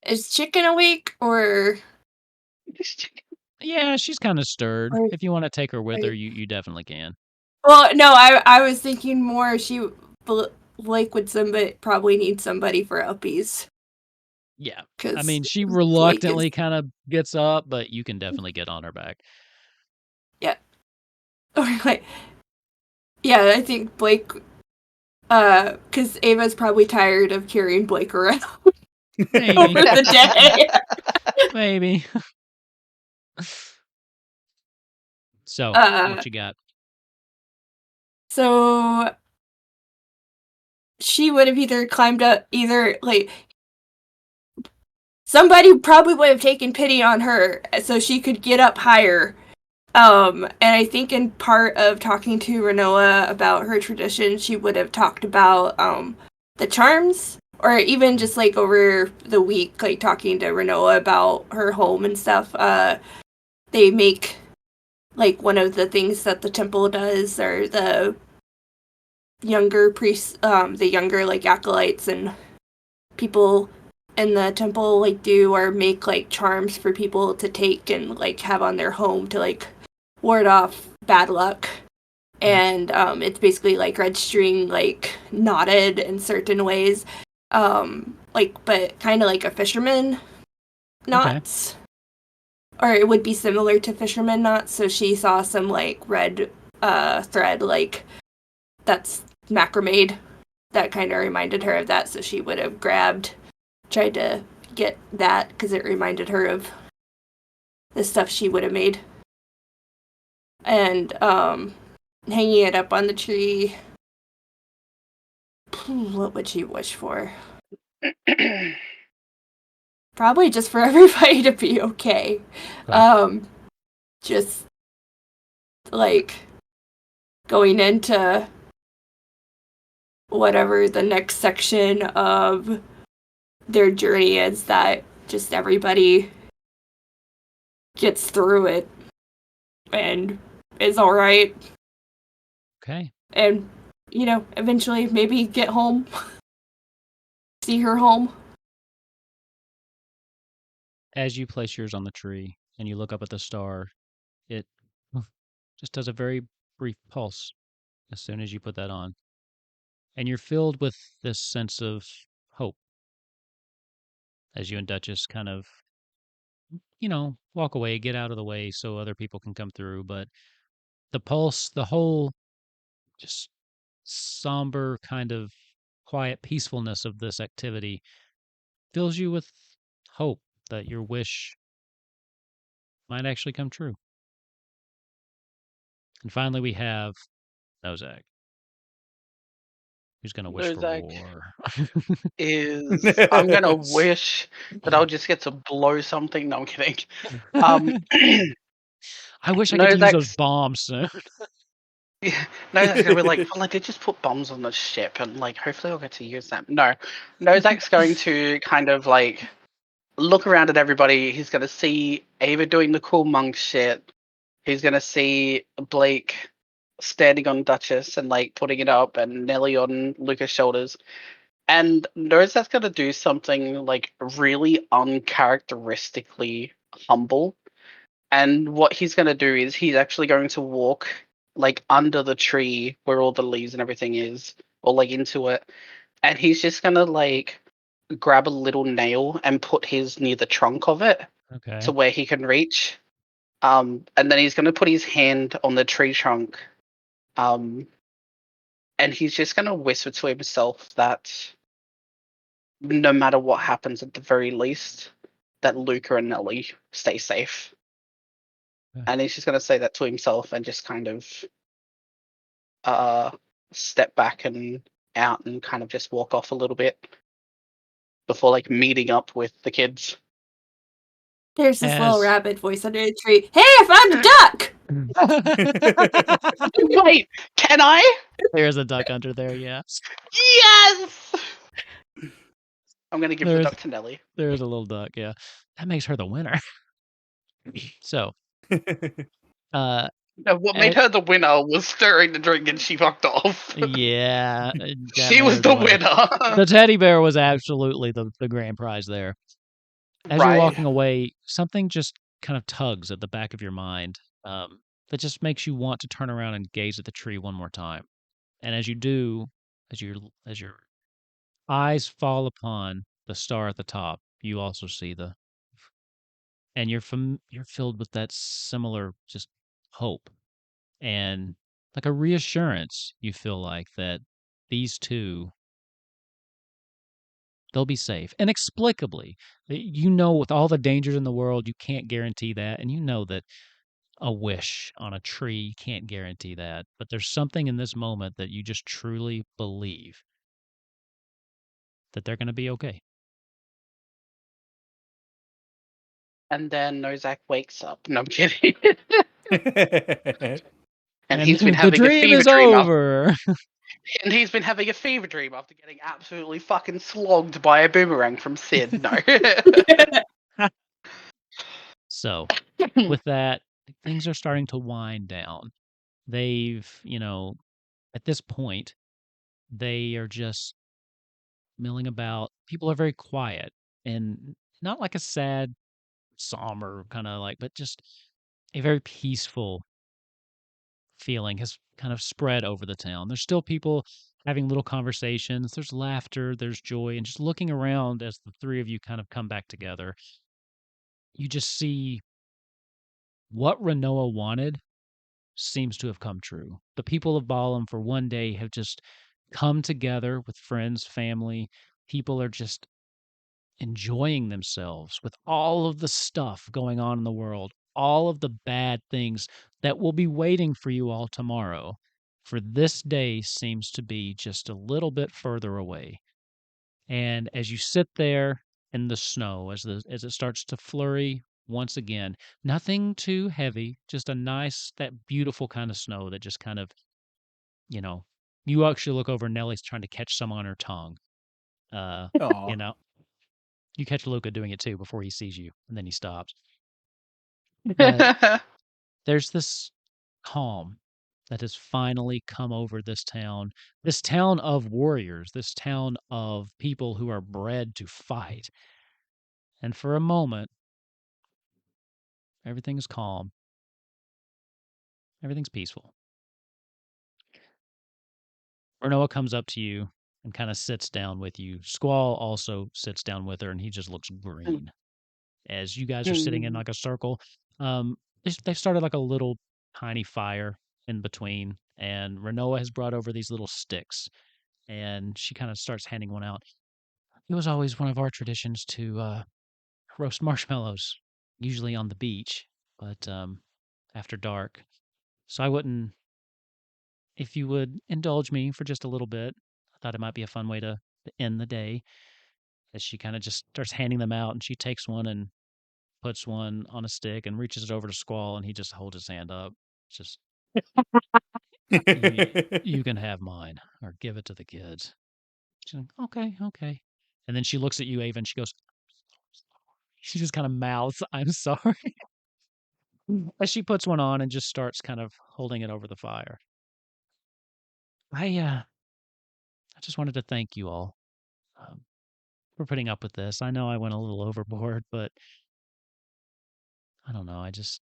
Speaker 5: Is Chicken awake or
Speaker 1: Yeah, she's kind of stirred.
Speaker 5: Or-
Speaker 1: If you want to take her with
Speaker 5: or-
Speaker 1: her, you definitely can.
Speaker 5: Well, no, I was thinking more Blake would probably need somebody for uppies.
Speaker 1: Yeah.
Speaker 5: 'Cause
Speaker 1: I mean, she
Speaker 5: Blake
Speaker 1: reluctantly
Speaker 5: is
Speaker 1: kind of gets up, but you can definitely get on her back.
Speaker 5: or like yeah, I think Blake because Ava's probably tired of carrying Blake around
Speaker 1: Maybe.
Speaker 5: over the day.
Speaker 1: Maybe. So, what you got?
Speaker 5: So she would have either climbed up, like somebody probably would have taken pity on her so she could get up higher. And I think in part of talking to Rinoa about her tradition, she would have talked about the charms, or even just like over the week, like talking to Rinoa about her home and stuff. They make like one of the things that the temple does, or the younger priests, the younger like acolytes and people in the temple like do, or make like charms for people to take and like have on their home to like ward off bad luck. And it's basically like red string like knotted in certain ways, like but kind of like a fisherman knots, or it would be similar to fisherman knots. So she saw some like red thread like that's macrame that kind of reminded her of that, so she would have tried to get that because it reminded her of the stuff she would have made. And hanging it up on the tree, what would she wish for? Probably just for everybody to be okay. Just like going into whatever the next section of their journey is, that just everybody gets through it and is all right.
Speaker 1: Okay.
Speaker 5: And, eventually maybe get home. See her home.
Speaker 1: As you place yours on the tree and you look up at the star, it just does a very brief pulse as soon as you put that on. And you're filled with this sense of hope as you and Duchess kind of, walk away, get out of the way so other people can come through. But the pulse, the whole just somber kind of quiet peacefulness of this activity fills you with hope that your wish might actually come true. And finally, we have Nozak, who's going to wish for
Speaker 3: Nozak
Speaker 1: war.
Speaker 3: I'm gonna wish that I'll just get to blow something. No, I'm kidding.
Speaker 1: I wish I could use those
Speaker 3: Nozak's
Speaker 1: bombs soon.
Speaker 3: Nozak's gonna be like, well, I did just put bombs on the ship, and like, hopefully, I'll get to use them. No, Nozak's going to kind of like look around at everybody. He's gonna see Ava doing the cool monk shit. He's gonna see Blake standing on Duchess and like putting it up, and Nelly on Luca's shoulders. And knows that's going to do something like really uncharacteristically humble. And what he's going to do is he's actually going to walk like under the tree where all the leaves and everything is, or like into it. And he's just going to like grab a little nail and put his near the trunk of it
Speaker 1: Okay.
Speaker 3: to where he can reach. And then he's going to put his hand on the tree trunk. And he's just going to whisper to himself that no matter what happens, at the very least, that Luca and Nelly stay safe.
Speaker 1: Yeah.
Speaker 3: And he's just going to say that to himself and just kind of step back and out and kind of just walk off a little bit. before like meeting up with the kids.
Speaker 5: There's this little
Speaker 1: As-
Speaker 5: rabbit voice under the tree. Hey, I found a duck!
Speaker 3: Wait, can I?
Speaker 1: There's a duck under there, yeah.
Speaker 3: Yes! I'm gonna give the
Speaker 1: There's-
Speaker 3: duck to Nelly.
Speaker 1: There's a little duck, yeah. That makes her the winner. So,
Speaker 3: No, what
Speaker 1: And-
Speaker 3: made her the winner was stirring the drink and she fucked off.
Speaker 1: yeah. that
Speaker 3: She
Speaker 1: made
Speaker 3: was
Speaker 1: her
Speaker 3: the
Speaker 1: winner.
Speaker 3: winner.
Speaker 1: The teddy bear was absolutely the grand prize there. As you're
Speaker 3: Right.
Speaker 1: walking away, something just kind of tugs at the back of your mind that just makes you want to turn around and gaze at the tree one more time. And as you do, as your eyes fall upon the star at the top, you also see and you're filled with that similar just hope and like a reassurance. You feel like that these two, they'll be safe inexplicably. You know, with all the dangers in the world, you can't guarantee that, and you know that a wish on a tree can't guarantee that. But there's something in this moment that you just truly believe that they're going to be okay.
Speaker 3: And then Nozak wakes up. No, I'm kidding. And he's been
Speaker 1: the
Speaker 3: having a
Speaker 1: dream
Speaker 3: fever
Speaker 1: is
Speaker 3: dream.
Speaker 1: over.
Speaker 3: And he's been having a fever dream after getting absolutely fucking slogged by a boomerang from Sid. No.
Speaker 1: So, with that, things are starting to wind down. They've, at this point, they are just milling about. People are very quiet and not like a sad, somber kind of like, but just a very peaceful feeling has kind of spread over the town. There's still people having little conversations. There's laughter, there's joy, and just looking around as the three of you kind of come back together, you just see what Rinoa wanted seems to have come true. The people of Balam for one day have just come together with friends, family. People are just enjoying themselves with all of the stuff going on in the world, all of the bad things that will be waiting for you all tomorrow. For this day seems to be just a little bit further away. And as you sit there in the snow, as it starts to flurry once again, nothing too heavy, just a nice, that beautiful kind of snow that just kind of, you actually look over, Nellie's trying to catch some on her tongue.
Speaker 4: Aw.
Speaker 1: You catch Luca doing it too before he sees you, and then he stops. But there's this calm that has finally come over this town of warriors, this town of people who are bred to fight. And for a moment, everything is calm. Everything's peaceful. Rinoa comes up to you and kind of sits down with you. Squall also sits down with her, and he just looks green. As you guys are sitting in like a circle, they've started like a little tiny fire in between, and Rinoa has brought over these little sticks, and she kind of starts handing one out. It was always one of our traditions to roast marshmallows, usually on the beach, but after dark. So I wouldn't, if you would indulge me for just a little bit, I thought it might be a fun way to end the day. As she kind of just starts handing them out, and she takes one and puts one on a stick and reaches it over to Squall, and he just holds his hand up. Just, you can have mine, or give it to the kids. She's like, okay, okay. And then she looks at you, Ava, and she goes, she just kind of mouths, I'm sorry. As she puts one on and just starts kind of holding it over the fire. I just wanted to thank you all for putting up with this. I know I went a little overboard, but I don't know. I just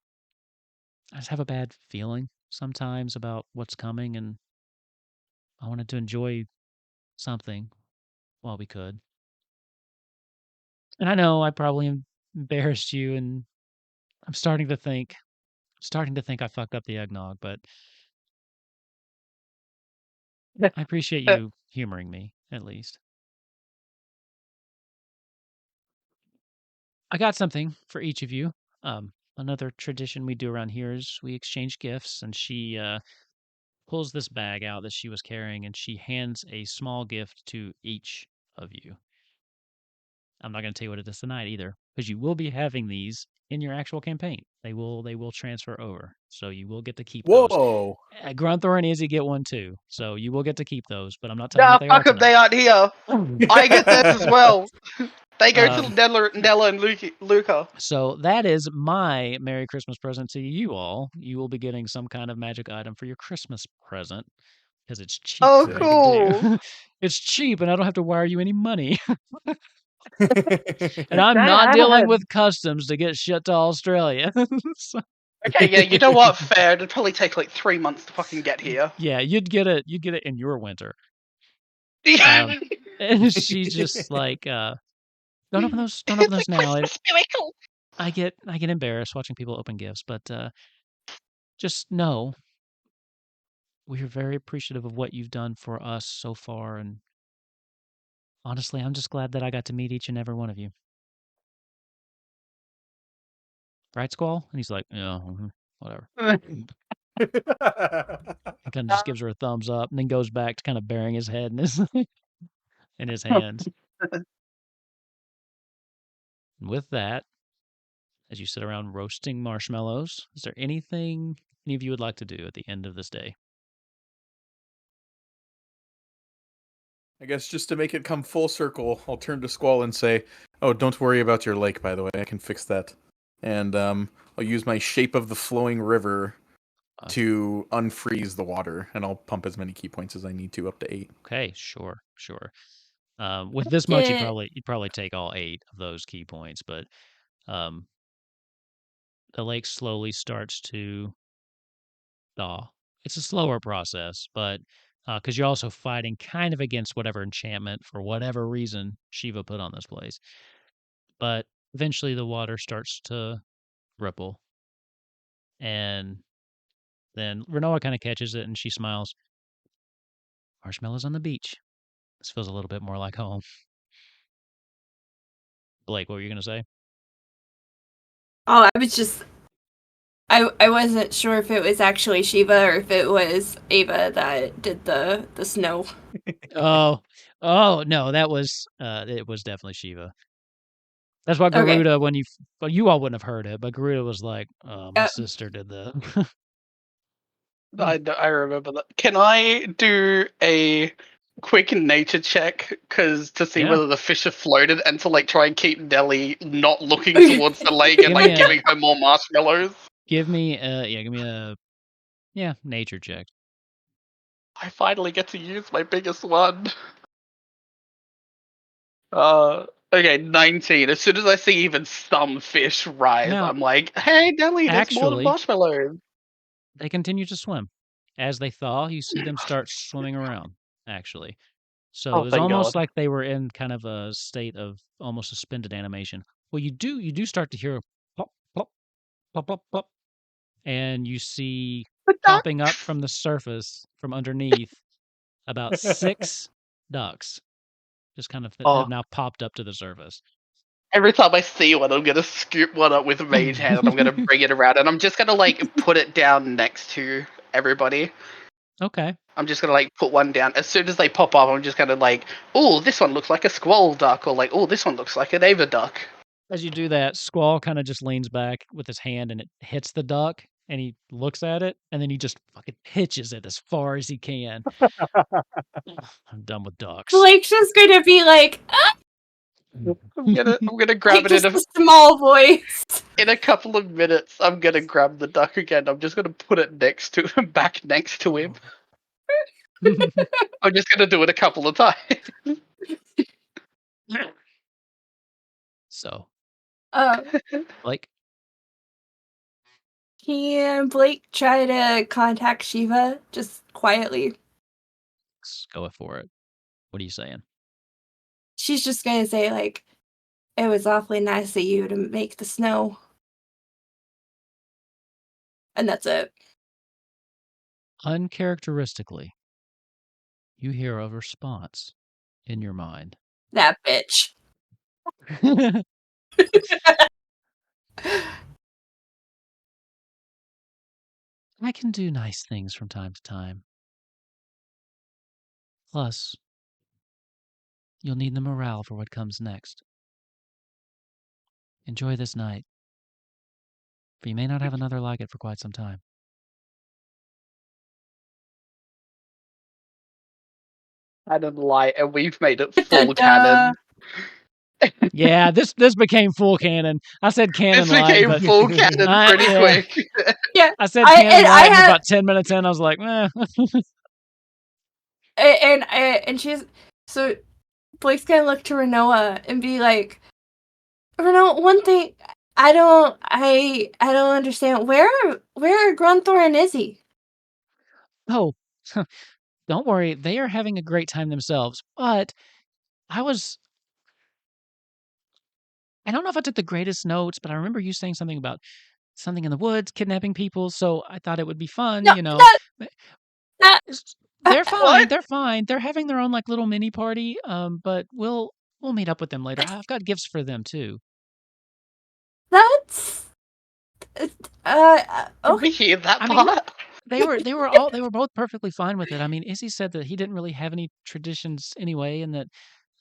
Speaker 1: have a bad feeling sometimes about what's coming, and I wanted to enjoy something while we could. And I know I probably embarrassed you, and I'm starting to think I fucked up the eggnog, but I appreciate you humoring me, at least. I got something for each of you. Another tradition we do around here is we exchange gifts, and she pulls this bag out that she was carrying, and she hands a small gift to each of you. I'm not going to tell you what it is tonight either, because you will be having these in your actual campaign. They will transfer over, so you will get to keep those.
Speaker 4: Whoa!
Speaker 1: Grunthor and Izzy get one too, so you will get to keep those. But I'm not telling you
Speaker 3: Nah,
Speaker 1: what they are
Speaker 3: fuck 'em, they aren't here. I get theirs as well. They go to Nella and Luca.
Speaker 1: So that is my Merry Christmas present to you all. You will be getting some kind of magic item for your Christmas present because it's cheap.
Speaker 3: Oh,
Speaker 1: for me to
Speaker 3: cool.
Speaker 1: do. It's cheap, and I don't have to wire you any money. And I'm
Speaker 3: Dang, I
Speaker 1: not
Speaker 3: haven't
Speaker 1: dealing
Speaker 3: had-
Speaker 1: with customs to get shit to Australia. So,
Speaker 3: Okay, yeah, you know what? Fair. It'd probably take like 3 months to fucking get here.
Speaker 1: yeah, you'd get it in your winter. And she's just like, don't open those
Speaker 3: It's
Speaker 1: now.
Speaker 3: a Christmas miracle.
Speaker 1: I get embarrassed watching people open gifts, but just know we're very appreciative of what you've done for us so far, and honestly, I'm just glad that I got to meet each and every one of you. Right, Squall? And he's like, yeah, whatever. And kind of just gives her a thumbs up, and then goes back to kind of burying his head in his in his hands. And with that, as you sit around roasting marshmallows, is there anything any of you would like to do at the end of this day?
Speaker 4: I guess just to make it come full circle, I'll turn to Squall and say, "Oh, don't worry about your lake, by the way. I can fix that." And I'll use my Shape of the Flowing River to unfreeze the water, and I'll pump as many key points as I need to, up to 8.
Speaker 1: Okay, sure. With this much,
Speaker 5: Yeah.
Speaker 1: you'd probably take all 8 of those key points, but the lake slowly starts to thaw. It's a slower process, but because you're also fighting kind of against whatever enchantment for whatever reason Shiva put on this place. But eventually the water starts to ripple, and then Rinoa kind of catches it and she smiles. Marshmallows on the beach. This feels a little bit more like home. Blake, what were you going to say?
Speaker 5: Oh, I was just I wasn't sure if it was actually Shiva or if it was Ava that did the snow.
Speaker 1: Oh no, that was it was definitely Shiva. That's why
Speaker 5: Okay.
Speaker 1: Garuda, you all wouldn't have heard it, but Garuda was like, my sister did that.
Speaker 3: I remember that. Can I do a quick nature check to see
Speaker 1: Yeah.
Speaker 3: whether the fish have floated and to like try and keep Nelly not looking towards the lake and
Speaker 1: Give
Speaker 3: like
Speaker 1: me a-
Speaker 3: giving her more marshmallows?
Speaker 1: give me a nature check.
Speaker 3: I finally get to use my biggest one. Okay, 19. As soon as I see even some fish rise,
Speaker 1: Now,
Speaker 3: I'm like, hey Nelly, there's more than
Speaker 1: actually-
Speaker 3: marshmallows.
Speaker 1: They continue to swim. As they thaw, you see them start swimming around, actually. So
Speaker 3: Oh,
Speaker 1: it was
Speaker 3: thank
Speaker 1: almost
Speaker 3: God.
Speaker 1: like they were in kind of a state of almost suspended animation. Well, you do start to hear plop, plop, plop, plop, plop, and you see popping up from the surface from underneath about 6 ducks just kind of have now popped up to the surface.
Speaker 3: Every time I see one, I'm gonna scoop one up with a mage hand and I'm gonna bring it around and I'm just gonna like put it down next to everybody.
Speaker 1: Okay.
Speaker 3: I'm just gonna like put one down. As soon as they pop up, I'm just gonna like, oh, this one looks like a squall duck, or like, oh, this one looks like an Ava duck.
Speaker 1: As you do that, Squall kind of just leans back with his hand and it hits the duck and he looks at it and then he just fucking pitches it as far as he can. I'm done with ducks.
Speaker 5: Blake's just gonna be like,
Speaker 3: I'm gonna grab
Speaker 5: like
Speaker 3: it
Speaker 5: just a small voice.
Speaker 3: in a couple of minutes. I'm gonna grab the duck again. I'm just gonna put it next to him, back next to him. I'm just gonna do it a couple of times.
Speaker 1: So,
Speaker 5: Like, can Blake try to contact Shiva just quietly?
Speaker 1: let's go for it. What are you saying?
Speaker 5: She's just gonna say, like, it was awfully nice of you to make the snow. And that's it.
Speaker 1: Uncharacteristically, you hear a response in your mind.
Speaker 5: That bitch.
Speaker 1: I can do nice things from time to time. Plus, you'll need the morale for what comes next. enjoy this night. For you may not have another like it for quite some time.
Speaker 3: Canon light, and we've made it full
Speaker 5: Da-da.
Speaker 3: canon.
Speaker 1: Yeah, this became full canon. I said canon
Speaker 3: This
Speaker 1: light,
Speaker 3: became
Speaker 1: but
Speaker 3: full canon pretty
Speaker 1: yeah.
Speaker 3: quick.
Speaker 5: Yeah,
Speaker 1: I said
Speaker 5: I
Speaker 1: canon light, and
Speaker 5: had
Speaker 1: about 10 minutes in, I was like, eh.
Speaker 5: and she's so Blake's gonna look to Rinoa and be like, Rinoa, one thing I don't understand. Where are Grunthor and Izzy?
Speaker 1: Oh, don't worry. They are having a great time themselves. But I don't know if I took the greatest notes, but I remember you saying something about something in the woods, kidnapping people. So I thought it would be fun,
Speaker 5: No,
Speaker 1: you know.
Speaker 5: that
Speaker 1: They're fine.
Speaker 3: What?
Speaker 1: They're fine. They're having their own like little mini party. But we'll meet up with them later. I've got gifts for them too.
Speaker 5: that's
Speaker 3: Did
Speaker 5: okay.
Speaker 3: we hear that
Speaker 1: I mean,
Speaker 3: part?
Speaker 1: they were both perfectly fine with it. I mean, Izzy said that he didn't really have any traditions anyway, and that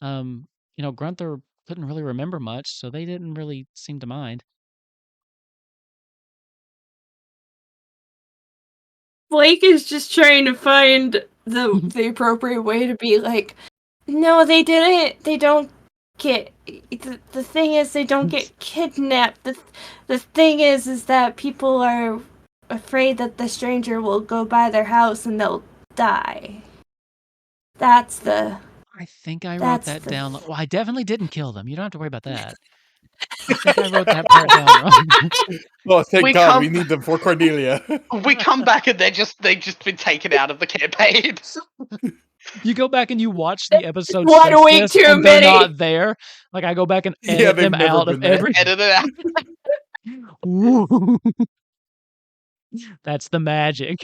Speaker 1: Grunther couldn't really remember much, so they didn't really seem to mind.
Speaker 5: Blake is just trying to find the appropriate way to be like, no, they didn't. They don't get. The thing is, they don't get kidnapped. The thing is that people are afraid that the stranger will go by their house and they'll die. That's the.
Speaker 1: I think I wrote
Speaker 5: That's
Speaker 1: that
Speaker 5: the.
Speaker 1: down. Well, I definitely didn't kill them. You don't have to worry about that. I think I wrote that part down wrong.
Speaker 4: Oh, thank
Speaker 3: We
Speaker 4: God,
Speaker 3: come-
Speaker 4: we need them for Cordelia.
Speaker 3: We come back and they've just been taken out of the campaign.
Speaker 1: You go back and you watch the episode
Speaker 5: One
Speaker 1: since
Speaker 5: week
Speaker 1: this,
Speaker 5: too
Speaker 1: and they're
Speaker 5: many.
Speaker 1: not there. Like I go back and
Speaker 4: Yeah,
Speaker 1: edit
Speaker 4: they've
Speaker 1: them
Speaker 4: never
Speaker 1: out of
Speaker 4: been there.
Speaker 1: every.
Speaker 3: Edit it out.
Speaker 1: Ooh. That's the magic.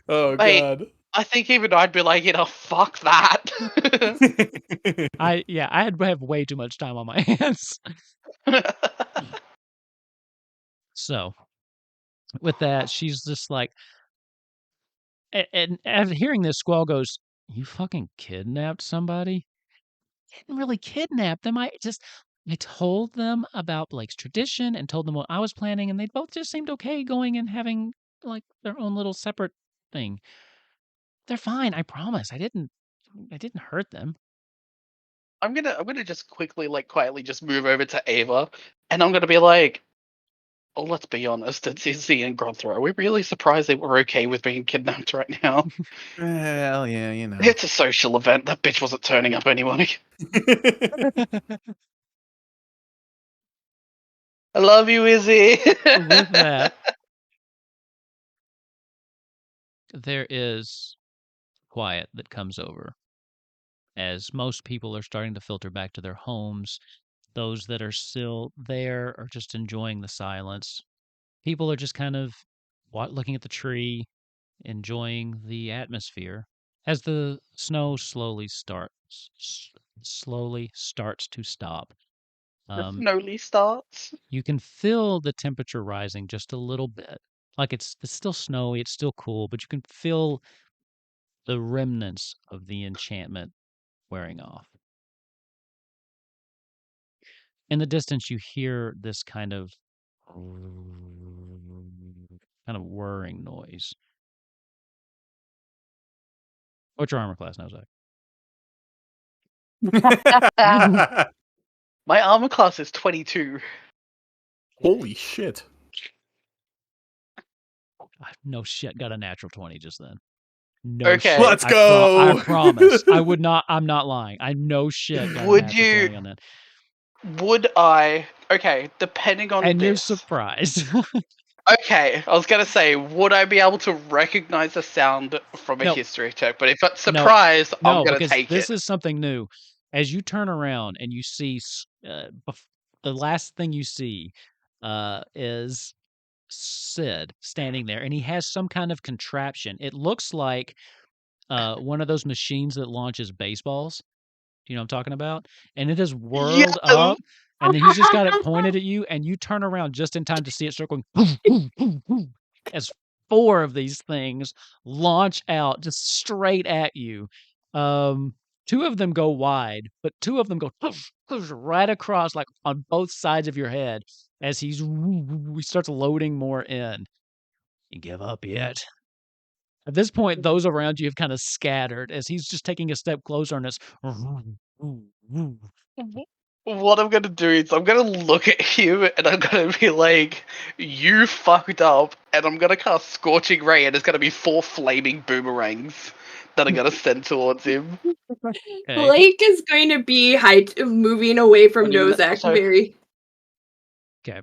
Speaker 4: Oh
Speaker 3: Wait.
Speaker 4: God.
Speaker 3: I think even I'd be like, fuck that.
Speaker 1: I have way too much time on my hands. So, with that, she's just like, and after hearing this, Squall goes, "You fucking kidnapped somebody?" I didn't really kidnap them. I told them about Blake's tradition and told them what I was planning, and they both just seemed okay going and having like their own little separate thing. They're fine, I promise. I didn't hurt them.
Speaker 3: I'm gonna just quickly, quietly just move over to Ava, and I'm gonna be like, oh, let's be honest, it's Izzy and Grunthor. Are we really surprised they were okay with being kidnapped right now?
Speaker 4: Well, yeah, you know.
Speaker 3: It's a social event. That bitch wasn't turning up anyway. I love you, Izzy.
Speaker 1: With that, there is quiet that comes over as most people are starting to filter back to their homes. Those that are still there are just enjoying the silence. People are just kind of looking at the tree, enjoying the atmosphere as the snow slowly starts to stop.
Speaker 3: Snowly starts.
Speaker 1: You can feel the temperature rising just a little bit. Like it's still snowy, it's still cool, but you can feel the remnants of the enchantment wearing off. In the distance, you hear this kind of whirring noise. What's your armor class now, Zach?
Speaker 3: My armor class is 22.
Speaker 4: Holy shit.
Speaker 1: No shit, got a natural 20 just then. No
Speaker 3: Okay.
Speaker 1: shit.
Speaker 4: Let's go.
Speaker 1: I promise. I'm not lying. I no shit got
Speaker 3: Would
Speaker 1: a natural
Speaker 3: you-
Speaker 1: 20 on that.
Speaker 3: Would I? Okay, depending on
Speaker 1: And you're
Speaker 3: this.
Speaker 1: surprised.
Speaker 3: Okay, I was gonna say, would I be able to recognize the sound from a
Speaker 1: No.
Speaker 3: history check? But if it's surprise,
Speaker 1: No,
Speaker 3: I'm gonna
Speaker 1: because
Speaker 3: take
Speaker 1: this
Speaker 3: it.
Speaker 1: is something new. As you turn around and you see the last thing you see is Sid standing there, and he has some kind of contraption. It looks like one of those machines that launches baseballs. Do you know what I'm talking about? And it is whirled up, and then he's just got it pointed at you, and you turn around just in time to see it start going boom, boom, boom, boom, as 4 of these things launch out just straight at you. 2 of them go wide, but 2 of them go right across, like, on both sides of your head as he starts loading more in. You give up yet? At this point, those around you have kind of scattered as he's just taking a step closer and it's
Speaker 3: What I'm gonna do is I'm gonna look at him and I'm gonna be like, "You fucked up," and I'm gonna cast Scorching Ray, and it's gonna be 4 flaming boomerangs that are gonna send towards him.
Speaker 1: okay.
Speaker 5: Blake is going to be moving away from
Speaker 3: What do you mean?
Speaker 5: Nozak
Speaker 3: So-
Speaker 5: very.
Speaker 1: Okay.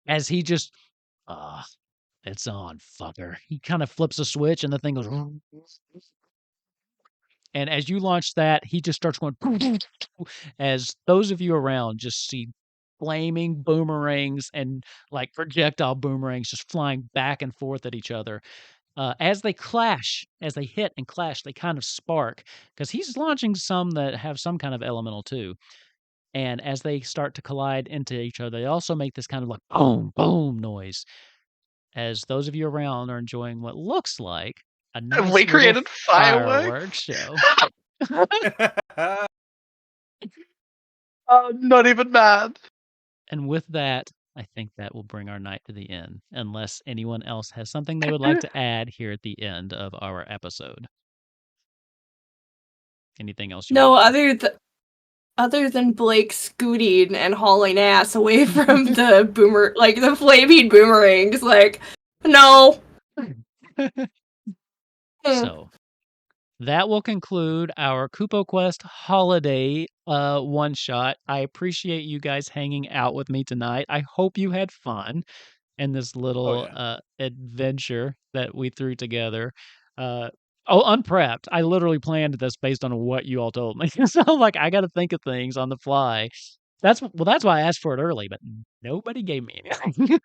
Speaker 1: As he just, it's on, fucker. He kind of flips a switch and the thing goes. And as you launch that, he just starts going. As those of you around just see flaming boomerangs and like projectile boomerangs just flying back and forth at each other. As they clash, as they hit and clash, they kind of spark because he's launching some that have some kind of elemental too. And as they start to collide into each other, they also make this kind of like boom, boom noise. As those of you around are enjoying what looks like a nice
Speaker 3: we
Speaker 1: little
Speaker 3: created
Speaker 1: fireworks show.
Speaker 3: Not even mad.
Speaker 1: And with that, I think that will bring our night to the end, unless anyone else has something they would like to add here at the end of our episode. Anything else?
Speaker 5: No, other than Blake scooting and hauling ass away from the the flaming boomerangs, like, no.
Speaker 1: So that will conclude our Kupo Quest holiday one shot. I appreciate you guys hanging out with me tonight. I hope you had fun in this little adventure that we threw together. Unprepped. I literally planned this based on what you all told me. So like I got to think of things on the fly. That's why I asked for it early, but nobody gave me anything.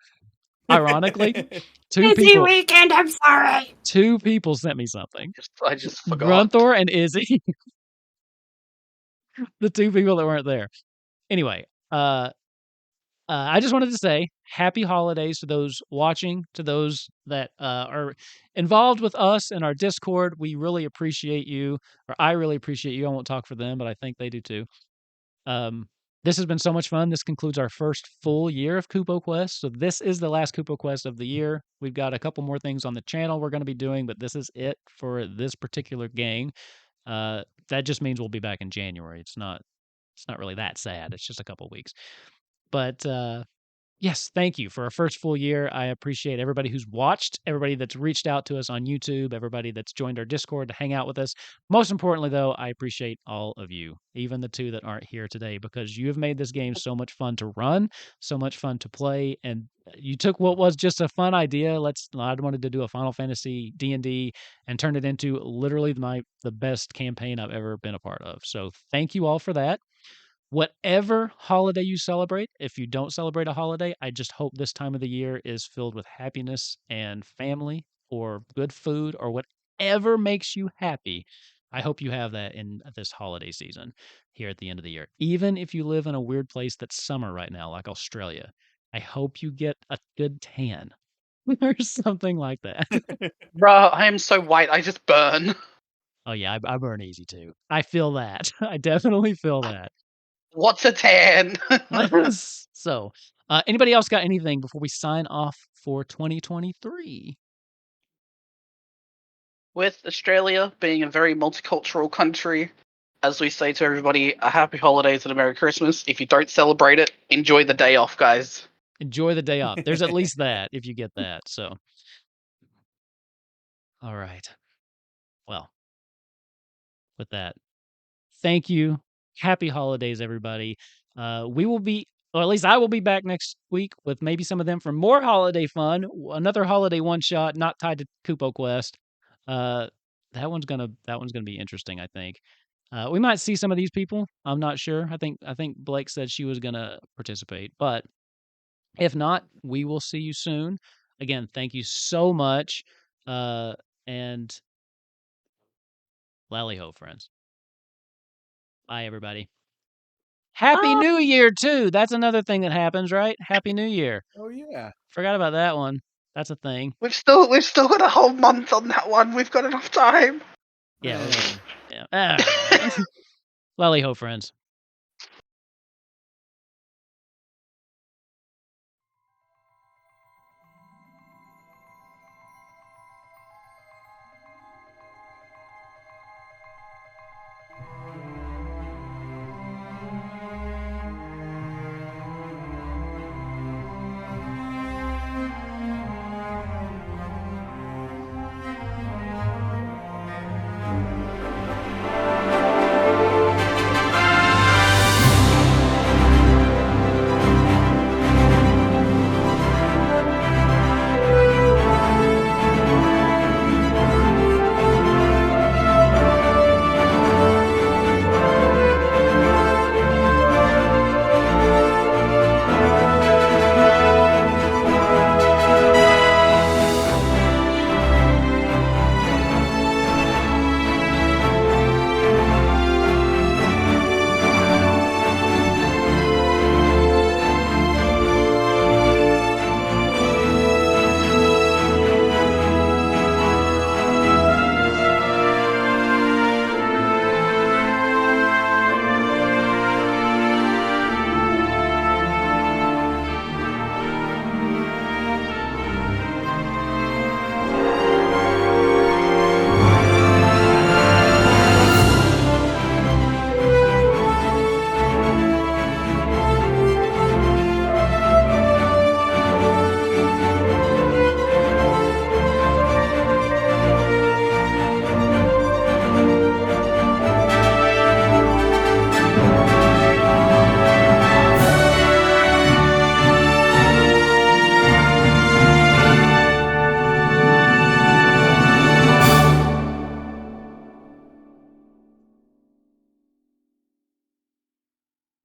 Speaker 1: Ironically,
Speaker 5: Busy weekend, I'm sorry.
Speaker 1: 2 people sent me something.
Speaker 3: I just forgot.
Speaker 1: Grunthor and Izzy. The 2 people that weren't there. Anyway, I just wanted to say happy holidays to those watching, to those that are involved with us in our Discord. We really appreciate you, or I really appreciate you. I won't talk for them, but I think they do too. This has been so much fun. This concludes our first full year of Kupo Quest. So this is the last Kupo Quest of the year. We've got a couple more things on the channel we're going to be doing, but this is it for this particular gang. That just means we'll be back in January. It's not really that sad. It's just a couple weeks. But yes, thank you for our first full year. I appreciate everybody who's watched, everybody that's reached out to us on YouTube, everybody that's joined our Discord to hang out with us. Most importantly, though, I appreciate all of you, even the 2 that aren't here today, because you have made this game so much fun to run, so much fun to play, and you took what was just a fun idea. I wanted to do a Final Fantasy D&D and turn it into literally the best campaign I've ever been a part of. So thank you all for that. Whatever holiday you celebrate, if you don't celebrate a holiday, I just hope this time of the year is filled with happiness and family or good food or whatever makes you happy. I hope you have that in this holiday season here at the end of the year. Even if you live in a weird place that's summer right now, like Australia, I hope you get a good tan or something like that.
Speaker 3: Bruh, I am so white, I just burn.
Speaker 1: Oh yeah, I burn easy too. I feel that. I definitely feel that.
Speaker 3: What's a tan?
Speaker 1: So, anybody else got anything before we sign off for 2023?
Speaker 3: With Australia being a very multicultural country, as we say to everybody, a happy holidays and a Merry Christmas. If you don't celebrate it, enjoy the day off, guys.
Speaker 1: Enjoy the day off. There's at least that if you get that. So, all right. Well, with that, thank you. Happy holidays, everybody. We will be, or at least I will be back next week with maybe some of them for more holiday fun. Another holiday one shot, not tied to Kupo Quest. That one's gonna be interesting. I think we might see some of these people. I'm not sure. I think Blake said she was gonna participate, but if not, we will see you soon. Again, thank you so much, and Lali-ho, friends. Bye, everybody. Happy New Year, too. That's another thing that happens, right? Happy New Year.
Speaker 4: Oh yeah.
Speaker 1: Forgot about that one. That's a thing.
Speaker 3: We've still got a whole month on that one. We've got enough time.
Speaker 1: Yeah. Yeah. Lali-ho, friends.